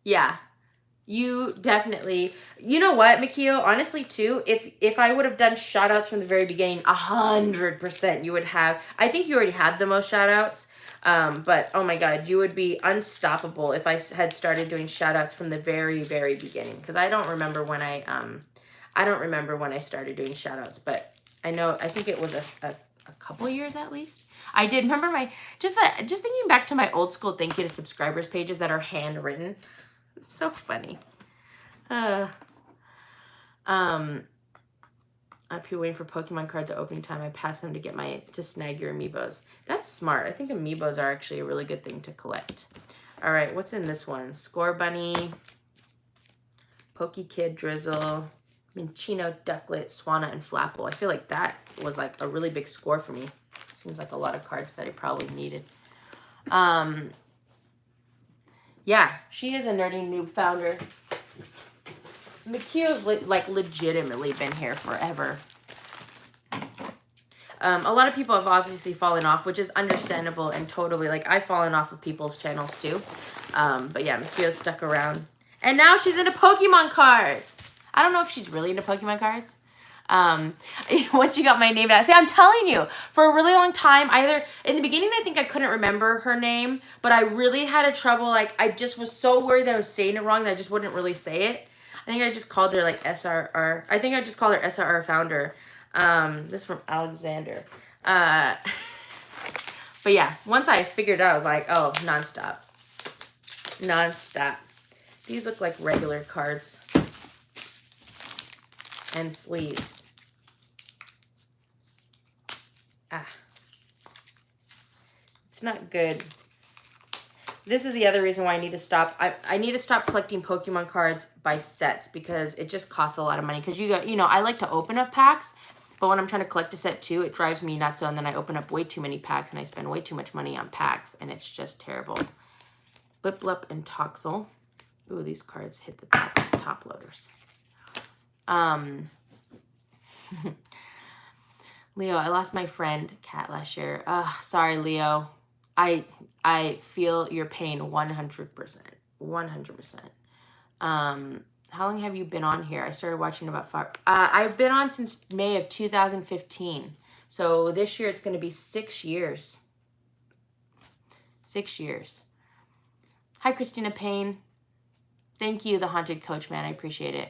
Yeah. You definitely, you know what, Makio, honestly too, if I would have done shout outs from the very beginning, 100% you would have, I think you already had the most shout outs, but oh my God, you would be unstoppable if I had started doing shout outs from the very, very beginning, because I don't remember when I started doing shout outs, but I think it was a couple years at least. I did remember just thinking back to my old school thank you to subscribers pages that are handwritten. It's so funny. Up here waiting for Pokemon cards at opening time. I pass them to snag your amiibos. That's smart. I think amiibos are actually a really good thing to collect. All right, what's in this one? Score Bunny, Pokekid, Drizzle, Minchino, Ducklet, Swanna, and Flapple. I feel like that was like a really big score for me. Seems like a lot of cards that I probably needed. Yeah, she is a Nerdy Noob founder. Makio's like legitimately been here forever. A lot of people have obviously fallen off, which is understandable and totally, like, I've fallen off of people's channels too. But yeah, Makio's stuck around. And now she's into Pokemon cards. I don't know if she's really into Pokemon cards. Once you got my name down. See, I'm telling you, for a really long time, in the beginning, I think I couldn't remember her name, but I really had a trouble, like, I just was so worried that I was saying it wrong that I just wouldn't really say it. I think I just called her, like, SRR. I think I just called her SRR founder. This is from Alexander. But yeah, once I figured it out, I was like, oh, nonstop. Nonstop. These look like regular cards. And sleeves. It's not good. This is the other reason why I need to stop. I need to stop collecting Pokemon cards by sets because it just costs a lot of money. Because I like to open up packs, but when I'm trying to collect a set too, it drives me nuts. And then I open up way too many packs and I spend way too much money on packs, and it's just terrible. Bliplup and Toxel. Ooh, these cards hit the top loaders. Leo, I lost my friend Kat last year. Sorry, Leo. I feel your pain 100%. 100%. How long have you been on here? I started watching about 5. I've been on since May of 2015. So this year it's going to be 6 years. 6 years. Hi, Christina Payne. Thank you, the Haunted Coach, man. I appreciate it.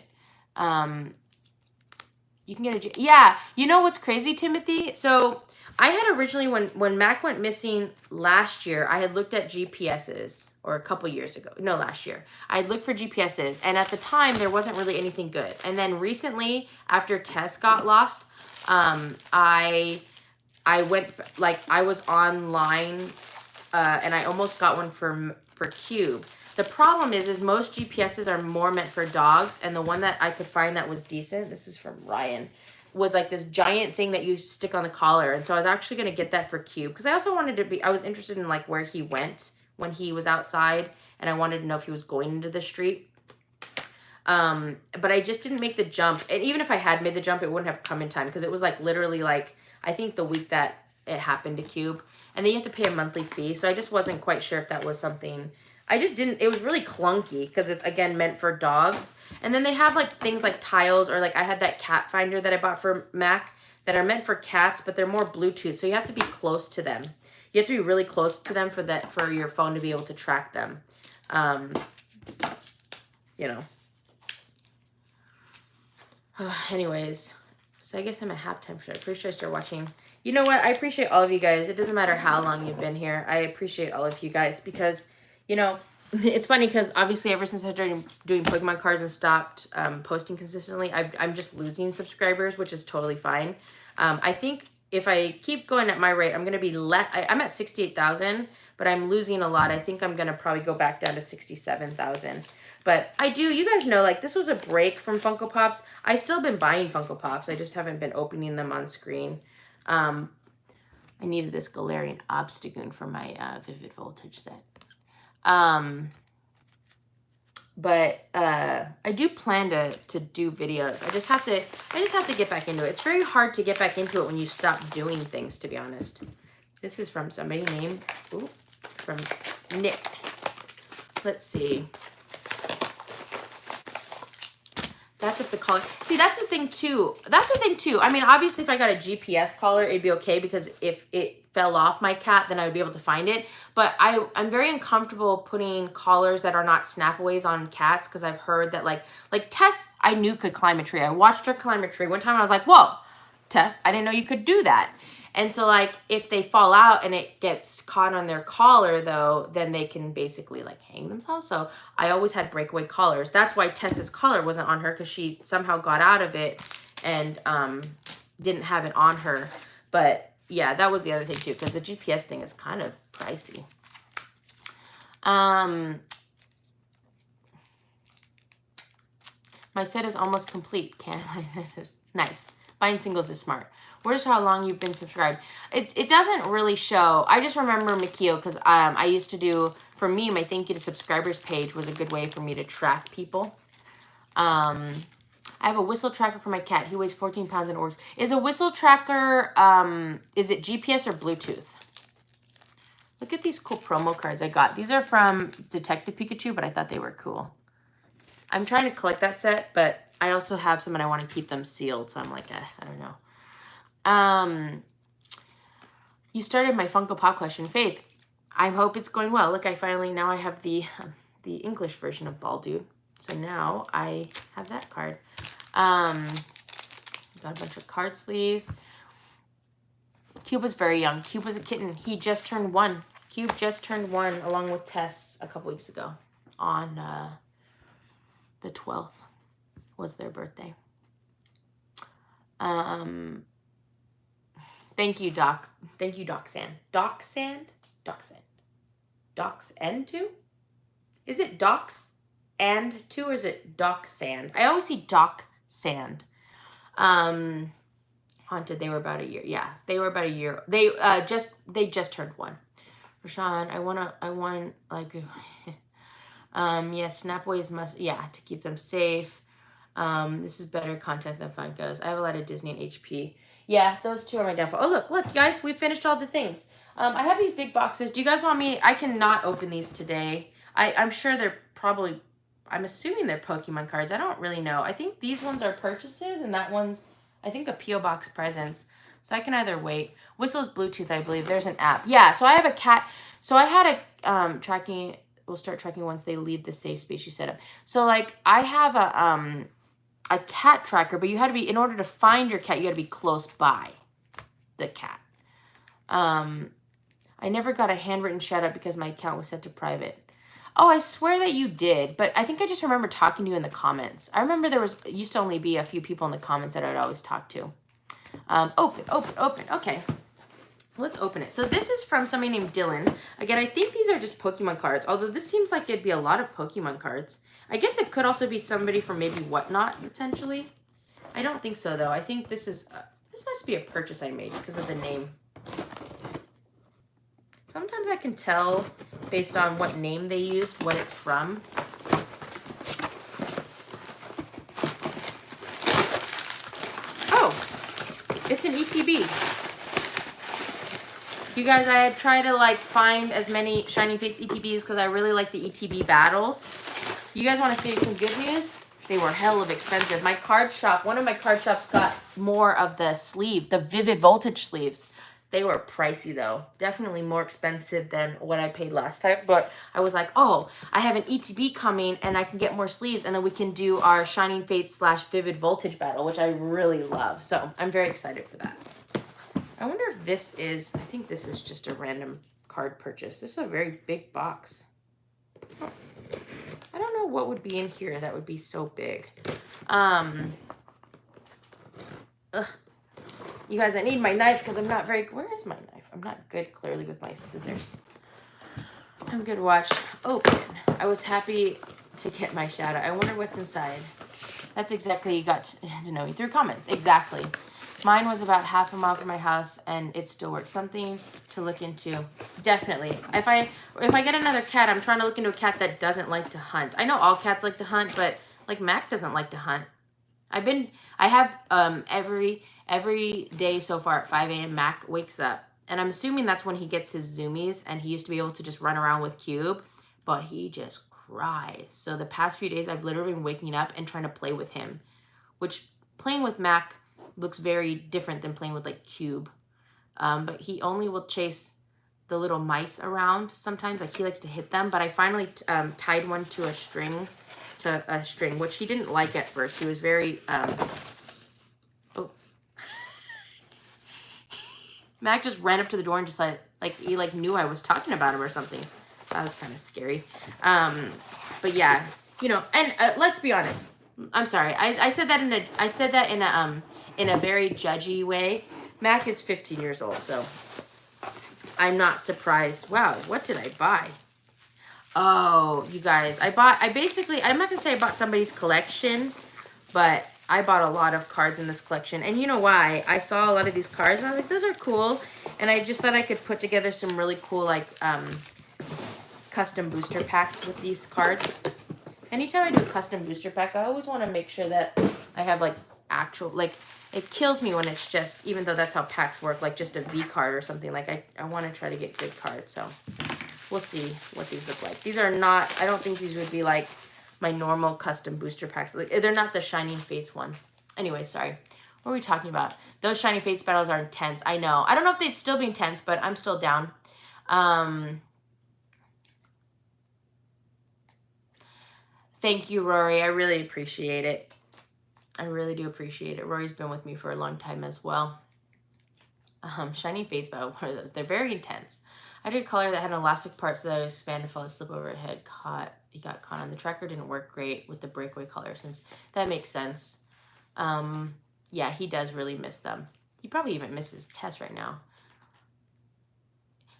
You can get yeah, you know what's crazy, Timothy? So I had originally, when Mac went missing last year, I had looked at GPSs, or a couple years ago. No, last year. I had looked for GPSs, and at the time, there wasn't really anything good. And then recently, after Tess got lost, I went, like, I was online, and I almost got one for Cube. The problem is most GPSs are more meant for dogs, and the one that I could find that was decent, this is from Ryan, was like this giant thing that you stick on the collar. And so I was actually going to get that for Cube, because I also wanted to I was interested in like where he went when he was outside, and I wanted to know if he was going into the street. But I just didn't make the jump. And even if I had made the jump, it wouldn't have come in time, because it was like literally like, I think the week that it happened to Cube. And then you have to pay a monthly fee. So I just wasn't quite sure if that was something. I just didn't, it was really clunky because it's, again, meant for dogs. And then they have like things like tiles, or like I had that cat finder that I bought for Mac that are meant for cats, but they're more Bluetooth. So you have to be close to them. You have to be really close to them for your phone to be able to track them. You know. Anyways, So I guess I'm at halftime. I'm pretty sure I start watching. You know what? I appreciate all of you guys. It doesn't matter how long you've been here. I appreciate all of you guys because, you know, it's funny because obviously ever since I started doing Pokemon cards and stopped posting consistently, I'm just losing subscribers, which is totally fine. I think if I keep going at my rate, I'm going to be I'm at 68,000, but I'm losing a lot. I think I'm going to probably go back down to 67,000. But you guys know, like, this was a break from Funko Pops. I still been buying Funko Pops. I just haven't been opening them on screen. I needed this Galarian Obstagoon for my Vivid Voltage set. But I do plan to do videos. I just have to get back into it. It's very hard to get back into it when you stop doing things, to be honest. This is from somebody named, from Nick. Let's see. That's if the collar. See, that's the thing too. I mean, obviously, if I got a GPS collar, it'd be okay because if it fell off my cat, then I would be able to find it. But I'm very uncomfortable putting collars that are not snapaways on cats because I've heard that like Tess, I knew could climb a tree. I watched her climb a tree one time and I was like, whoa, Tess, I didn't know you could do that. And so, like, if they fall out and it gets caught on their collar, though, then they can basically, like, hang themselves. So I always had breakaway collars. That's why Tess's collar wasn't on her, because she somehow got out of it and didn't have it on her. But, yeah, that was the other thing, too, because the GPS thing is kind of pricey. My set is almost complete. Nice. Buying singles is smart. Where's how long you've been subscribed? It doesn't really show. I just remember Mikio because I used to do, for me, my thank you to subscribers page was a good way for me to track people. I have a whistle tracker for my cat. He weighs 14 pounds and works. Is a whistle tracker, is it GPS or Bluetooth? Look at these cool promo cards I got. These are from Detective Pikachu, but I thought they were cool. I'm trying to collect that set, but I also have some and I want to keep them sealed. So I'm like, I don't know. You started my Funko Pop collection, Faith. I hope it's going well. Look, now I have the English version of Baldude. So now I have that card. Got a bunch of card sleeves. Cube was very young. Cube was a kitten. He just turned 1. Cube just turned 1 along with Tess a couple weeks ago. On the 12th was their birthday. Thank you, Doc. Thank you, DocSand. DocSand? DocSand2? Is it Docs and 2 or is it DocSand? I always see DocSand. Haunted, they were about a year. Yeah, they were about a year. They just turned 1. Rashawn, I want like yes, snapaways must, to keep them safe. This is better content than Funkos. I have a lot of Disney and HP. Yeah, those 2 are my downfall. Oh, look, guys, we finished all the things. I have these big boxes. Do you guys want me? I cannot open these today. I'm sure they're probably, I'm assuming they're Pokemon cards. I don't really know. I think these ones are purchases, and that one's, I think, a P.O. Box presents. So I can either wait. Whistle's Bluetooth, I believe. There's an app. Yeah, so I have a cat. So I had a tracking, we'll start tracking once they leave the safe space you set up. So, like, I have a cat tracker, but you had to be, in order to find your cat, you had to be close by the cat. I never got a handwritten shout out because my account was set to private. Oh, I swear that you did, but I think I just remember talking to you in the comments. I remember there used to only be a few people in the comments that I'd always talk to. Open. Okay. Let's open it. So this is from somebody named Dylan. Again, I think these are just Pokemon cards, although this seems like it'd be a lot of Pokemon cards. I guess it could also be somebody from maybe Whatnot, potentially. I don't think so, though. I think this is, this must be a purchase I made because of the name. Sometimes I can tell based on what name they use, what it's from. Oh, it's an ETB. You guys, I had tried to like find as many Shining Faith ETBs because I really like the ETB battles. You guys want to see some good news? They were hell of expensive. My card shop, one of my card shops got more of the sleeve, the Vivid Voltage sleeves. They were pricey though. Definitely more expensive than what I paid last time. But I was like, oh, I have an ETB coming and I can get more sleeves and then we can do our Shining Fates / Vivid Voltage battle, which I really love. So I'm very excited for that. I wonder if this is, I think this is just a random card purchase. This is a very big box. I don't know what would be in here that would be so big. You guys, I need my knife because I'm not very, where is my knife? I'm not good clearly with my scissors. I'm good. Watch. Open. I was happy to get my shout out. I wonder what's inside. That's exactly, you got to know me through comments. Exactly. Mine was about half a mile from my house and it still works. Something to look into. Definitely. If I get another cat, I'm trying to look into a cat that doesn't like to hunt. I know all cats like to hunt, but like Mac doesn't like to hunt. I have every day so far at 5 a.m. Mac wakes up. And I'm assuming that's when he gets his zoomies and he used to be able to just run around with Cube, but he just cries. So the past few days I've literally been waking up and trying to play with him, which playing with Mac looks very different than playing with like Cube. But he only will chase the little mice around sometimes. Like he likes to hit them, but I finally tied one to a string, which he didn't like at first. He was very, oh. Mac just ran up to the door and just like he like knew I was talking about him or something. That was kind of scary. But yeah, you know, and let's be honest. I'm sorry. I said that in a very judgy way. Mac is 15 years old, so I'm not surprised. Wow, what did I buy? Oh, you guys, I'm not going to say I bought somebody's collection, but I bought a lot of cards in this collection. And you know why? I saw a lot of these cards and I was like, those are cool. And I just thought I could put together some really cool, like, custom booster packs with these cards. Anytime I do a custom booster pack, I always want to make sure that I have, like, actual, like, it kills me when it's just, even though that's how packs work, like just a V card or something. Like, I want to try to get good cards, so we'll see what these look like. These are not, I don't think these would be, like, my normal custom booster packs. Like, they're not the Shining Fates one. Anyway, sorry. What are we talking about? Those Shining Fates battles are intense. I know. I don't know if they'd still be intense, but I'm still down. Thank you, Rory. I really appreciate it. I really do appreciate it. Rory's been with me for a long time as well. Shining Fates battle, what are those? They're very intense. I did a color that had an elastic part so that I would expand and fall asleep over it. He got caught on the tracker. Didn't work great with the breakaway color since that makes sense. Yeah, he does really miss them. He probably even misses Tess right now.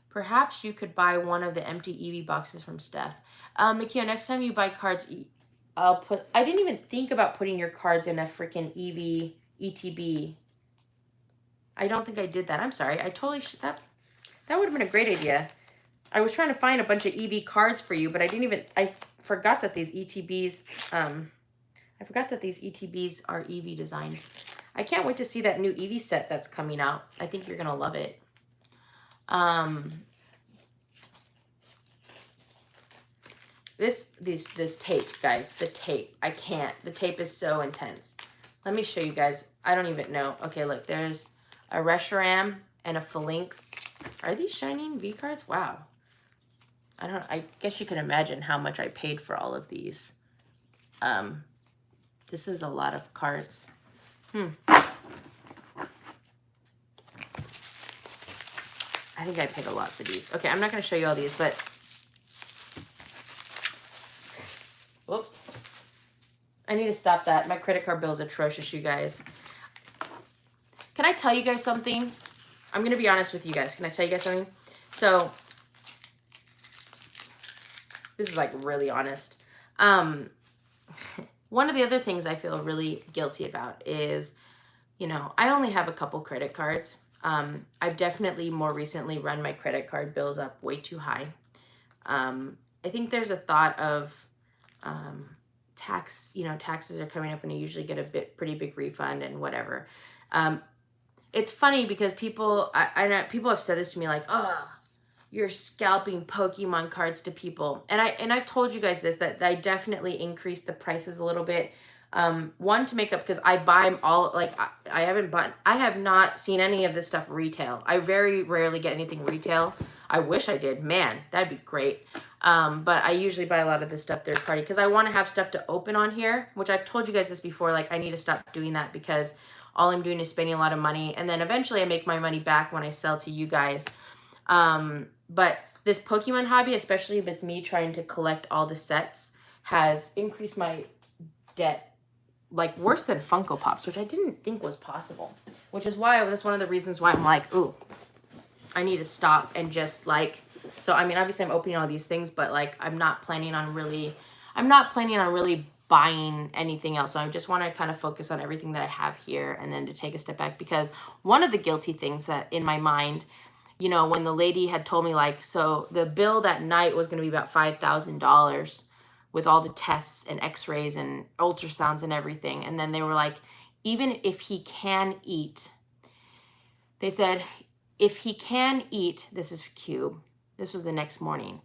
Perhaps you could buy one of the empty Eevee boxes from Steph. Mikio, next time you buy cards, I didn't even think about putting your cards in a freaking Eevee ETB. I don't think I did that. I'm sorry. I totally should. That would have been a great idea. I was trying to find a bunch of EV cards for you, but I forgot that these ETBs, are EV designed. I can't wait to see that new EV set that's coming out. I think you're going to love it. This tape, guys, the tape. I can't. The tape is so intense. Let me show you guys. I don't even know. Okay, look, there's a Reshiram and a Phalanx. Are these Shining V cards? Wow. I guess you can imagine how much I paid for all of these. This is a lot of cards. I think I paid a lot for these. Okay, I'm not going to show you all these, but... Whoops. I need to stop that. My credit card bill is atrocious, you guys. Can I tell you guys something? I'm going to be honest with you guys. Can I tell you guys something? So, this is like really honest. One of the other things I feel really guilty about is, you know, I only have a couple credit cards. I've definitely more recently run my credit card bills up way too high. I think there's a thought of taxes are coming up and I usually get a pretty big refund and whatever. It's funny because people have said this to me like, oh, you're scalping Pokemon cards to people. And I've told you guys this, that I definitely increased the prices a little bit One, to make up, because I buy them all, like, I have not seen any of this stuff retail. I very rarely get anything retail. I wish I did. Man, that'd be great. But I usually buy a lot of this stuff third party because I want to have stuff to open on here, which I've told you guys this before. Like, I need to stop doing that because all I'm doing is spending a lot of money. And then eventually I make my money back when I sell to you guys. But this Pokemon hobby, especially with me trying to collect all the sets, has increased my debt, like, worse than Funko Pops, which I didn't think was possible. Which is why, that's one of the reasons why I'm like, ooh, I need to stop and just, like, so, I mean, obviously I'm opening all these things, but, like, I'm not planning on really buying anything else. So I just want to kind of focus on everything that I have here and then to take a step back, because one of the guilty things that in my mind, you know, when the lady had told me, like, so the bill that night was going to be about $5,000 with all the tests and x-rays and ultrasounds and everything. And then they were like, even if he can eat, they said, if he can eat, this is Cube, this was the next morning,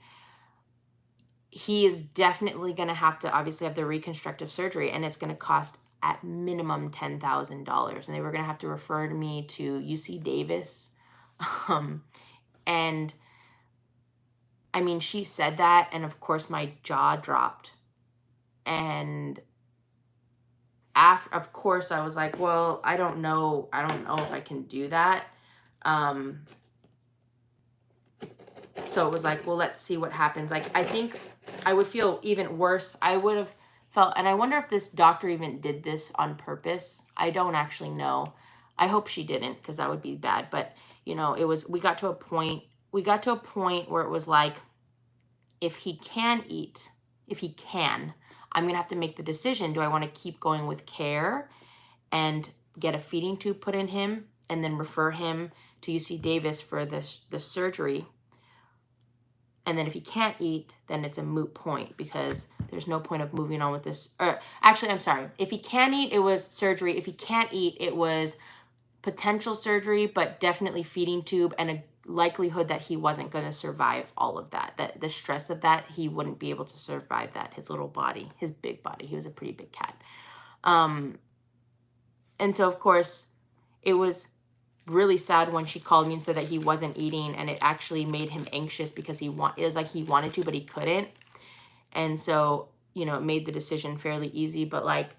he is definitely going to have to obviously have the reconstructive surgery, and it's going to cost at minimum $10,000. And they were going to have to refer me to UC Davis. And I mean, she said that, and of course my jaw dropped. And after, of course, I was like, well, I don't know if I can do that. So it was like, well, let's see what happens. Like, I think I would feel even worse. I would have felt, and I wonder if this doctor even did this on purpose. I don't actually know. I hope she didn't, because that would be bad. But, you know, it was, we got to a point where it was like, if he can eat, I'm going to have to make the decision. Do I want to keep going with care and get a feeding tube put in him and then refer him to UC Davis for the surgery? And then if he can't eat, then it's a moot point, because there's no point of moving on with this. Actually, I'm sorry. If he can eat, it was surgery. If he can't eat, it was potential surgery, but definitely feeding tube, and a likelihood that he wasn't going to survive all of that. That the stress of that, he wouldn't be able to survive that. His little body, his big body. He was a pretty big cat. And so, of course, it was really sad when she called me and said that he wasn't eating, and it actually made him anxious because it was like he wanted to, but he couldn't. And so, you know, it made the decision fairly easy. But, like,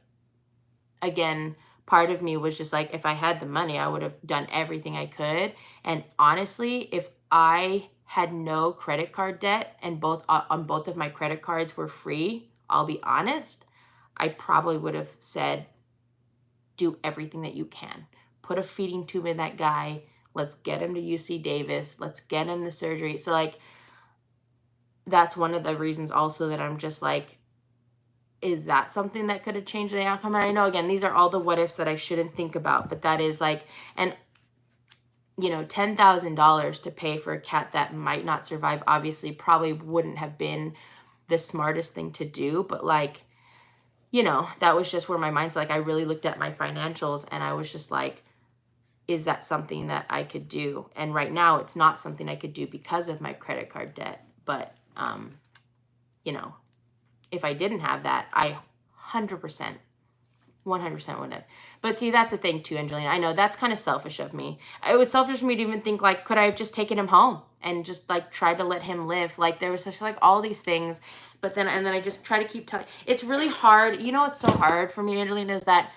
again, part of me was just like, if I had the money, I would have done everything I could. And honestly, if I had no credit card debt and on both of my credit cards were free, I'll be honest, I probably would have said, do everything that you can. Put a feeding tube in that guy. Let's get him to UC Davis. Let's get him the surgery. So, like, that's one of the reasons also that I'm just like, is that something that could have changed the outcome? And I know, again, these are all the what ifs that I shouldn't think about, but that is like, and, you know, $10,000 to pay for a cat that might not survive, obviously probably wouldn't have been the smartest thing to do. But, like, you know, that was just where my mind's like, I really looked at my financials and I was just like, is that something that I could do? And right now it's not something I could do because of my credit card debt. But, you know, if I didn't have that, I 100% would have. But see, that's the thing too, Angelina. I know that's kind of selfish of me. It was selfish for me to even think, like, could I have just taken him home and just, like, tried to let him live? Like, there was such, like, all these things. But then, and then I just try to keep telling. It's really hard. You know what's so hard for me, Angelina, is that,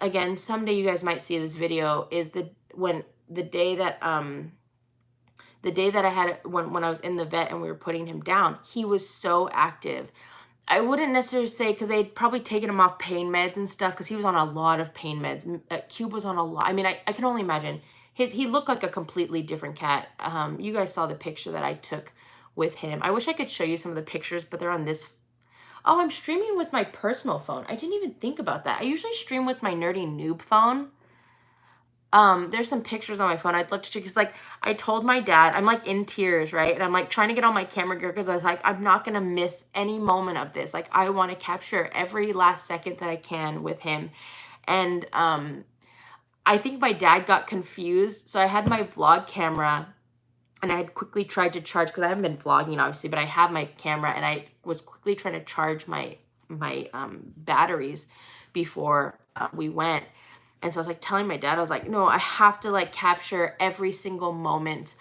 again, someday you guys might see this video, is the day that I had, when I was in the vet and we were putting him down, he was so active. I wouldn't necessarily say, because they'd probably taken him off pain meds and stuff, because he was on a lot of pain meds. Cube was on a lot. I mean, I can only imagine. He looked like a completely different cat. You guys saw the picture that I took with him. I wish I could show you some of the pictures, but they're on this. Oh, I'm streaming with my personal phone. I didn't even think about that. I usually stream with my nerdy Newb phone. There's some pictures on my phone I'd love to show, because, like, I told my dad, I'm, like, in tears, right? And I'm, like, trying to get all my camera gear, because I was like, I'm not going to miss any moment of this. Like, I want to capture every last second that I can with him. And I think my dad got confused. So I had my vlog camera, and I had quickly tried to charge, because I haven't been vlogging, obviously, but I have my camera, and I was quickly trying to charge my batteries before we went. And so I was like telling my dad, I was like, no, I have to like capture every single moment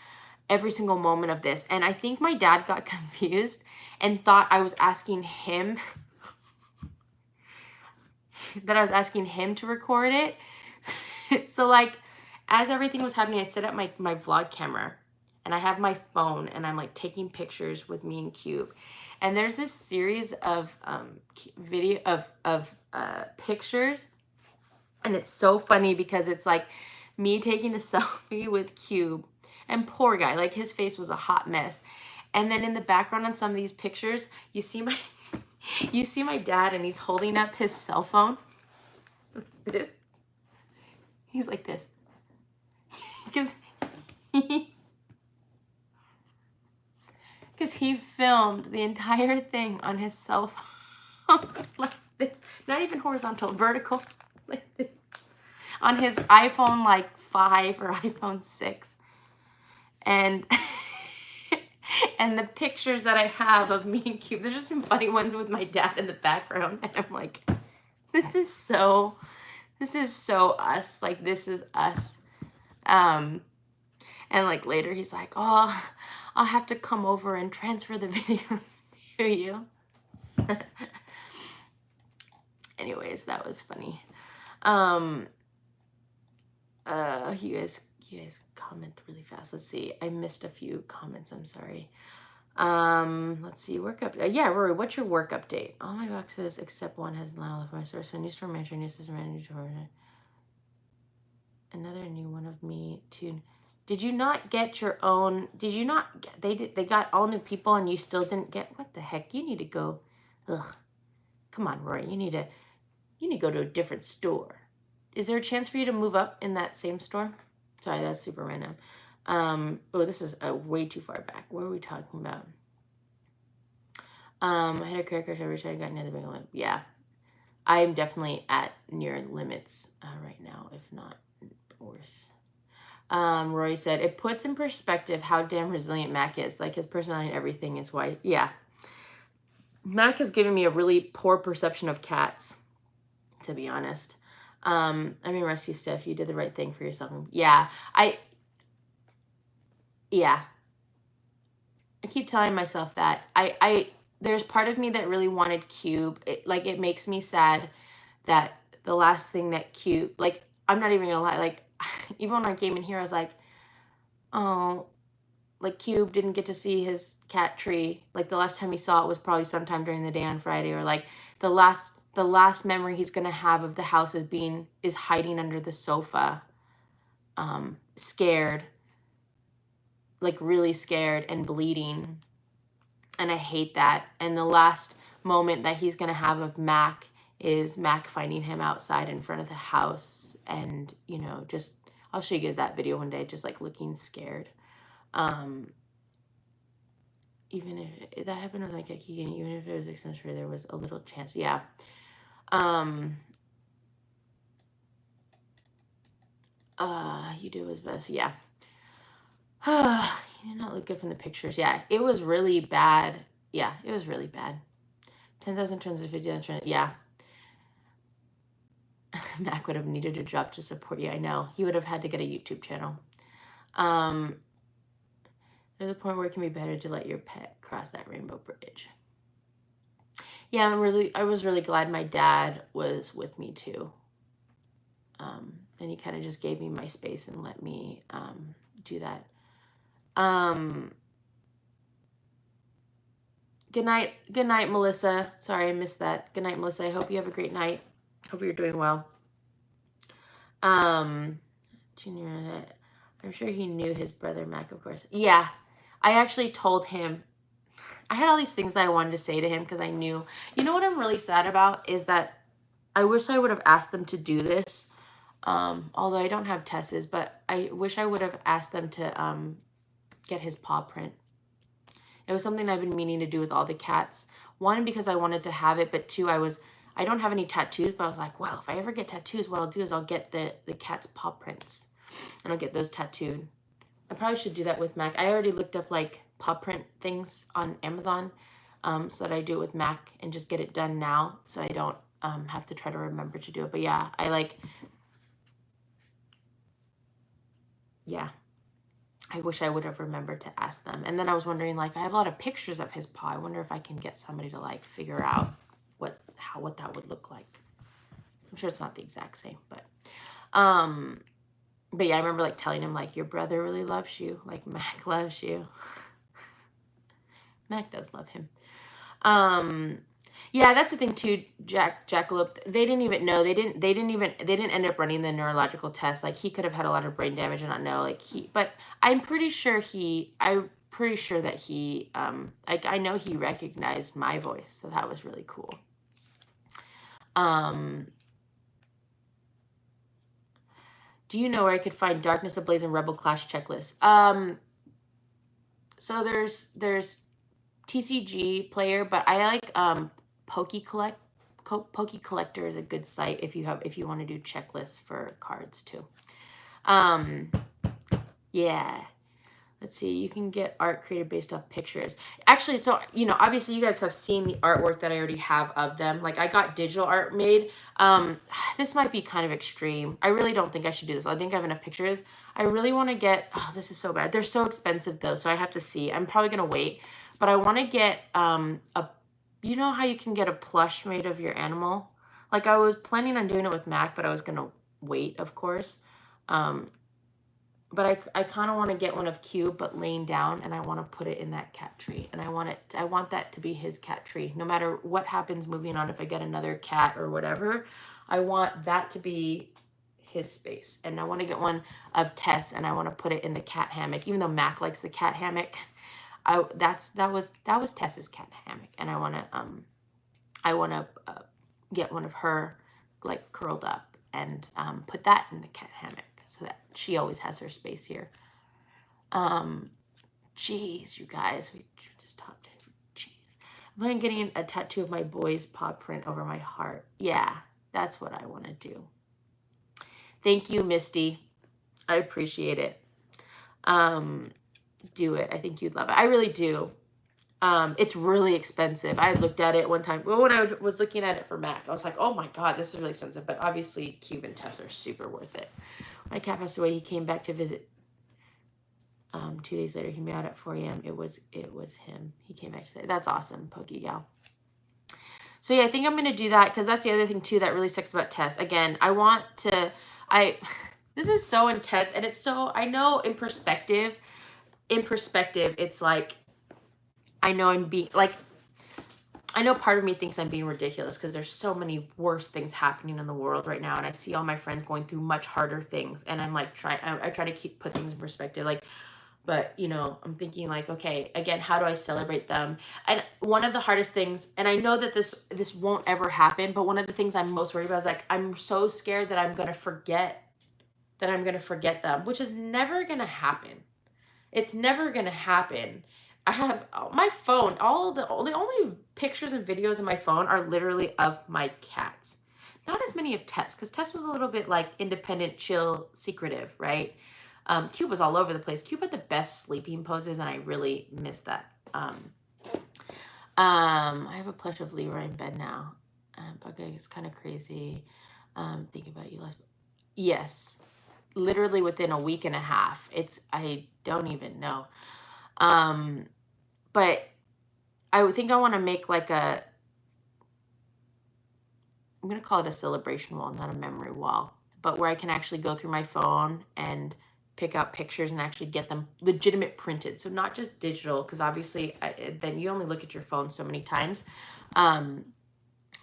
of this. And I think my dad got confused and thought I was asking him to record it. So like as everything was happening, I set up my vlog camera and I have my phone and I'm like taking pictures with me and Cube. And there's this series of pictures, and it's so funny because it's like me taking a selfie with Cube, and poor guy, like his face was a hot mess. And then in the background on some of these pictures, you see my dad, and he's holding up his cell phone. He's like this because he filmed the entire thing on his cell phone like this, not even horizontal, vertical, like this, on his iPhone like 5 or iPhone 6. And and the pictures that I have of me and Cube, there's just some funny ones with my dad in the background, and I'm like, this is so us, like this is us. And like later he's like, oh, I'll have to come over and transfer the videos to you. Anyways, that was funny. You guys comment really fast. Let's see. I missed a few comments. I'm sorry. Let's see. Work update. Yeah, Rory, what's your work update? All my boxes except one has now left my source. So new store manager, new system manager, new store manager. Another new one of me too. Did you not get your own? Did you not get, they got all new people and you still didn't get? What the heck? You need to go. Ugh. Come on, Rory. You need to go to a different store. Is there a chance for you to move up in that same store? Sorry, that's super random. Oh, this is way too far back. What are we talking about? I had a credit card every time I got near the big limit. Yeah, I'm definitely at near limits right now, if not worse. Roy said, it puts in perspective how damn resilient Mac is. Like his personality and everything is why. Yeah. Mac has given me a really poor perception of cats, to be honest. I mean, rescue Steph, you did the right thing for yourself. Yeah, I keep telling myself that. There's part of me that really wanted Cube. It makes me sad that the last thing that Cube, like, I'm not even gonna lie, like, even when I came in here, I was like, oh, like Cube didn't get to see his cat tree. Like the last time he saw it was probably sometime during the day on Friday, or like the last memory he's gonna have of the house is hiding under the sofa, scared, like really scared and bleeding. And I hate that. And the last moment that he's gonna have of Mac is Mac finding him outside in front of the house, and you know, just I'll show you guys that video one day, just like looking scared. Even if that happened with my cat Keegan, even if it was expensive, there was a little chance. Yeah. He did his best. Yeah. He did not look good from the pictures. Yeah, it was really bad. Yeah, it was really bad. 10,000 turns to 50,000 turns. Yeah. Mac would have needed a job to support you. I know. He would have had to get a YouTube channel. There's a point where it can be better to let your pet cross that rainbow bridge. Yeah, I was really glad my dad was with me too. And he kind of just gave me my space and let me do that. Good night, Melissa. Sorry, I missed that. Good night, Melissa. I hope you have a great night. Hope you're doing well. Junior, I'm sure he knew his brother Mac, of course. Yeah, I actually told him. I had all these things that I wanted to say to him because I knew. You know what I'm really sad about is that I wish I would have asked them to do this. Although I don't have Tess's, but I wish I would have asked them to get his paw print. It was something I've been meaning to do with all the cats. One, because I wanted to have it, but two, I don't have any tattoos, but I was like, well, if I ever get tattoos, what I'll do is I'll get the cat's paw prints, and I'll get those tattooed. I probably should do that with Mac. I already looked up like paw print things on Amazon. so that I do it with Mac and just get it done now, so I don't have to try to remember to do it. But yeah, I wish I would have remembered to ask them. And then I was wondering, like, I have a lot of pictures of his paw. I wonder if I can get somebody to like figure out what that would look like. I'm sure it's not the exact same, but yeah, I remember like telling him, like, your brother really loves you, like Mac loves you. Mac does love him. Yeah, that's the thing too, Jackalope. They didn't even know. They didn't end up running the neurological test. Like, he could have had a lot of brain damage and not know. Like, but I'm pretty sure that he like, I know he recognized my voice, so that was really cool. Do you know where I could find Darkness Ablaze and Rebel Clash checklists? So there's TCG Player, but I like Poke Collector is a good site if you want to do checklists for cards too. Yeah. Let's see, you can get art created based off pictures. Actually, so, you know, obviously you guys have seen the artwork that I already have of them. Like, I got digital art made. This might be kind of extreme. I really don't think I should do this. I think I have enough pictures. I really want to get, oh, this is so bad. They're so expensive though, so I have to see. I'm probably going to wait. But I want to get, you know how you can get a plush made of your animal? Like, I was planning on doing it with Mac, but I was going to wait, of course. But I kind of want to get one of Cube, but laying down, and I want to put it in that cat tree. And I want that to be his cat tree. No matter what happens moving on, if I get another cat or whatever, I want that to be his space. And I want to get one of Tess, and I want to put it in the cat hammock. Even though Mac likes the cat hammock, that was Tess's cat hammock, and I want to get one of her, like, curled up and put that in the cat hammock, so that she always has her space here. Jeez, you guys, we just talked. Jeez, I'm getting a tattoo of my boy's paw print over my heart. Yeah, that's what I want to do. Thank you, Misty. I appreciate it. Do it. I think you'd love it. I really do. It's really expensive. I looked at it one time. Well, when I was looking at it for Mac, I was like, oh my God, this is really expensive. But obviously, Cube and Tess are super worth it. My cat passed away. He came back to visit. 2 days later, he meowed at 4 a.m. It was him. He came back to say, that's awesome, Pokey Gal. So yeah, I think I'm going to do that, because that's the other thing too that really sucks about Tess. Again, this is so intense, and it's so, I know in perspective, it's like, I know I'm being, like, I know part of me thinks I'm being ridiculous because there's so many worse things happening in the world right now, and I see all my friends going through much harder things, and I'm like, I try to put things in perspective, like, but, you know, I'm thinking, like, okay, again, how do I celebrate them? And one of the hardest things, and I know that this won't ever happen, but one of the things I'm most worried about is, like, I'm so scared that I'm going to forget them, which is never going to happen. It's never going to happen. I have my phone, the only pictures and videos in my phone are literally of my cats. Not as many of Tess, because Tess was a little bit, like, independent, chill, secretive, right? Cube was all over the place. Cube had the best sleeping poses, and I really miss that. I have a plush of Leroy in bed now. Buggy is kind of crazy. Thinking about you last. Yes, literally within a week and a half. I don't even know. But I would think I want to make like I'm going to call it a celebration wall, not a memory wall, but where I can actually go through my phone and pick out pictures and actually get them legitimate printed. So not just digital, because obviously then you only look at your phone so many times.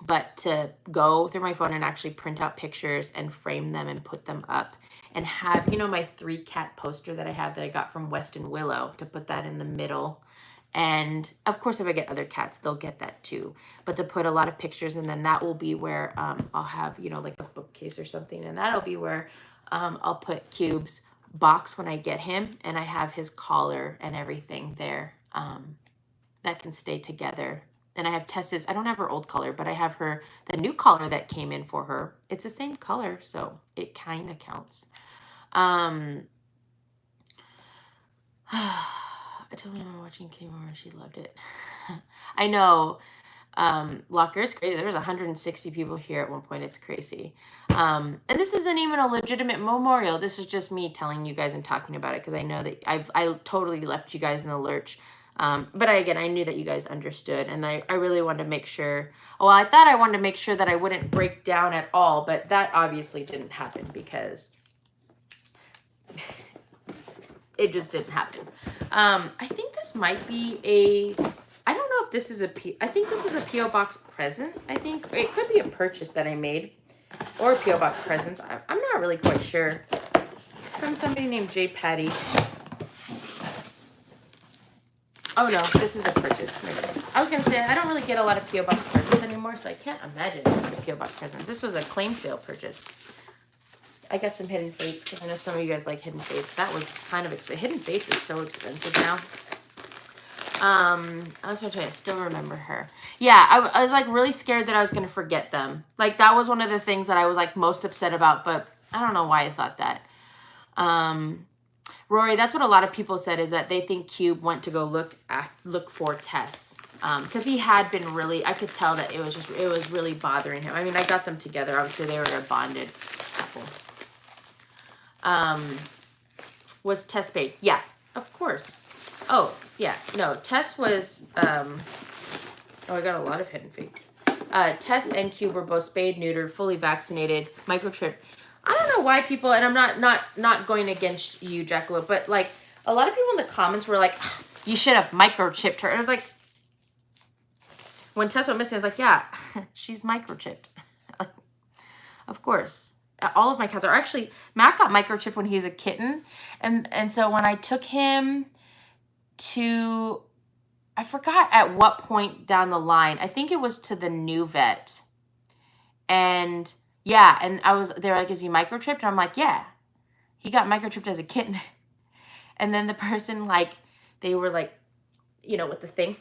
But to go through my phone and actually print out pictures and frame them and put them up and have, you know, my 3 cat poster that I have that I got from Weston Willow, to put that in the middle. And of course, if I get other cats, they'll get that too. But to put a lot of pictures, and then that will be where I'll have, you know, like a bookcase or something. And that'll be where I'll put Cube's box when I get him. And I have his collar and everything there that can stay together. And I have Tess's, I don't have her old collar, but I have the new collar that came in for her. It's the same color, so it kind of counts. I told my mom watching Kitty Mama, she loved it. I know. Locker, it's crazy. There was 160 people here at one point. It's crazy. And this isn't even a legitimate memorial. This is just me telling you guys and talking about it because I know that I totally left you guys in the lurch. But again, I knew that you guys understood, and I really wanted to make sure. Well, I thought I wanted to make sure that I wouldn't break down at all, but that obviously didn't happen because it just didn't happen. I think this might be a. I don't know if this is I think this is a P.O. Box present. I think it could be a purchase that I made or a P.O. Box present. I'm not really quite sure. It's from somebody named J. Patty. Oh no, this is a purchase. I was going to say, I don't really get a lot of P.O. Box presents anymore, so I can't imagine it's a P.O. Box present. This was a claim sale purchase. I got some Hidden Fates because I know some of you guys like Hidden Fates. That was kind of expensive. Hidden Fates is so expensive now. I was going to tell you, I still remember her. Yeah, I was like really scared that I was going to forget them. Like that was one of the things that I was like most upset about, but I don't know why I thought that. Rory, that's what a lot of people said, is that they think Cube went to go look for Tess. Because he had been really, I could tell that it was really bothering him. I mean, I got them together. Obviously, they were a bonded couple. Was Tess paid? Yeah, of course. Oh, yeah. No, Tess was, oh, I got a lot of Hidden Fates. Tess and Cube were both spayed, neutered, fully vaccinated, microchipped. I don't know why people, and I'm not going against you, Jackalope, but like a lot of people in the comments were like, you should have microchipped her. And I was like, when Tess went missing, I was like, yeah, she's microchipped. Of course. All of my cats are actually, Mac got microchipped when he was a kitten. And so when I took him to, I forgot at what point down the line, I think it was to the new vet. And yeah, and they were like, is he microchipped? And I'm like, yeah, he got microchipped as a kitten. And then the person, like, they were like, you know, with the thing,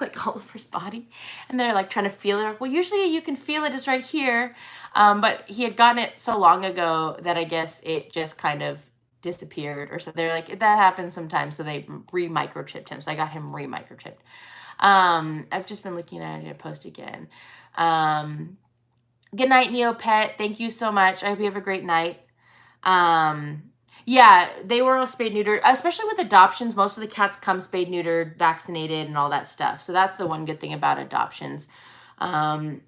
like all over his body. And they're like trying to feel it. Well, usually you can feel it, it's right here. But he had gotten it so long ago that I guess it just kind of disappeared or so. They're like, that happens sometimes. So they re-microchipped him. So I got him re-microchipped. I've just been looking at it, post again. Good night, Neopet. Thank you so much. I hope you have a great night. Yeah, they were all spayed, neutered, especially with adoptions. Most of the cats come spayed, neutered, vaccinated, and all that stuff. So that's the one good thing about adoptions. 30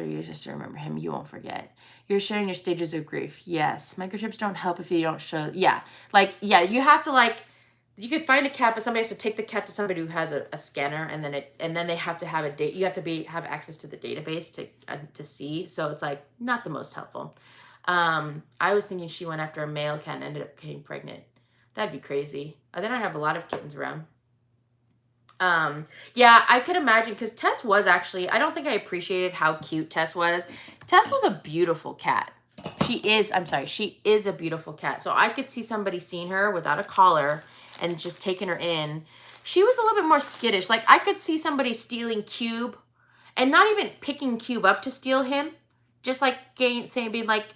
years just to remember him. You won't forget. You're sharing your stages of grief. Yes. Microchips don't help if you don't show. Yeah. Like, yeah, you have to like, you could find a cat, but somebody has to take the cat to somebody who has a scanner, and then they have to have a date. You have to have access to the database to see. So it's like not the most helpful. I was thinking she went after a male cat and ended up getting pregnant. That'd be crazy. Then I have a lot of kittens around. Yeah, I could imagine, because Tess was actually, I don't think I appreciated how cute Tess was. Tess was a beautiful cat. She is a beautiful cat. So I could see somebody seeing her without a collar and just taking her in. She was a little bit more skittish. Like I could see somebody stealing Cube and not even picking Cube up to steal him. Just like being like,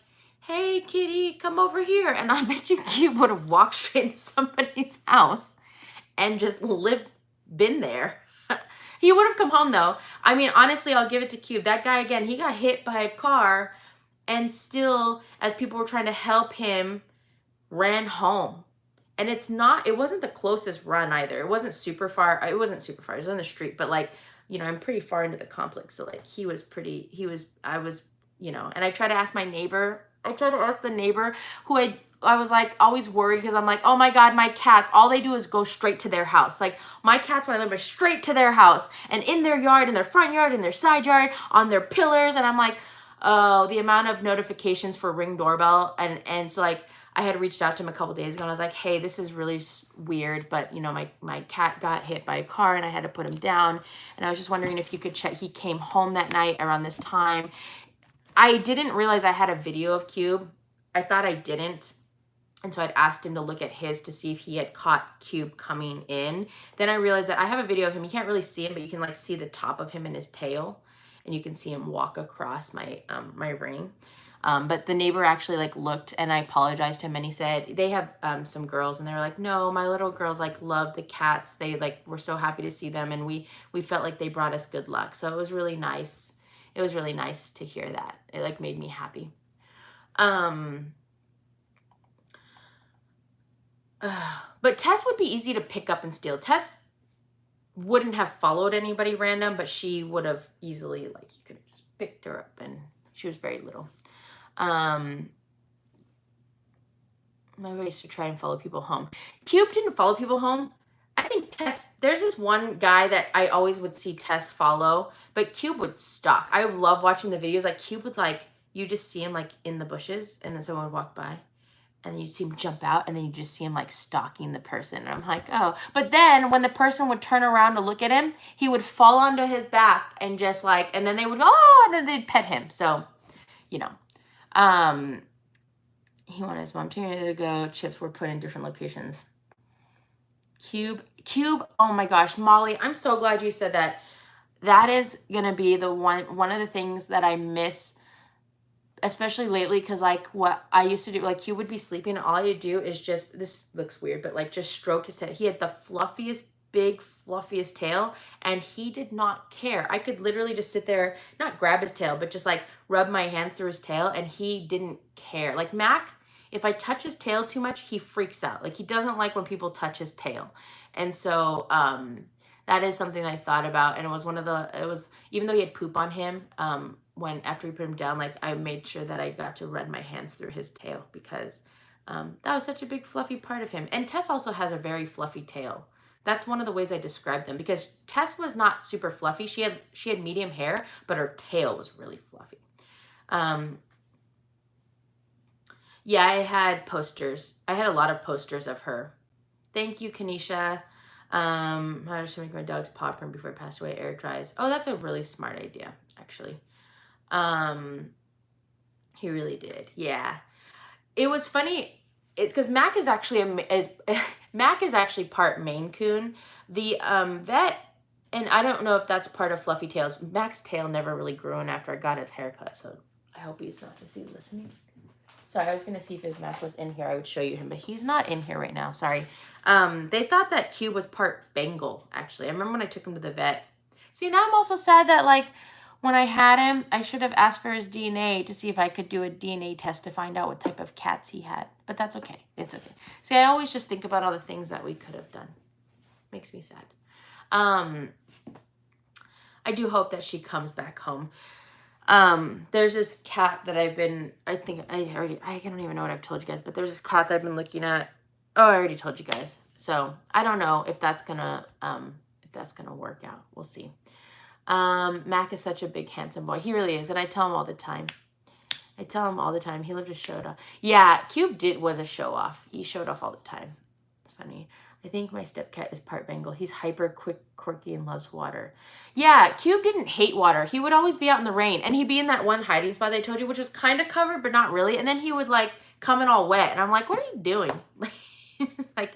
hey, kitty, come over here. And I bet you Cube would have walked straight into somebody's house and just been there. He would have come home though. I mean, honestly, I'll give it to Cube. That guy, again, he got hit by a car and still, as people were trying to help him, ran home. And it wasn't the closest run either. It wasn't super far. It was on the street, but like, you know, I'm pretty far into the complex. So like and I tried to ask my neighbor. I tried to ask the neighbor who I was like always worried because I'm like, oh my God, my cats, all they do is go straight to their house. Like my cats, when I live, are straight to their house and in their yard, in their front yard, in their side yard, on their pillars. And I'm like, oh, the amount of notifications for Ring doorbell. And so like, I had reached out to him a couple days ago and I was like, hey, this is really weird, but you know, my cat got hit by a car and I had to put him down. And I was just wondering if you could check. He came home that night around this time. I didn't realize I had a video of Cube. I thought I didn't. And so I'd asked him to look at his to see if he had caught Cube coming in. Then I realized that I have a video of him. You can't really see him, but you can like see the top of him and his tail. And you can see him walk across my ring. But the neighbor actually like looked, and I apologized to him, and he said they have some girls, and they were like, no, my little girls like love the cats. They like were so happy to see them, and we felt like they brought us good luck. So it was really nice. It was really nice to hear that. It like made me happy. But Tess would be easy to pick up and steal. Tess wouldn't have followed anybody random, but she would have easily, like, you could have just picked her up, and she was very little. My way is to try and follow people home. Cube didn't follow people home. I think Tess, there's this one guy that I always would see Tess follow, but Cube would stalk. I love watching the videos. Like, Cube would, like, you just see him, like, in the bushes, and then someone would walk by, and then you see him jump out, and then you just see him, like, stalking the person. And I'm like, oh. But then when the person would turn around to look at him, he would fall onto his back and just, like, and then they would go, oh, and then they'd pet him. So, you know. He wanted his mom 2 years ago. Chips were put in different locations. Cube, oh my gosh, Molly, I'm so glad you said that. That is gonna be the one of the things that I miss, especially lately, because like what I used to do, like Cube would be sleeping, and all I'd do is just, this looks weird, but like just stroke his head. He had the fluffiest tail, and he did not care. I could literally just sit there, not grab his tail, but just like rub my hand through his tail, and he didn't care. Like Mac, if I touch his tail too much, he freaks out. Like, he doesn't like when people touch his tail. And so that is something I thought about. And it was even though he had poop on him, after we put him down, like I made sure that I got to run my hands through his tail, because that was such a big fluffy part of him. And Tess also has a very fluffy tail. That's one of the ways I described them, because Tess was not super fluffy. She had medium hair, but her tail was really fluffy. Yeah, I had posters. I had a lot of posters of her. Thank you, Kanisha. How to make my dog's paw print before it passed away, air dries. Oh, that's a really smart idea, actually. He really did. Yeah. It was funny. It's because Mac is actually Mac is actually part Maine Coon. The vet, and I don't know if that's part of Fluffy Tails. Mac's tail never really grew in after I got his haircut, so I hope he's not. Is he listening? Sorry, I was going to see if his Mac was in here. I would show you him, but he's not in here right now. Sorry. They thought that Cube was part Bengal, actually. I remember when I took him to the vet. See, now I'm also sad that, like, when I had him, I should have asked for his DNA to see if I could do a DNA test to find out what type of cats he had. But that's okay. It's okay. See, I always just think about all the things that we could have done. Makes me sad. I do hope that she comes back home. There's this cat that I don't even know what I've told you guys, but there's this cat that I've been looking at. Oh, I already told you guys. So I don't know if that's gonna work out. We'll see. Mac is such a big, handsome boy. He really is. And I tell him all the time. He lived a show off. Yeah, Cube was a show off. He showed off all the time. It's funny. I think my stepcat is part Bengal. He's hyper quick, quirky, and loves water. Yeah, Cube didn't hate water. He would always be out in the rain. And he'd be in that one hiding spot I told you, which was kind of covered, but not really. And then he would, like, come in all wet. And I'm like, what are you doing? Like,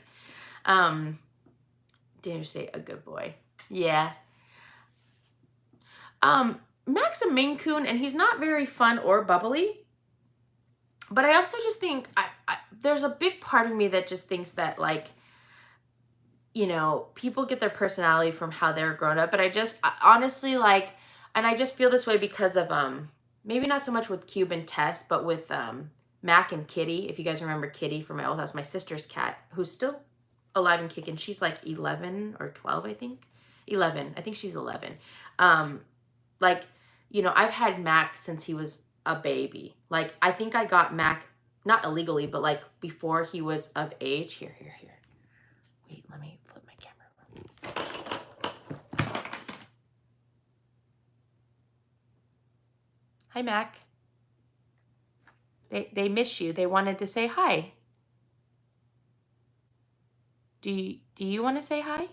did you say a good boy? Yeah. Mac's a Maine Coon, and he's not very fun or bubbly. But I also just think, there's a big part of me that just thinks that, like, you know, people get their personality from how they're grown up. But I honestly, like, and I just feel this way because of, maybe not so much with Cube and Tess, but with Mac and Kitty. If you guys remember Kitty from my old house, my sister's cat, who's still alive and kicking. She's like 11 or 12, I think. 11. I think she's 11. Like, you know, I've had Mac since he was a baby. Like, I think I got Mac, not illegally, but like before he was of age. Here. Wait, let me flip my camera. Hi, Mac. They miss you. They wanted to say hi. Do you want to say hi?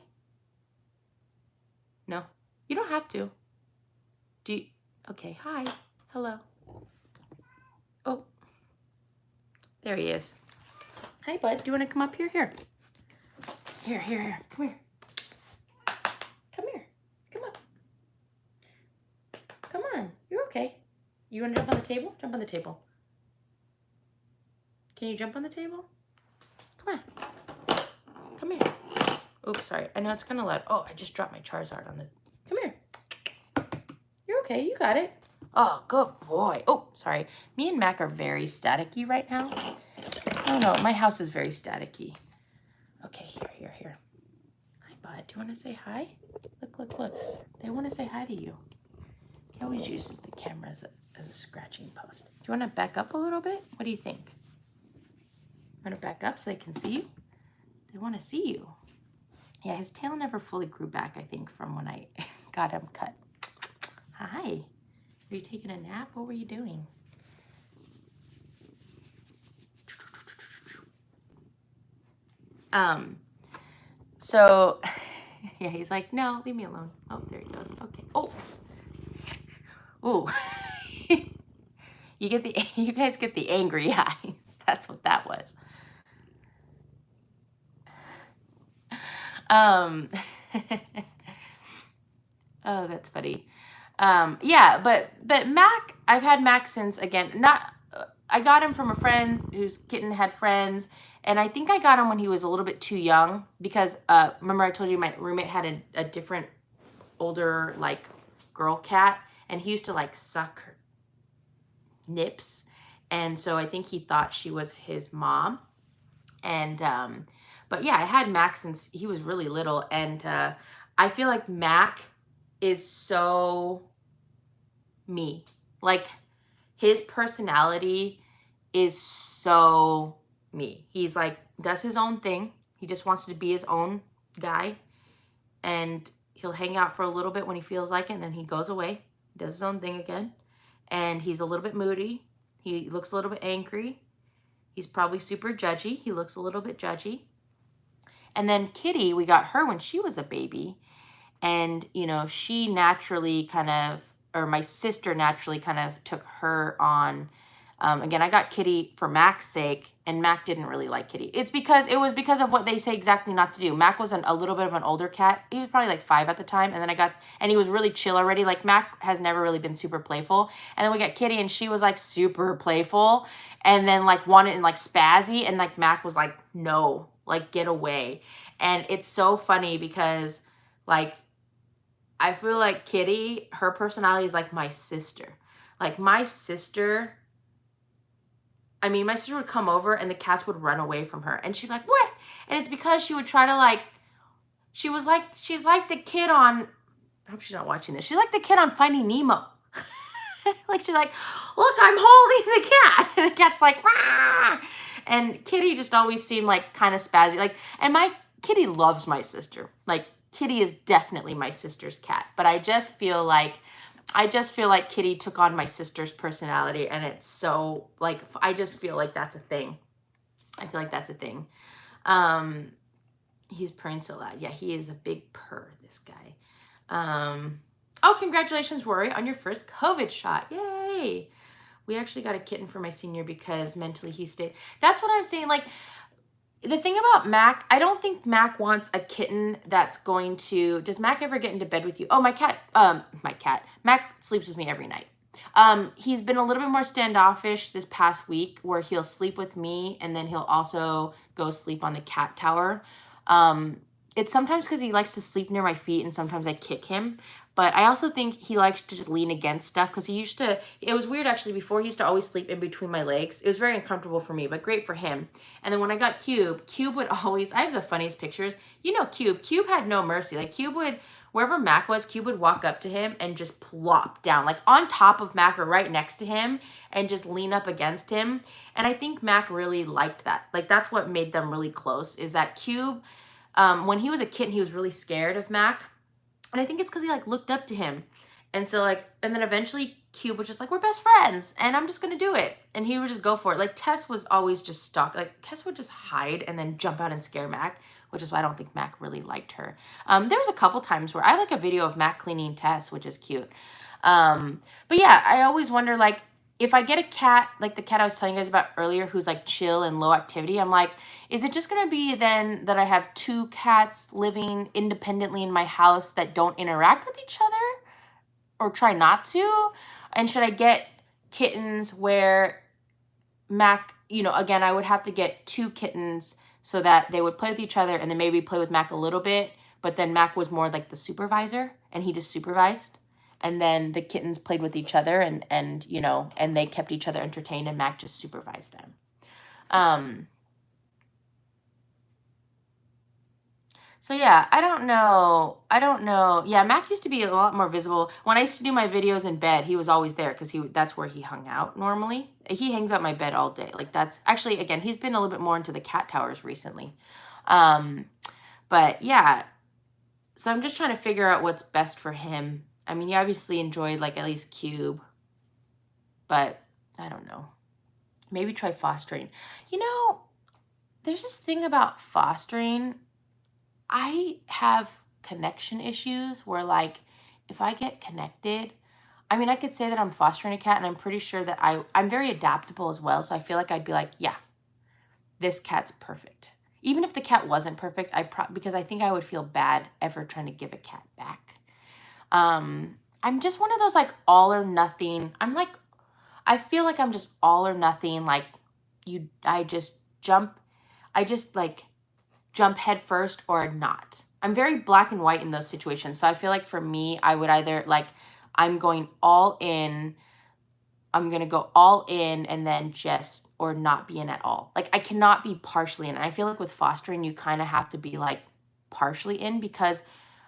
No, you don't have to. Okay, hi, hello. Oh, there he is. Hi, bud, do you want to come up here? Here, come here. Come here, come on. Come on, you're okay. You want to jump on the table? Jump on the table. Can you jump on the table? Come on. Come here. Oops, sorry. I know it's kind of loud. Oh, I just dropped my Charizard on the... Come here. You're okay. You got it. Oh, good boy. Oh, sorry. Me and Mac are very staticky right now. I don't know. My house is very staticky. Okay, here. Hi, bud. Do you want to say hi? Look. They want to say hi to you. He always uses the camera as a scratching post. Do you want to back up a little bit? What do you think? Want to back up so they can see you? They want to see you. Yeah, his tail never fully grew back, I think, from when I got him cut. Hi. Were you taking a nap? What were you doing? So, yeah, he's like, no, leave me alone. Oh, there he goes. Okay. Oh. Ooh. You guys get the angry eyes. That's what that was. Oh, that's funny. Yeah, but Mac, I've had Mac since, again, I got him from a friend whose kitten had friends, and I think I got him when he was a little bit too young because, remember I told you my roommate had a different older, like, girl cat, and he used to, like, suck her nips, and so I think he thought she was his mom, and, but yeah, I had Mac since he was really little, and I feel like Mac is so me. Like, his personality is so me. He's like, does his own thing. He just wants to be his own guy, and he'll hang out for a little bit when he feels like it, and then he goes away, does his own thing again, and he's a little bit moody. He looks a little bit angry. He's probably super judgy. He looks a little bit judgy. And then Kitty, we got her when she was a baby. And, you know, she naturally kind of, or my sister naturally kind of took her on. Again, I got Kitty for Mac's sake, and Mac didn't really like Kitty. It was because of what they say exactly not to do. Mac was a little bit of an older cat. He was probably like 5 at the time. And then and he was really chill already. Like, Mac has never really been super playful. And then we got Kitty, and she was like super playful, and then like wanted and like spazzy. And like Mac was like, no, like, get away. And it's so funny because, like, I feel like Kitty, her personality is like my sister. Like, my sister would come over and the cats would run away from her. And she'd be like, what? And it's because she would try to, like, she's like the kid on, I hope she's not watching this. She's like the kid on Finding Nemo. Like, she's like, look, I'm holding the cat. And the cat's like, rah! And Kitty just always seemed like kind of spazzy. Like, and Kitty loves my sister. Like, Kitty is definitely my sister's cat. But I just feel like Kitty took on my sister's personality, and it's so, like, I just feel like that's a thing. I feel like that's a thing. He's purring so loud. Yeah, he is a big purr, this guy. Oh, congratulations, Rory, on your first COVID shot. Yay. We actually got a kitten for my senior because mentally he stayed. That's what I'm saying. Like, the thing about Mac, I don't think Mac wants a kitten that's going to... Does Mac ever get into bed with you? Oh, my cat. Mac sleeps with me every night. He's been a little bit more standoffish this past week, where he'll sleep with me and then he'll also go sleep on the cat tower. It's sometimes because he likes to sleep near my feet, and sometimes I kick him. But I also think he likes to just lean against stuff, because it was weird actually, before he used to always sleep in between my legs. It was very uncomfortable for me, but great for him. And then when I got Cube would always, I have the funniest pictures. You know Cube had no mercy. Like, Cube would, wherever Mac was, Cube would walk up to him and just plop down, like on top of Mac or right next to him, and just lean up against him. And I think Mac really liked that. Like, that's what made them really close, is that Cube, when he was a kitten, he was really scared of Mac. And I think it's because he, like, looked up to him. And so, like, and then eventually Cube was just like, we're best friends, and I'm just going to do it. And he would just go for it. Like, Tess was always just stuck. Like, Tess would just hide and then jump out and scare Mac, which is why I don't think Mac really liked her. There was a couple times where I have, like, a video of Mac cleaning Tess, which is cute. But yeah, I always wonder, like, if I get a cat, like the cat I was telling you guys about earlier, who's like chill and low activity, I'm like, is it just going to be then that I have 2 cats living independently in my house that don't interact with each other, or try not to? And should I get kittens where Mac you know, again, I would have to get 2 kittens so that they would play with each other and then maybe play with Mac a little bit. But then Mac was more like the supervisor and he just supervised. And then the kittens played with each other and you know, and they kept each other entertained and Mac just supervised them. So yeah, I don't know. Yeah, Mac used to be a lot more visible. When I used to do my videos in bed, he was always there because that's where he hung out normally. He hangs out my bed all day. Like that's actually, again, he's been a little bit more into the cat towers recently. But yeah, so I'm just trying to figure out what's best for him. I mean, he obviously enjoyed like at least Cube, but I don't know. Maybe try fostering. You know, there's this thing about fostering. I have connection issues where like if I get connected, I mean, I could say that I'm fostering a cat and I'm pretty sure that I'm very adaptable as well. So I feel like I'd be like, yeah, this cat's perfect. Even if the cat wasn't perfect, because I think I would feel bad ever trying to give a cat back. I'm just one of those like all or nothing. I feel like I'm just all or nothing. Like I just like jump head first or not. I'm very black and white in those situations. So I feel like for me, I would either like, I'm going all in, I'm going to go all in and then just, or not be in at all. Like I cannot be partially in. And I feel like with fostering, you kind of have to be like partially in because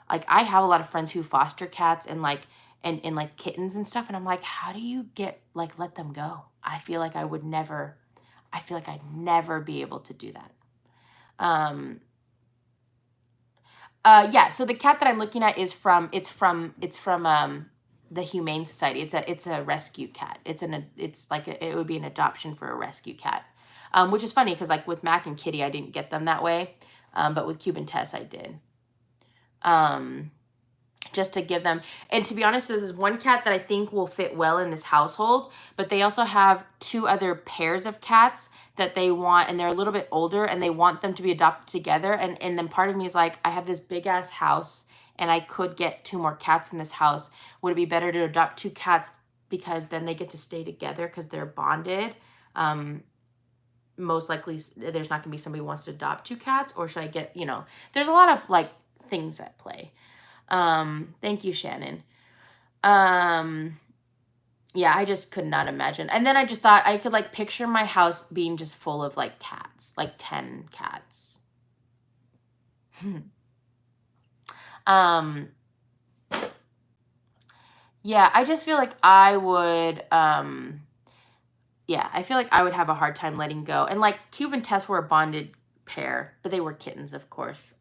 like I have a lot of friends who foster cats and like, and like kittens and stuff. And I'm like, how do you let them go? I feel like I'd never be able to do that. Yeah, so the cat that I'm looking at is from the Humane Society. It's a rescue cat. It would be an adoption for a rescue cat. Which is funny because like with Mac and Kitty, I didn't get them that way. But with Cube and Tess, I did. Just to give them, and to be honest, this is one cat that I think will fit well in this household, but they also have 2 other pairs of cats that they want, and they're a little bit older, and they want them to be adopted together, and then part of me is like, I have this big-ass house, and I could get 2 more cats in this house. Would it be better to adopt 2 cats because then they get to stay together because they're bonded? Most likely, there's not going to be somebody who wants to adopt 2 cats, or should I get, you know, there's a lot of, like, things at play. Thank you, Shannon. Yeah, I just could not imagine. And then I just thought I could like picture my house being just full of like cats, like 10 cats. Yeah, I just feel like I would, yeah, I feel like I would have a hard time letting go. And like Cube and Tess were a bonded pair, but they were kittens, of course.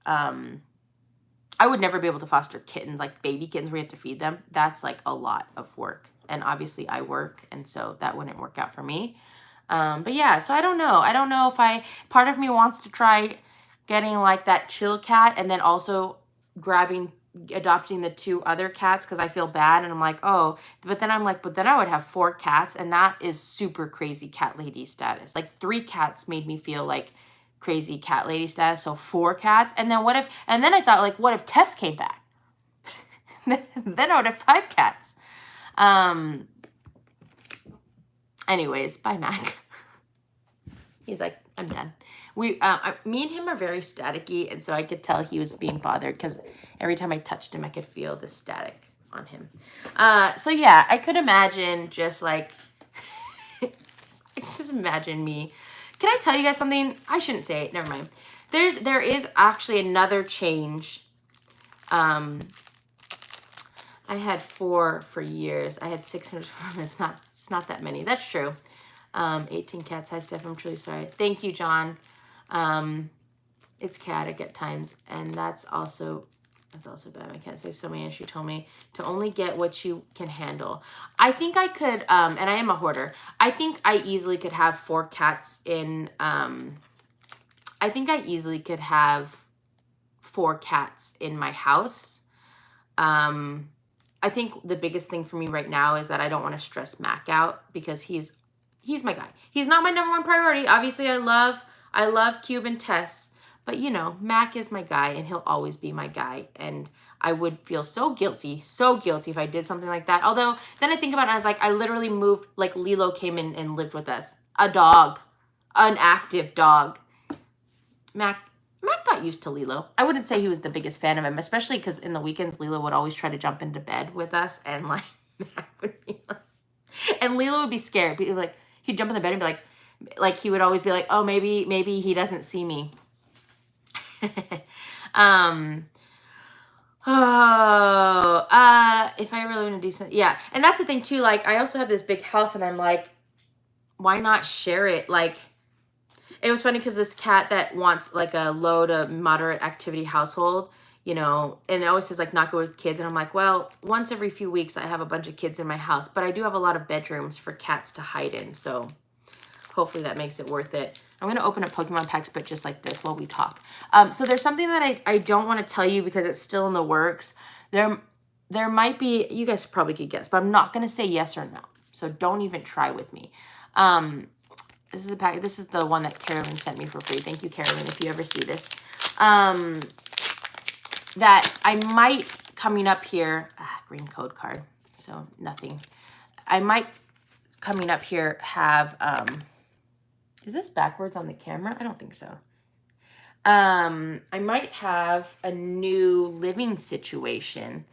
I would never be able to foster kittens, like baby kittens where you have to feed them. That's like a lot of work. And obviously I work, and so that wouldn't work out for me. But yeah, so I don't know. I don't know if part of me wants to try getting like that chill cat and then also adopting the 2 other cats because I feel bad. And I'm like, oh, but then I'm like, but then I would have 4 cats, and that is super crazy cat lady status. Like 3 cats made me feel like crazy cat lady status, so 4 cats. And then then I thought, like, what if Tess came back? Then I would have 5 cats. Anyways, bye, Mac. He's like, I'm done. Me and him are very staticky, and so I could tell he was being bothered because every time I touched him, I could feel the static on him. So yeah, I could imagine just like, just imagine me. Can I tell you guys something? I shouldn't say it. Never mind. There is actually another change. I had 4 for years. I had 600. It's not that many. That's true. 18 cats. Hi, Steph. I'm truly sorry. Thank you, John. It's chaotic at times, and that's also bad. I can't say so many as you told me to only get what you can handle. I think I could, and I am a hoarder. I think I easily could have 4 cats in, I think I easily could have 4 cats in my house. I think the biggest thing for me right now is that I don't want to stress Mac out because he's my guy. He's not my #1 priority. Obviously, I love Cube and Tess. But, you know, Mac is my guy, and he'll always be my guy. And I would feel so guilty if I did something like that. Although, then I think about it, and I was like, I literally moved, like, Lilo came in and lived with us. A dog. unactive dog. Mac got used to Lilo. I wouldn't say he was the biggest fan of him, especially because in the weekends, Lilo would always try to jump into bed with us, and like, Mac would be like, and Lilo would be scared. He'd jump in the bed and be like he would always be like, oh, maybe he doesn't see me. If I really want a decent, yeah. And that's the thing too, like, I also have this big house, and I'm like, why not share it? Like, it was funny because this cat that wants like a low to moderate activity household, you know, and it always says like not good with kids. And I'm like, well, once every few weeks I have a bunch of kids in my house, but I do have a lot of bedrooms for cats to hide in. So hopefully that makes it worth it. I'm going to open up Pokemon packs, but just like this while we talk. So there's something that I don't want to tell you because it's still in the works. There might be, you guys probably could guess, but I'm not going to say yes or no. So don't even try with me. This is a pack. This is the one that Carolyn sent me for free. Thank you, Carolyn, if you ever see this. That I might, coming up here, green code card, so nothing. I might, coming up here, have, is this backwards on the camera? I don't think so. I might have a new living situation.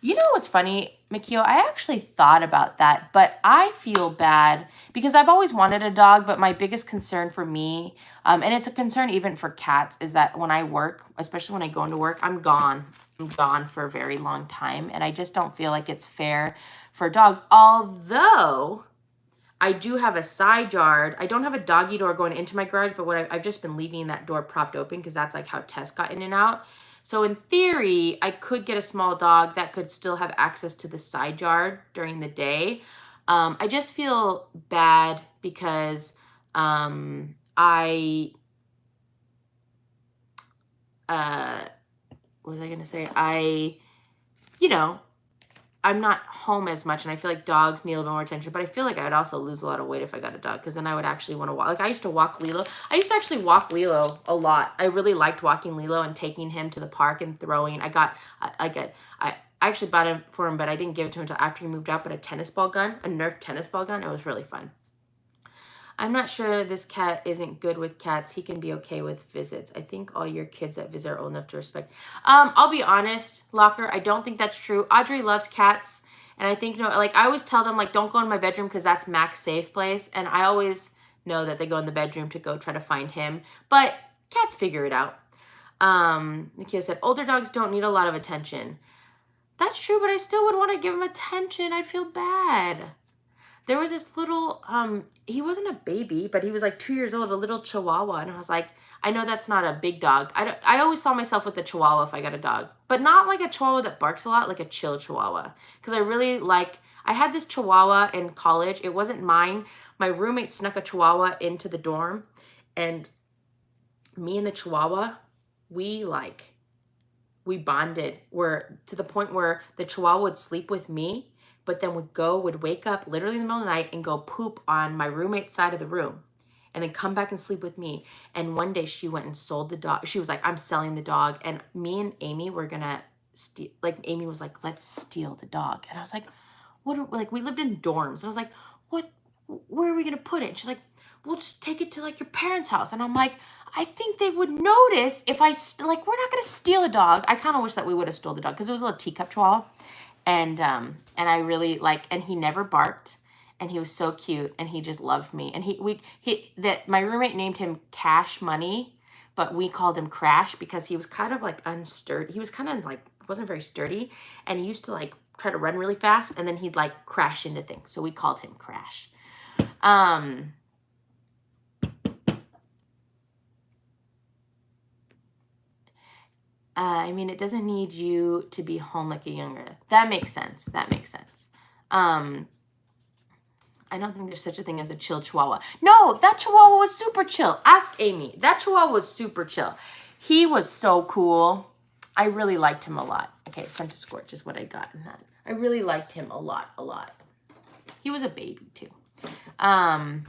You know what's funny, Mikio? I actually thought about that, but I feel bad because I've always wanted a dog, but my biggest concern for me, and it's a concern even for cats, is that when I work, especially when I go into work, I'm gone. I'm gone for a very long time, and I just don't feel like it's fair for dogs. Although I do have a side yard. I don't have a doggy door going into my garage, but I've just been leaving that door propped open because that's like how Tess got in and out. So in theory, I could get a small dog that could still have access to the side yard during the day. I just feel bad because what was I going to say? I'm not home as much, and I feel like dogs need a little more attention, but I feel like I would also lose a lot of weight if I got a dog, because then I would actually want to walk. Like, I used to walk Lilo. I used to actually walk Lilo a lot. I really liked walking Lilo and taking him to the park and throwing. I actually bought him for him, but I didn't give it to him until after he moved out, but a tennis ball gun, a Nerf tennis ball gun. It was really fun. I'm not sure this cat isn't good with cats. He can be okay with visits. I think all your kids that visit are old enough to respect. I'll be honest, Locker, I don't think that's true. Audrey loves cats. And I think, like, I always tell them, like, don't go in my bedroom because that's Mac's safe place. And I always know that they go in the bedroom to go try to find him. But cats figure it out. Nikia said, older dogs don't need a lot of attention. That's true, but I still would want to give him attention. I'd feel bad. There was this little, he wasn't a baby, but he was like 2 years old, a little Chihuahua. And I was like, I know that's not a big dog. I always saw myself with a Chihuahua if I got a dog, but not like a Chihuahua that barks a lot, like a chill Chihuahua. Because I had this Chihuahua in college. It wasn't mine. My roommate snuck a Chihuahua into the dorm, and me and the Chihuahua, we bonded to the point where the Chihuahua would sleep with me, but then would wake up literally in the middle of the night and go poop on my roommate's side of the room and then come back and sleep with me. And one day she went and sold the dog. She was like, I'm selling the dog. And me and Amy were gonna steal, like, Amy was like, let's steal the dog. And I was like, we lived in dorms. And I was like, where are we gonna put it? And she's like, we'll just take it to like your parents' house. And I'm like, I think they would notice if we're not gonna steal a dog. I kind of wish that we would have stole the dog because it was a little teacup Chihuahua. And I really and he never barked, and he was so cute, and he just loved me. And my roommate named him Cash Money, but we called him Crash because he was kind of like unsturdy. He was kind of like, wasn't very sturdy, and he used to like try to run really fast, and then he'd like crash into things. So we called him Crash. I mean, it doesn't need you to be home like a younger. That makes sense. That makes sense. I don't think there's such a thing as a chill Chihuahua. No, that Chihuahua was super chill. Ask Amy. That Chihuahua was super chill. He was so cool. I really liked him a lot. Okay, Sent to Scorch is what I got in that. I really liked him a lot, a lot. He was a baby too. That's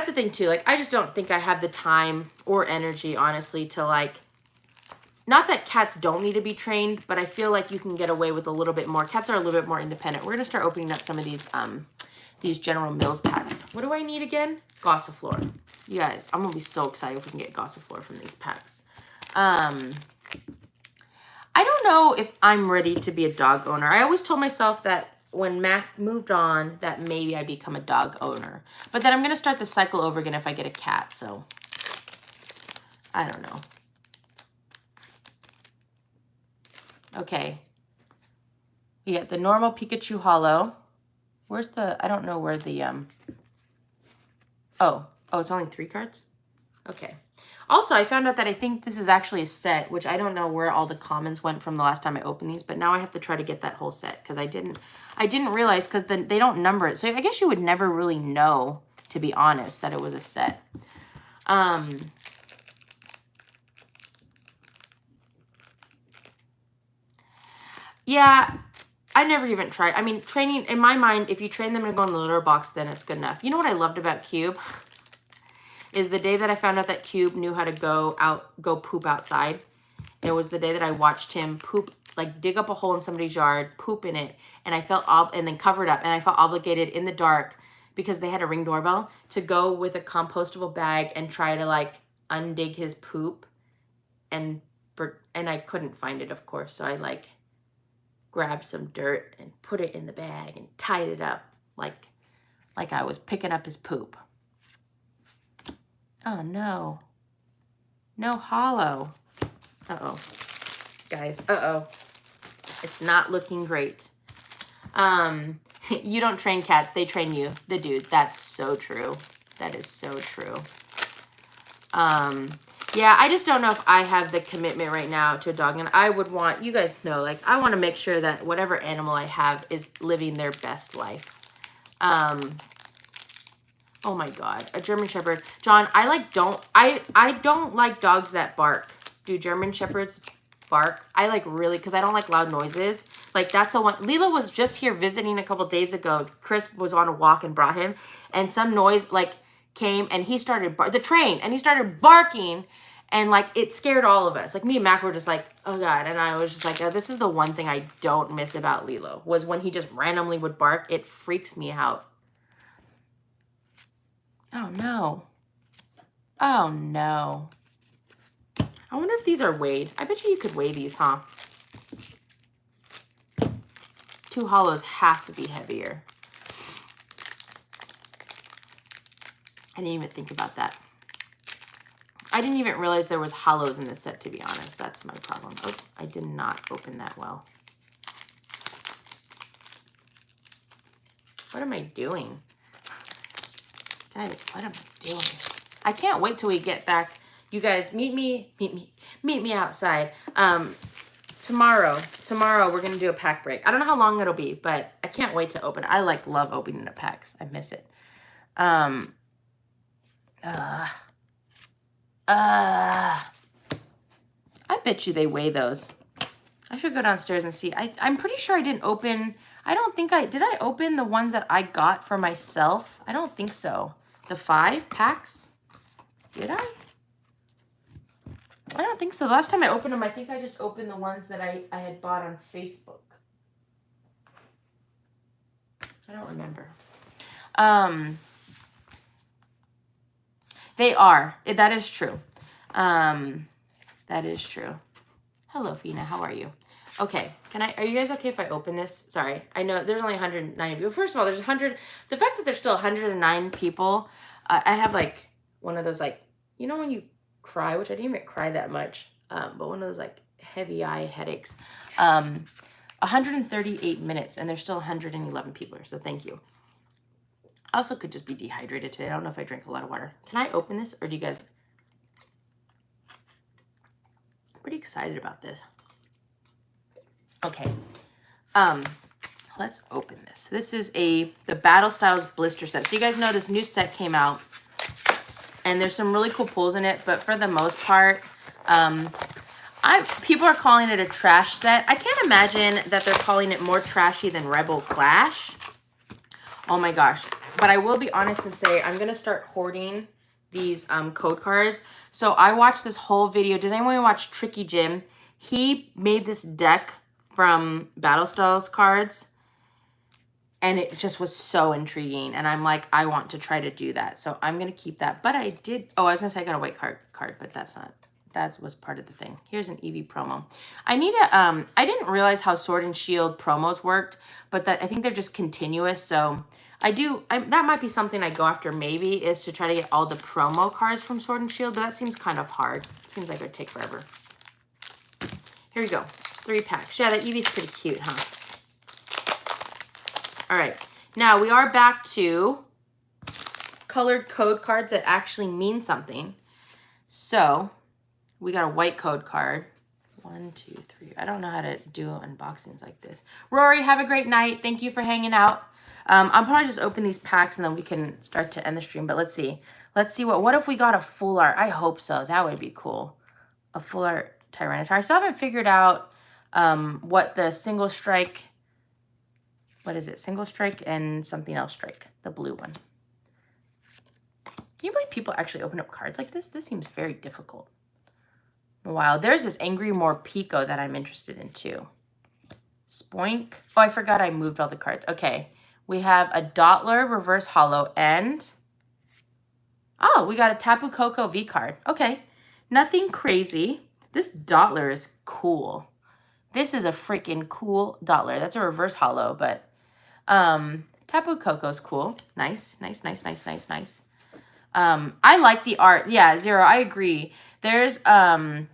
the thing too. Like, I just don't think I have the time or energy, honestly, to like, not that cats don't need to be trained, but I feel like you can get away with a little bit more. Cats are a little bit more independent. We're going to start opening up some of these these General Mills packs. What do I need again? Gossiflor. You guys, I'm gonna be so excited if we can get Gossiflor from these packs. I don't know if I'm ready to be a dog owner. I always told myself that when Mac moved on, that maybe I'd become a dog owner. But then I'm gonna start the cycle over again if I get a cat, so I don't know. Okay. We get the normal Pikachu Holo. Where's the, I don't know where the, oh, it's only 3 cards? Okay. Also, I found out that I think this is actually a set, which I don't know where all the commons went from the last time I opened these, but now I have to try to get that whole set because I didn't realize because they don't number it. So I guess you would never really know, to be honest, that it was a set. Yeah, I never even tried. I mean, training, in my mind, if you train them to go in the litter box, then it's good enough. You know what I loved about Cube? Is the day that I found out that Cube knew how to go poop outside. It was the day that I watched him poop, like dig up a hole in somebody's yard, poop in it, and I felt, and then cover it up, and I felt obligated in the dark, because they had a Ring doorbell, to go with a compostable bag and try to like undig his poop, and I couldn't find it, of course, so I like grabbed some dirt and put it in the bag and tied it up like I was picking up his poop. Oh no. No holo. Uh-oh. Guys, uh-oh. It's not looking great. You don't train cats, they train you. The dude. That's so true. That is so true. Yeah, I just don't know if I have the commitment right now to a dog. And I would want, you guys know, like, I want to make sure that whatever animal I have is living their best life. Oh my God, a German Shepherd. John, I don't like dogs that bark. Do German Shepherds bark? I like really, because I don't like loud noises. Like that's the one. Lila was just here visiting a couple days ago. Chris was on a walk and brought him, and some noise like came and he started the train, and he started barking, and like it scared all of us. Like me and Mac were just like, oh God, and I was just like, oh, this is the one thing I don't miss about Lilo, was when he just randomly would bark. It freaks me out. Oh no. Oh no. I wonder if these are weighed. I bet you could weigh these, huh? 2 holos have to be heavier. I didn't even think about that. I didn't even realize there was holos in this set, to be honest. That's my problem. Oh, I did not open that well. What am I doing? Guys, what am I doing? I can't wait till we get back. You guys, meet me outside. Tomorrow we're gonna do a pack break. I don't know how long it'll be, but I can't wait to open it. I like love opening the packs. I miss it. I bet you they weigh those. I should go downstairs and see. I'm pretty sure I didn't open. I don't think did I open the ones that I got for myself? I don't think so. The 5 packs? Did I? I don't think so. The last time I opened them, I think I just opened the ones that I had bought on Facebook. I don't remember. They are. That is true. That is true. Hello, Fina. How are you? Okay. Are you guys okay if I open this? Sorry. I know there's only 190 people. First of all, there's 100. The fact that there's still 109 people, I have like one of those, like, you know, when you cry, which I didn't even cry that much, but one of those like heavy eye headaches. 138 minutes, and there's still 111 people here, so thank you. I also could just be dehydrated today. I don't know if I drank a lot of water. Can I open this, or do you guys? I'm pretty excited about this. Okay, let's open this. This is the Battle Styles blister set. So you guys know this new set came out, and there's some really cool pulls in it, but for the most part, people are calling it a trash set. I can't imagine that they're calling it more trashy than Rebel Clash. Oh my gosh. But I will be honest and say I'm going to start hoarding these code cards. So I watched this whole video. Does anyone watch Tricky Jim? He made this deck from Battle Styles cards. And it just was so intriguing. And I'm like, I want to try to do that. So I'm going to keep that. But I did. Oh, I was going to say I got a white card, but that's not. That was part of the thing. Here's an Eevee promo. I need a, I didn't realize how Sword and Shield promos worked, but that I think they're just continuous. So that might be something I go after maybe, is to try to get all the promo cards from Sword and Shield, but that seems kind of hard. It seems like it would take forever. Here we go. 3 packs. Yeah, that Eevee's pretty cute, huh? All right. Now we are back to colored code cards that actually mean something. So we got a white code card. 1, 2, 3. I don't know how to do unboxings like this. Rory, have a great night. Thank you for hanging out. I'll probably just open these packs and then we can start to end the stream. But let's see. Let's see what if we got a full art? I hope so. That would be cool. A full art Tyranitar. I still haven't figured out what the single strike. What is it? Single strike and something else strike. The blue one. Can you believe people actually open up cards like this? This seems very difficult. Wow. There's this Angry Morpeko that I'm interested in too. Spoink. Oh, I forgot I moved all the cards. Okay. We have a Dottler reverse holo and... Oh, we got a Tapu Koko V card. Okay. Nothing crazy. This Dottler is cool. This is a freaking cool Dottler. That's a reverse holo, but... Tapu Koko's cool. Nice, nice, nice, nice, nice, nice. I like the art. Yeah, Zero, I agree. There's, oh,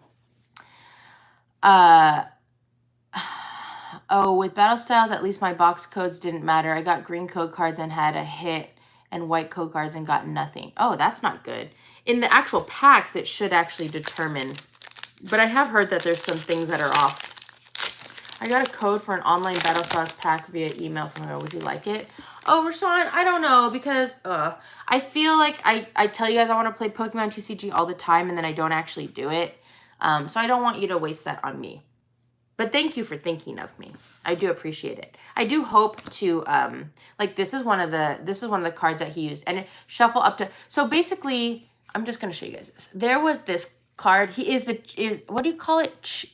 with Battle Styles, at least my box codes didn't matter. I got green code cards and had a hit, and white code cards and got nothing. Oh, that's not good. In the actual packs, it should actually determine, but I have heard that there's some things that are off. I got a code for an online Battle Styles pack via email from her. Would you like it? Oh, Rashawn, I don't know, because I feel like I tell you guys I want to play Pokemon TCG all the time, and then I don't actually do it. So I don't want you to waste that on me. But thank you for thinking of me. I do appreciate it. I do hope to like this is one of the cards that he used, and it shuffle up to. So basically, I'm just gonna show you guys this. There was this card. He is what do you call it?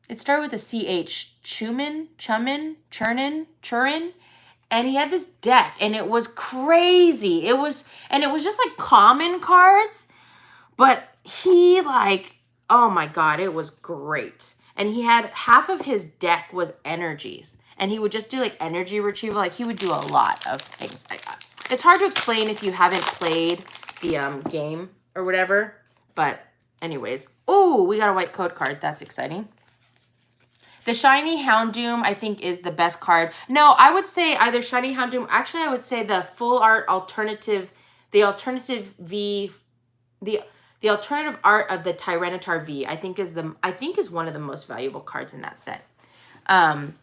It started with a CH. Churin. And he had this deck, and it was crazy. It was just like common cards, but he like, oh my God, it was great. And he had half of his deck was energies, and he would just do like energy retrieval. Like he would do a lot of things like that. It's hard to explain if you haven't played the game or whatever, but anyways. Oh, we got a white code card. That's exciting. The Shiny Houndoom, I think, is the best card. No, I would say either Shiny Houndoom. Actually, I would say the full art alternative, the alternative art of the Tyranitar V, I think is one of the most valuable cards in that set. Thank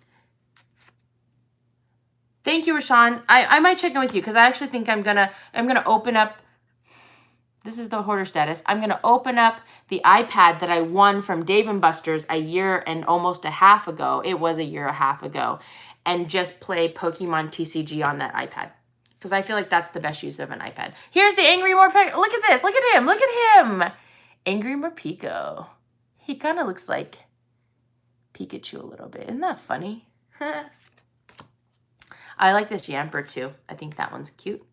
you, Rashawn. I might check in with you because I actually think I'm gonna open up. This is the hoarder status. I'm going to open up the iPad that I won from Dave & Buster's a year and almost a half ago. It was a year and a half ago. And just play Pokemon TCG on that iPad. Because I feel like that's the best use of an iPad. Here's the Angry Morpeko. Look at this. Look at him. Look at him. Angry Morpeko. He kind of looks like Pikachu a little bit. Isn't that funny? I like this Yamper too. I think that one's cute.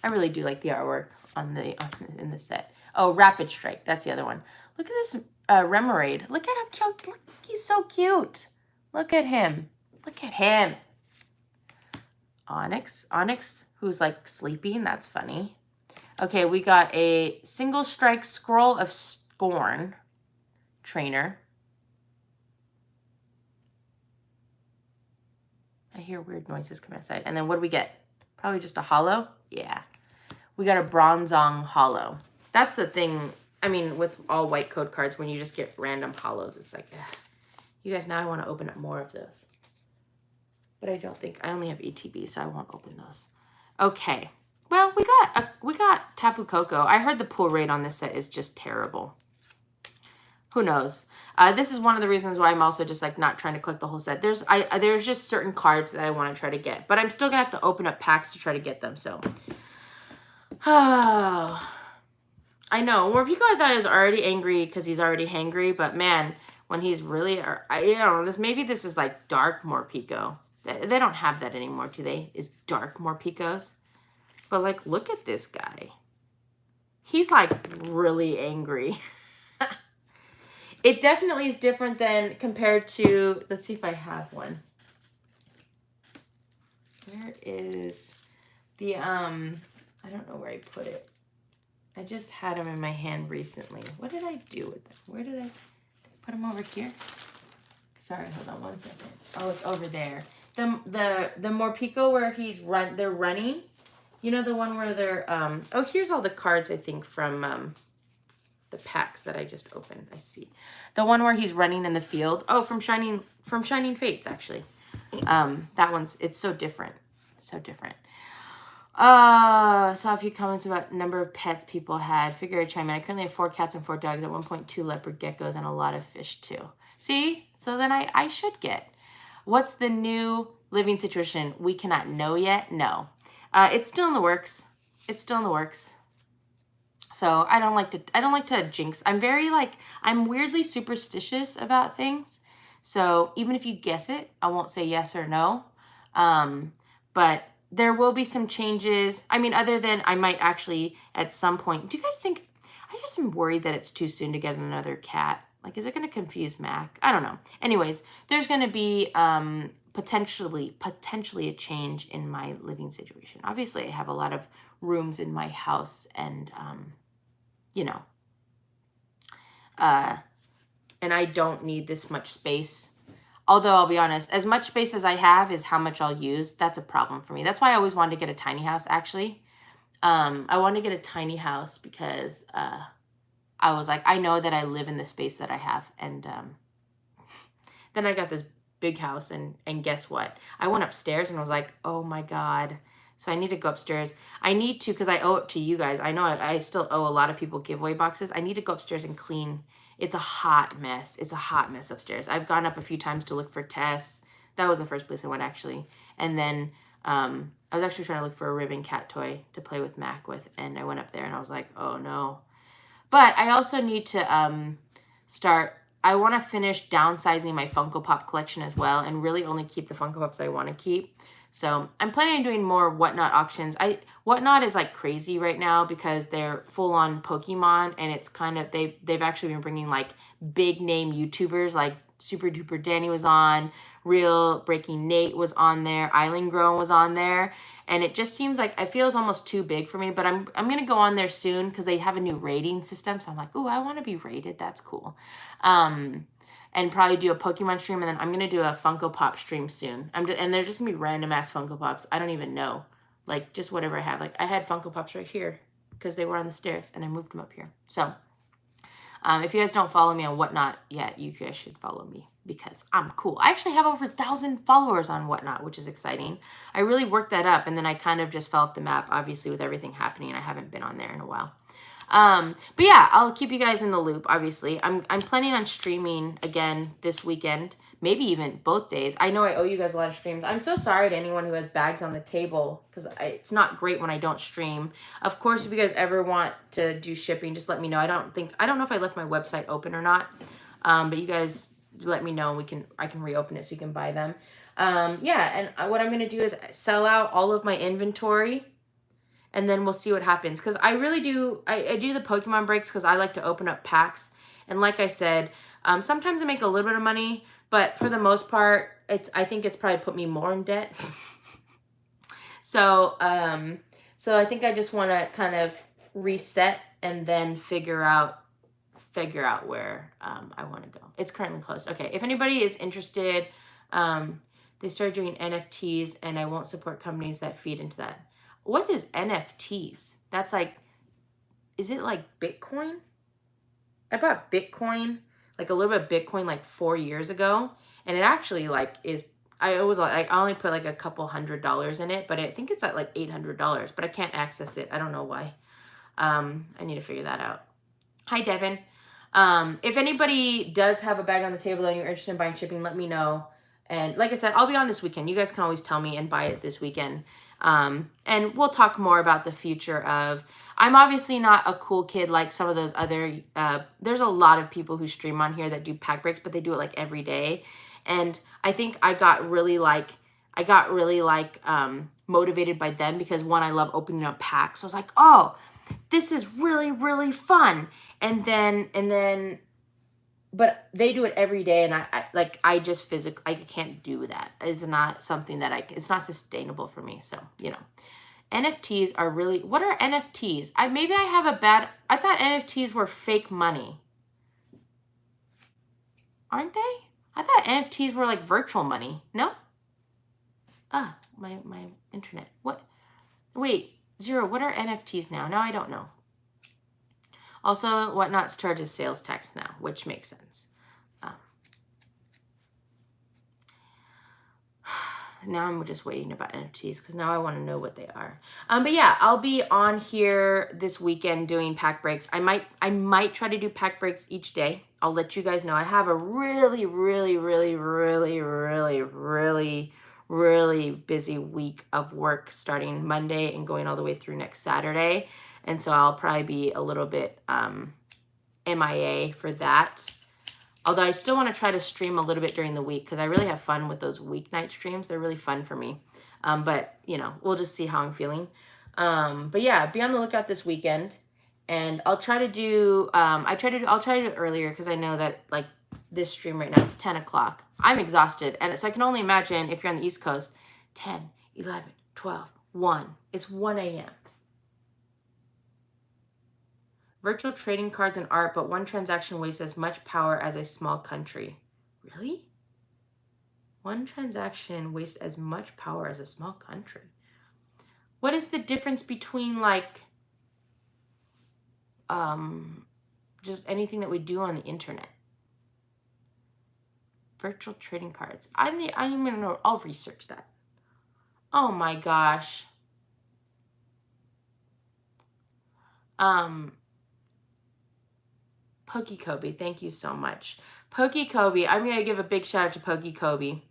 I really do like the artwork in the set. Oh, Rapid Strike. That's the other one. Look at this Remoraid. Look at how cute. Look, he's so cute. Look at him. Look at him. Onyx. Onyx, who's like sleeping. That's funny. Okay, we got a single strike Scroll of Scorn trainer. I hear weird noises coming outside. And then what do we get? Probably just a holo? Yeah. We got a Bronzong holo. That's the thing. I mean, with all white code cards, when you just get random holos, it's like, ugh. You guys, now I want to open up more of those. But I don't think, I only have ETB, so I won't open those. Okay. Well, we got Tapu Koko. I heard the pull rate on this set is just terrible. Who knows? This is one of the reasons why I'm also just like not trying to collect the whole set. There's just certain cards that I want to try to get, but I'm still gonna have to open up packs to try to get them. So, I know Morpeko, I thought he was already angry because he's already hangry, but man, when he's really, I don't know, maybe this is like dark Morpeko. They don't have that anymore, do they? Is dark Morpicos. But like, look at this guy. He's like really angry. It definitely is different than compared to, let's see if I have one. Where is the, I don't know where I put it. I just had them in my hand recently. What did I do with them? Where did I put them over here? Sorry, hold on one second. Oh, it's over there. The Morpico where they're running. You know, the one where they're, oh, here's all the cards, I think, from, the packs that I just opened. I see. The one where he's running in the field. Oh, from Shining Fates, actually. That one's, it's so different. So different. Saw a few comments about number of pets people had. Figure I'd chime in. I currently have 4 cats and 4 dogs. At one point, 2 leopard geckos and a lot of fish too. See? So then I should get. What's the new living situation? We cannot know yet. No. It's still in the works. It's still in the works. So I don't like to jinx. I'm weirdly superstitious about things. So even if you guess it, I won't say yes or no. But there will be some changes. I mean, other than I might actually at some point, do you guys think, I just am worried that it's too soon to get another cat. Like, is it going to confuse Mac? I don't know. Anyways, there's going to be potentially a change in my living situation. Obviously, I have a lot of rooms in my house and, you know, and I don't need this much space. Although I'll be honest, as much space as I have is how much I'll use. That's a problem for me. That's why I always wanted to get a tiny house, actually. I wanted to get a tiny house because I was like, I know that I live in the space that I have. And then I got this big house, and guess what? I went upstairs and I was like, oh my God. So I need to go upstairs. I need to, because I owe it to you guys. I know I still owe a lot of people giveaway boxes. I need to go upstairs and clean. It's a hot mess. It's a hot mess upstairs. I've gone up a few times to look for Tess. That was the first place I went, actually. And then I was actually trying to look for a ribbon cat toy to play with Mac with. And I went up there and I was like, oh no. But I also need to I want to finish downsizing my Funko Pop collection as well, and really only keep the Funko Pops I want to keep. So I'm planning on doing more Whatnot auctions. Whatnot is like crazy right now because they're full on Pokemon, and it's kind of, they've actually been bringing like big name YouTubers, like Super Duper Danny was on, Real Breaking Nate was on there, Island Grown was on there, and it just seems like, I feel it's almost too big for me, but I'm going to go on there soon because they have a new rating system. So I'm like, ooh, I want to be rated. That's cool. And probably do a Pokemon stream, and then I'm going to do a Funko Pop stream soon. And they're just going to be random-ass Funko Pops. I don't even know. Like, just whatever I have. Like, I had Funko Pops right here because they were on the stairs, and I moved them up here. So, if you guys don't follow me on Whatnot yet, you guys should follow me because I'm cool. I actually have over 1,000 followers on Whatnot, which is exciting. I really worked that up, and then I kind of just fell off the map, obviously, with everything happening. I haven't been on there in a while. But yeah, I'll keep you guys in the loop, obviously. I'm planning on streaming again this weekend, maybe even both days. I know I owe you guys a lot of streams. I'm so sorry to anyone who has bags on the table because it's not great when I don't stream. Of course, if you guys ever want to do shipping, just let me know. I don't know if I left my website open or not. But you guys let me know. I can reopen it so you can buy them. Yeah, and what I'm going to do is sell out all of my inventory. And then we'll see what happens. Because I really do, I do the Pokemon breaks because I like to open up packs. And like I said, sometimes I make a little bit of money. But for the most part, I think it's probably put me more in debt. So I think I just want to kind of reset and then figure out where I want to go. It's currently closed. Okay, if anybody is interested, they started doing NFTs, and I won't support companies that feed into that. What is NFTs? That's like, is it like Bitcoin? I bought Bitcoin, like a little bit of Bitcoin like 4 years ago. And it actually like is, I only put like a couple $100 in it, but I think it's at like $800, but I can't access it. I don't know why. I need to figure that out. Hi, Devin. If anybody does have a bag on the table and you're interested in buying shipping, let me know. And like I said, I'll be on this weekend. You guys can always tell me and buy it this weekend. And we'll talk more about the future of, I'm obviously not a cool kid like some of those other, there's a lot of people who stream on here that do pack breaks, but they do it like every day. And I think I got really like, I got really like motivated by them because one, I love opening up packs. So I was like, oh, this is really, really fun. And then, but they do it every day. And I just physically, I can't do that. It's not something that it's not sustainable for me. So, you know, NFTs are really, what are NFTs? Maybe I have I thought NFTs were fake money. Aren't they? I thought NFTs were like virtual money. No? Ah, my internet. What? Wait, Zero, what are NFTs now? Now I don't know. Also, Whatnot charges sales tax now, which makes sense. Now I'm just waiting about NFTs because now I want to know what they are. But yeah, I'll be on here this weekend doing pack breaks. I might try to do pack breaks each day. I'll let you guys know. I have a really, really, really, really, really, really, really busy week of work starting Monday and going all the way through next Saturday. And so I'll probably be a little bit MIA for that. Although I still want to try to stream a little bit during the week because I really have fun with those weeknight streams. They're really fun for me. But, you know, we'll just see how I'm feeling. But yeah, be on the lookout this weekend. And I'll try to do, I'll try to do it earlier because I know that, like, this stream right now, it's 10 o'clock. I'm exhausted. And so I can only imagine if you're on the East Coast, 10, 11, 12, 1. It's 1 a.m. Virtual trading cards and art, but one transaction wastes as much power as a small country. Really? One transaction wastes as much power as a small country. What is the difference between, like, just anything that we do on the internet? Virtual trading cards. I'm gonna know. I'll research that. Oh my gosh. Pokey Kobe, thank you so much. Pokey Kobe, I'm going to give a big shout out to Pokey Kobe.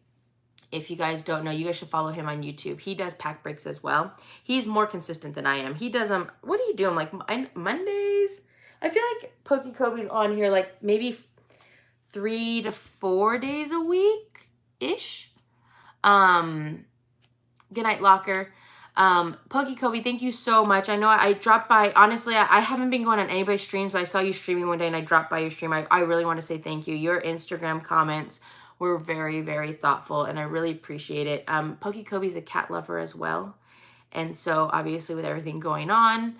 If you guys don't know, you guys should follow him on YouTube. He does pack breaks as well. He's more consistent than I am. He does them, what do you do? Like Mondays? I feel like Pokey Kobe's on here like maybe 3 to 4 days a week-ish. Good night, Locker. Pokey Kobe, thank you so much. I know I dropped by. Honestly, I haven't been going on anybody's streams, but I saw you streaming one day and I dropped by your stream. I really want to say thank you. Your Instagram comments were very, very thoughtful and I really appreciate it. Pokey Kobe's a cat lover as well. And so obviously with everything going on,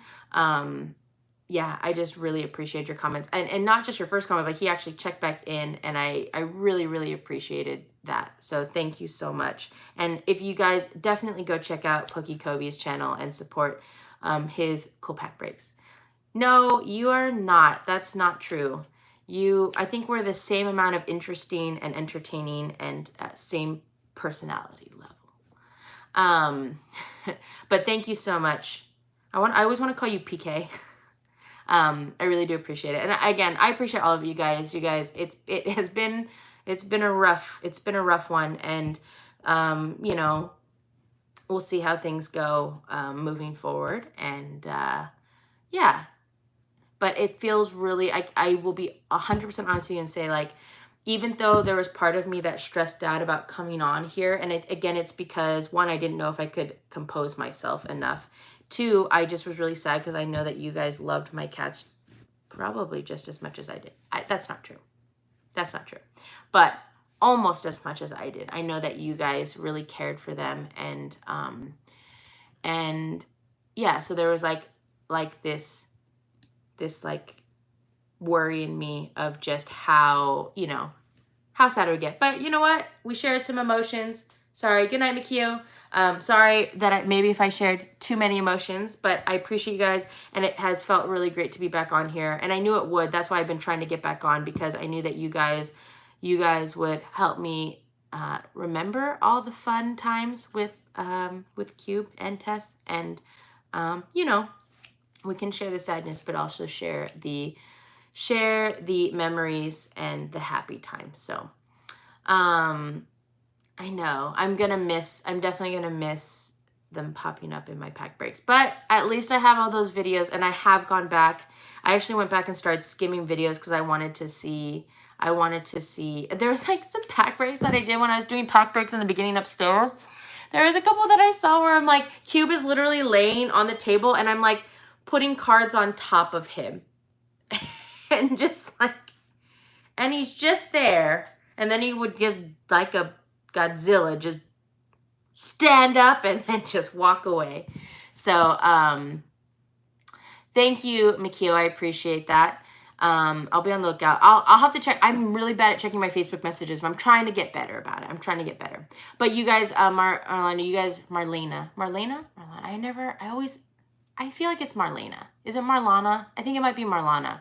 yeah, I just really appreciate your comments. And not just your first comment, but he actually checked back in and I really, really appreciated that. So thank you so much. And if you guys definitely go check out Pokey Kobe's channel and support his cool pack breaks. No, you are not. That's not true. I think we're the same amount of interesting and entertaining and same personality level. But thank you so much. I always want to call you PK. I really do appreciate it. And again, I appreciate all of you guys. You guys, it's been a rough one. And, you know, we'll see how things go, moving forward. And, yeah, but it feels really, I will be 100% honest with you and say, like, even though there was part of me that stressed out about coming on here, and again, it's because, one, I didn't know if I could compose myself enough. 2, I just was really sad because I know that you guys loved my cats probably just as much as I did. That's not true. That's not true. But almost as much as I did. I know that you guys really cared for them. And yeah, so there was like this like worry in me of just how, you know, how sad it would get. But you know what? We shared some emotions. Sorry. Good night, Mikio. Sorry that maybe if I shared too many emotions, but I appreciate you guys. And it has felt really great to be back on here. And I knew it would. That's why I've been trying to get back on, because I knew that you guys would help me remember all the fun times with Cube and Tess. And, you know, we can share the sadness, but also share the memories and the happy times. So, I know I'm definitely going to miss them popping up in my pack breaks, but at least I have all those videos, and I have gone back. I actually went back and started skimming videos because I wanted to see, there was like some pack breaks that I did when I was doing pack breaks in the beginning upstairs. There was a couple that I saw where I'm like, Cube is literally laying on the table and I'm like putting cards on top of him. And just like, and he's just there. And then he would just, like a Godzilla, just stand up and then just walk away. So, thank you, Mikio. I appreciate that. I'll be on the lookout. I'll have to check. I'm really bad at checking my Facebook messages, but I'm trying to get better about it. I'm trying to get better. But you guys, Marlena, you guys, Marlena, I feel like it's Marlena. Is it Marlana? I think it might be Marlana.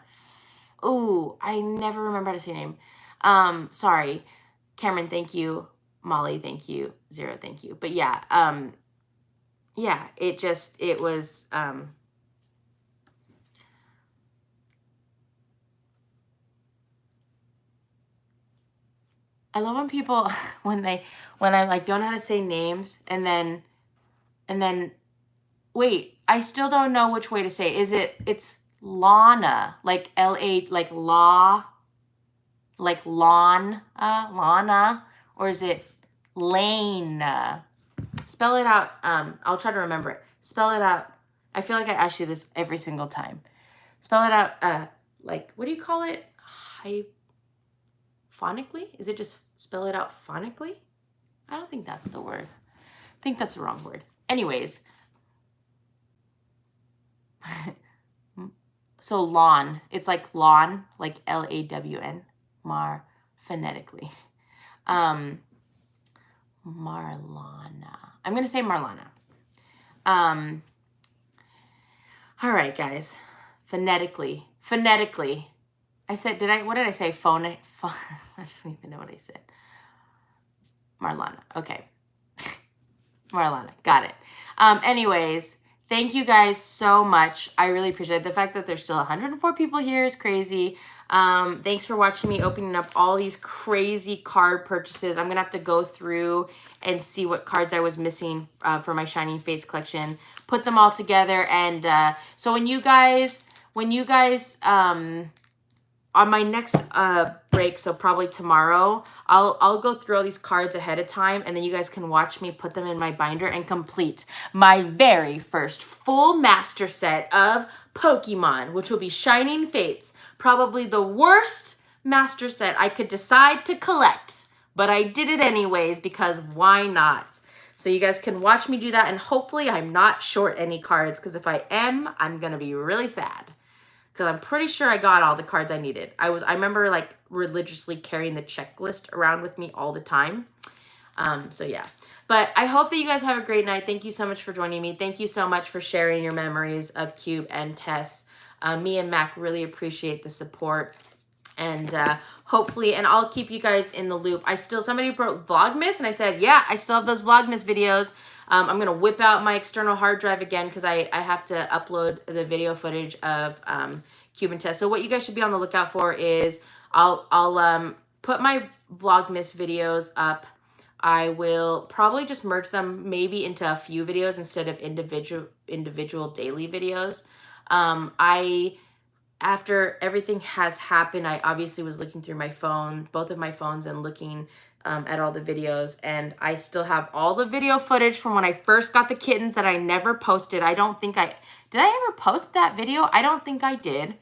Ooh, I never remember how to say your name. Sorry. Cameron, thank you. Molly, thank you. Zero, thank you. But yeah, yeah, it was, I love when people, when I like don't know how to say names and then, wait, I still don't know which way to say. It's Lana, like L-A, like law, like lawn, Lana, or is it Lane? Spell it out. I'll try to remember it. Spell it out. I feel like I ask you this every single time. Spell it out, like, what do you call it? Phonically? Is it just spell it out phonically? I don't think that's the word. I think that's the wrong word. Anyways. So lawn. It's like lawn, like L-A-W-N. Phonetically. Marlana. I'm going to say Marlana. All right, guys. Phonetically. I said, what did I say? I don't even know what I said. Marlana. Okay. Marlana. Got it. Anyways, thank you guys so much. I really appreciate it. The fact that there's still 104 people here is crazy. Thanks for watching me opening up all these crazy card purchases. I'm going to have to go through and see what cards I was missing for my Shining Fates collection. Put them all together. And so when you guys on my next break, so probably tomorrow, I'll go through all these cards ahead of time, and then you guys can watch me put them in my binder and complete my very first full master set of Pokemon, which will be Shining Fates. Probably the worst master set I could decide to collect, but I did it anyways because why not? So you guys can watch me do that, and hopefully I'm not short any cards, because if I am, I'm going to be really sad. Because I'm pretty sure I got all the cards I needed. I remember like religiously carrying the checklist around with me all the time. So yeah. But I hope that you guys have a great night. Thank you so much for joining me. Thank you so much for sharing your memories of Cube and Tess. Me and Mac really appreciate the support. And hopefully, and I'll keep you guys in the loop. Somebody wrote Vlogmas, and I said, yeah, I still have those Vlogmas videos. I'm going to whip out my external hard drive again because I have to upload the video footage of Cube and Tess. So what you guys should be on the lookout for is I'll put my Vlogmas videos up. I will probably just merge them maybe into a few videos instead of individual daily videos. After everything has happened, I obviously was looking through my phone, both of my phones, and looking at all the videos, and I still have all the video footage from when I first got the kittens that I never posted. Did I ever post that video? I don't think I did.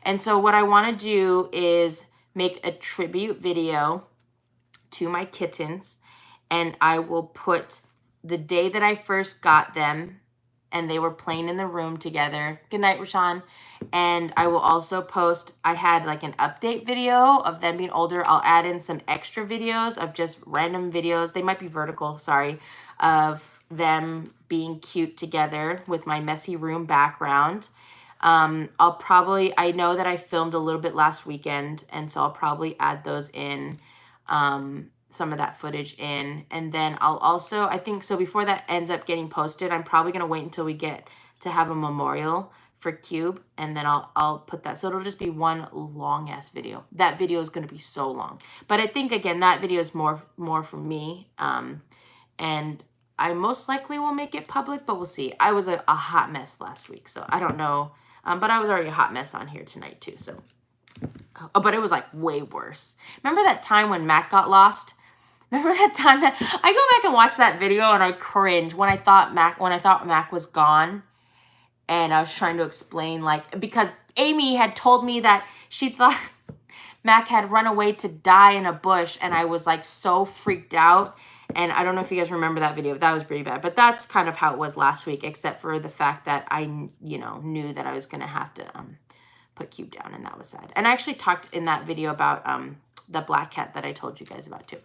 And so what I want to do is make a tribute video to my kittens, and I will put the day that I first got them and they were playing in the room together. Good night, Rashawn. And I will also post, I had like an update video of them being older. I'll add in some extra videos of just random videos. They might be vertical, sorry, of them being cute together with my messy room background. I know that I filmed a little bit last weekend, and so I'll probably add those in, some of that footage in. And then I'll also, I think, so before that ends up getting posted, I'm probably going to wait until we get to have a memorial for Cube, and then I'll put that. So it'll just be one long ass video. That video is going to be so long. But I think, again, that video is more for me. And I most likely will make it public, but we'll see. I was a hot mess last week, so I don't know. But I was already a hot mess on here tonight too, so. Oh, but it was like way worse. Remember that time when Mac got lost? Remember that time that I go back and watch that video and I cringe when I thought Mac was gone, and I was trying to explain, like, because Amy had told me that she thought Mac had run away to die in a bush, and I was like so freaked out. And I don't know if you guys remember that video, but that was pretty bad. But that's kind of how it was last week, except for the fact that I, you know, knew that I was gonna have to put Cube down, and that was sad. And I actually talked in that video about the black cat that I told you guys about too.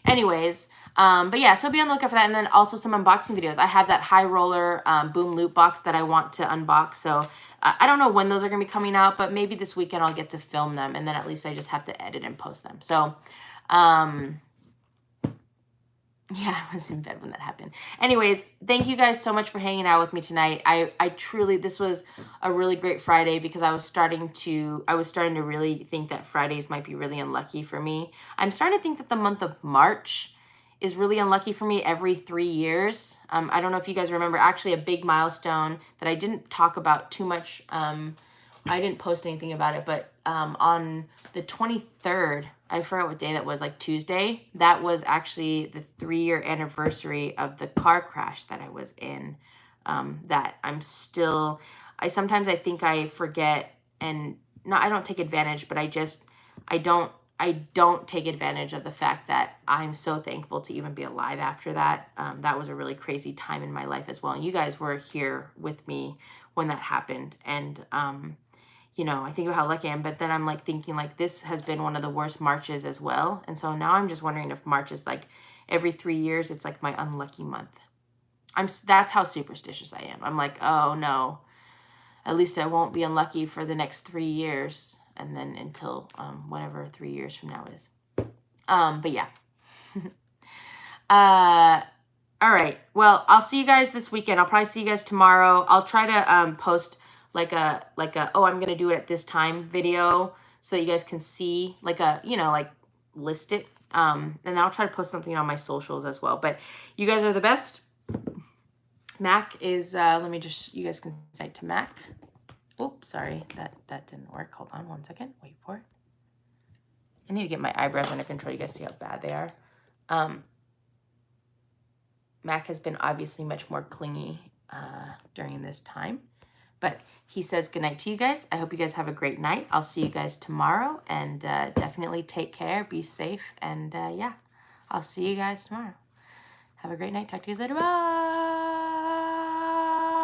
Anyways, but yeah, so be on the lookout for that. And then also some unboxing videos. I have that high roller boom loop box that I want to unbox. So I don't know when those are going to be coming out, but maybe this weekend I'll get to film them. And then at least I just have to edit and post them. So, yeah, I was in bed when that happened. Anyways, thank you guys so much for hanging out with me tonight. I truly, this was a really great Friday because I was starting to really think that Fridays might be really unlucky for me. I'm starting to think that the month of March is really unlucky for me every 3 years. I don't know if you guys remember, actually a big milestone that I didn't talk about too much. I didn't post anything about it, but on the 23rd, I forgot what day that was, like Tuesday, that was actually the 3-year anniversary of the car crash that I was in. That I'm still, sometimes I think I forget, and no, I don't take advantage, but I don't take advantage of the fact that I'm so thankful to even be alive after that. That was a really crazy time in my life as well. And you guys were here with me when that happened. And, you know, I think about how lucky I am, but then I'm like thinking like this has been one of the worst Marches as well. And so now I'm just wondering if March is like every 3 years, it's like my unlucky month. That's how superstitious I am. I'm like, oh no, at least I won't be unlucky for the next 3 years. And then until whatever 3 years from now is. But yeah. All right. Well, I'll see you guys this weekend. I'll probably see you guys tomorrow. I'll try to post like a oh, I'm gonna do it at this time video so that you guys can see, like a, you know, like list it. And then I'll try to post something on my socials as well. But you guys are the best. Mac is let me just, you guys can say to Mac. Oops, sorry, that didn't work. Hold on one second. Wait for it. I need to get my eyebrows under control. You guys see how bad they are. Mac has been obviously much more clingy during this time. But he says goodnight to you guys. I hope you guys have a great night. I'll see you guys tomorrow. And definitely take care. Be safe. And yeah, I'll see you guys tomorrow. Have a great night. Talk to you guys later. Bye.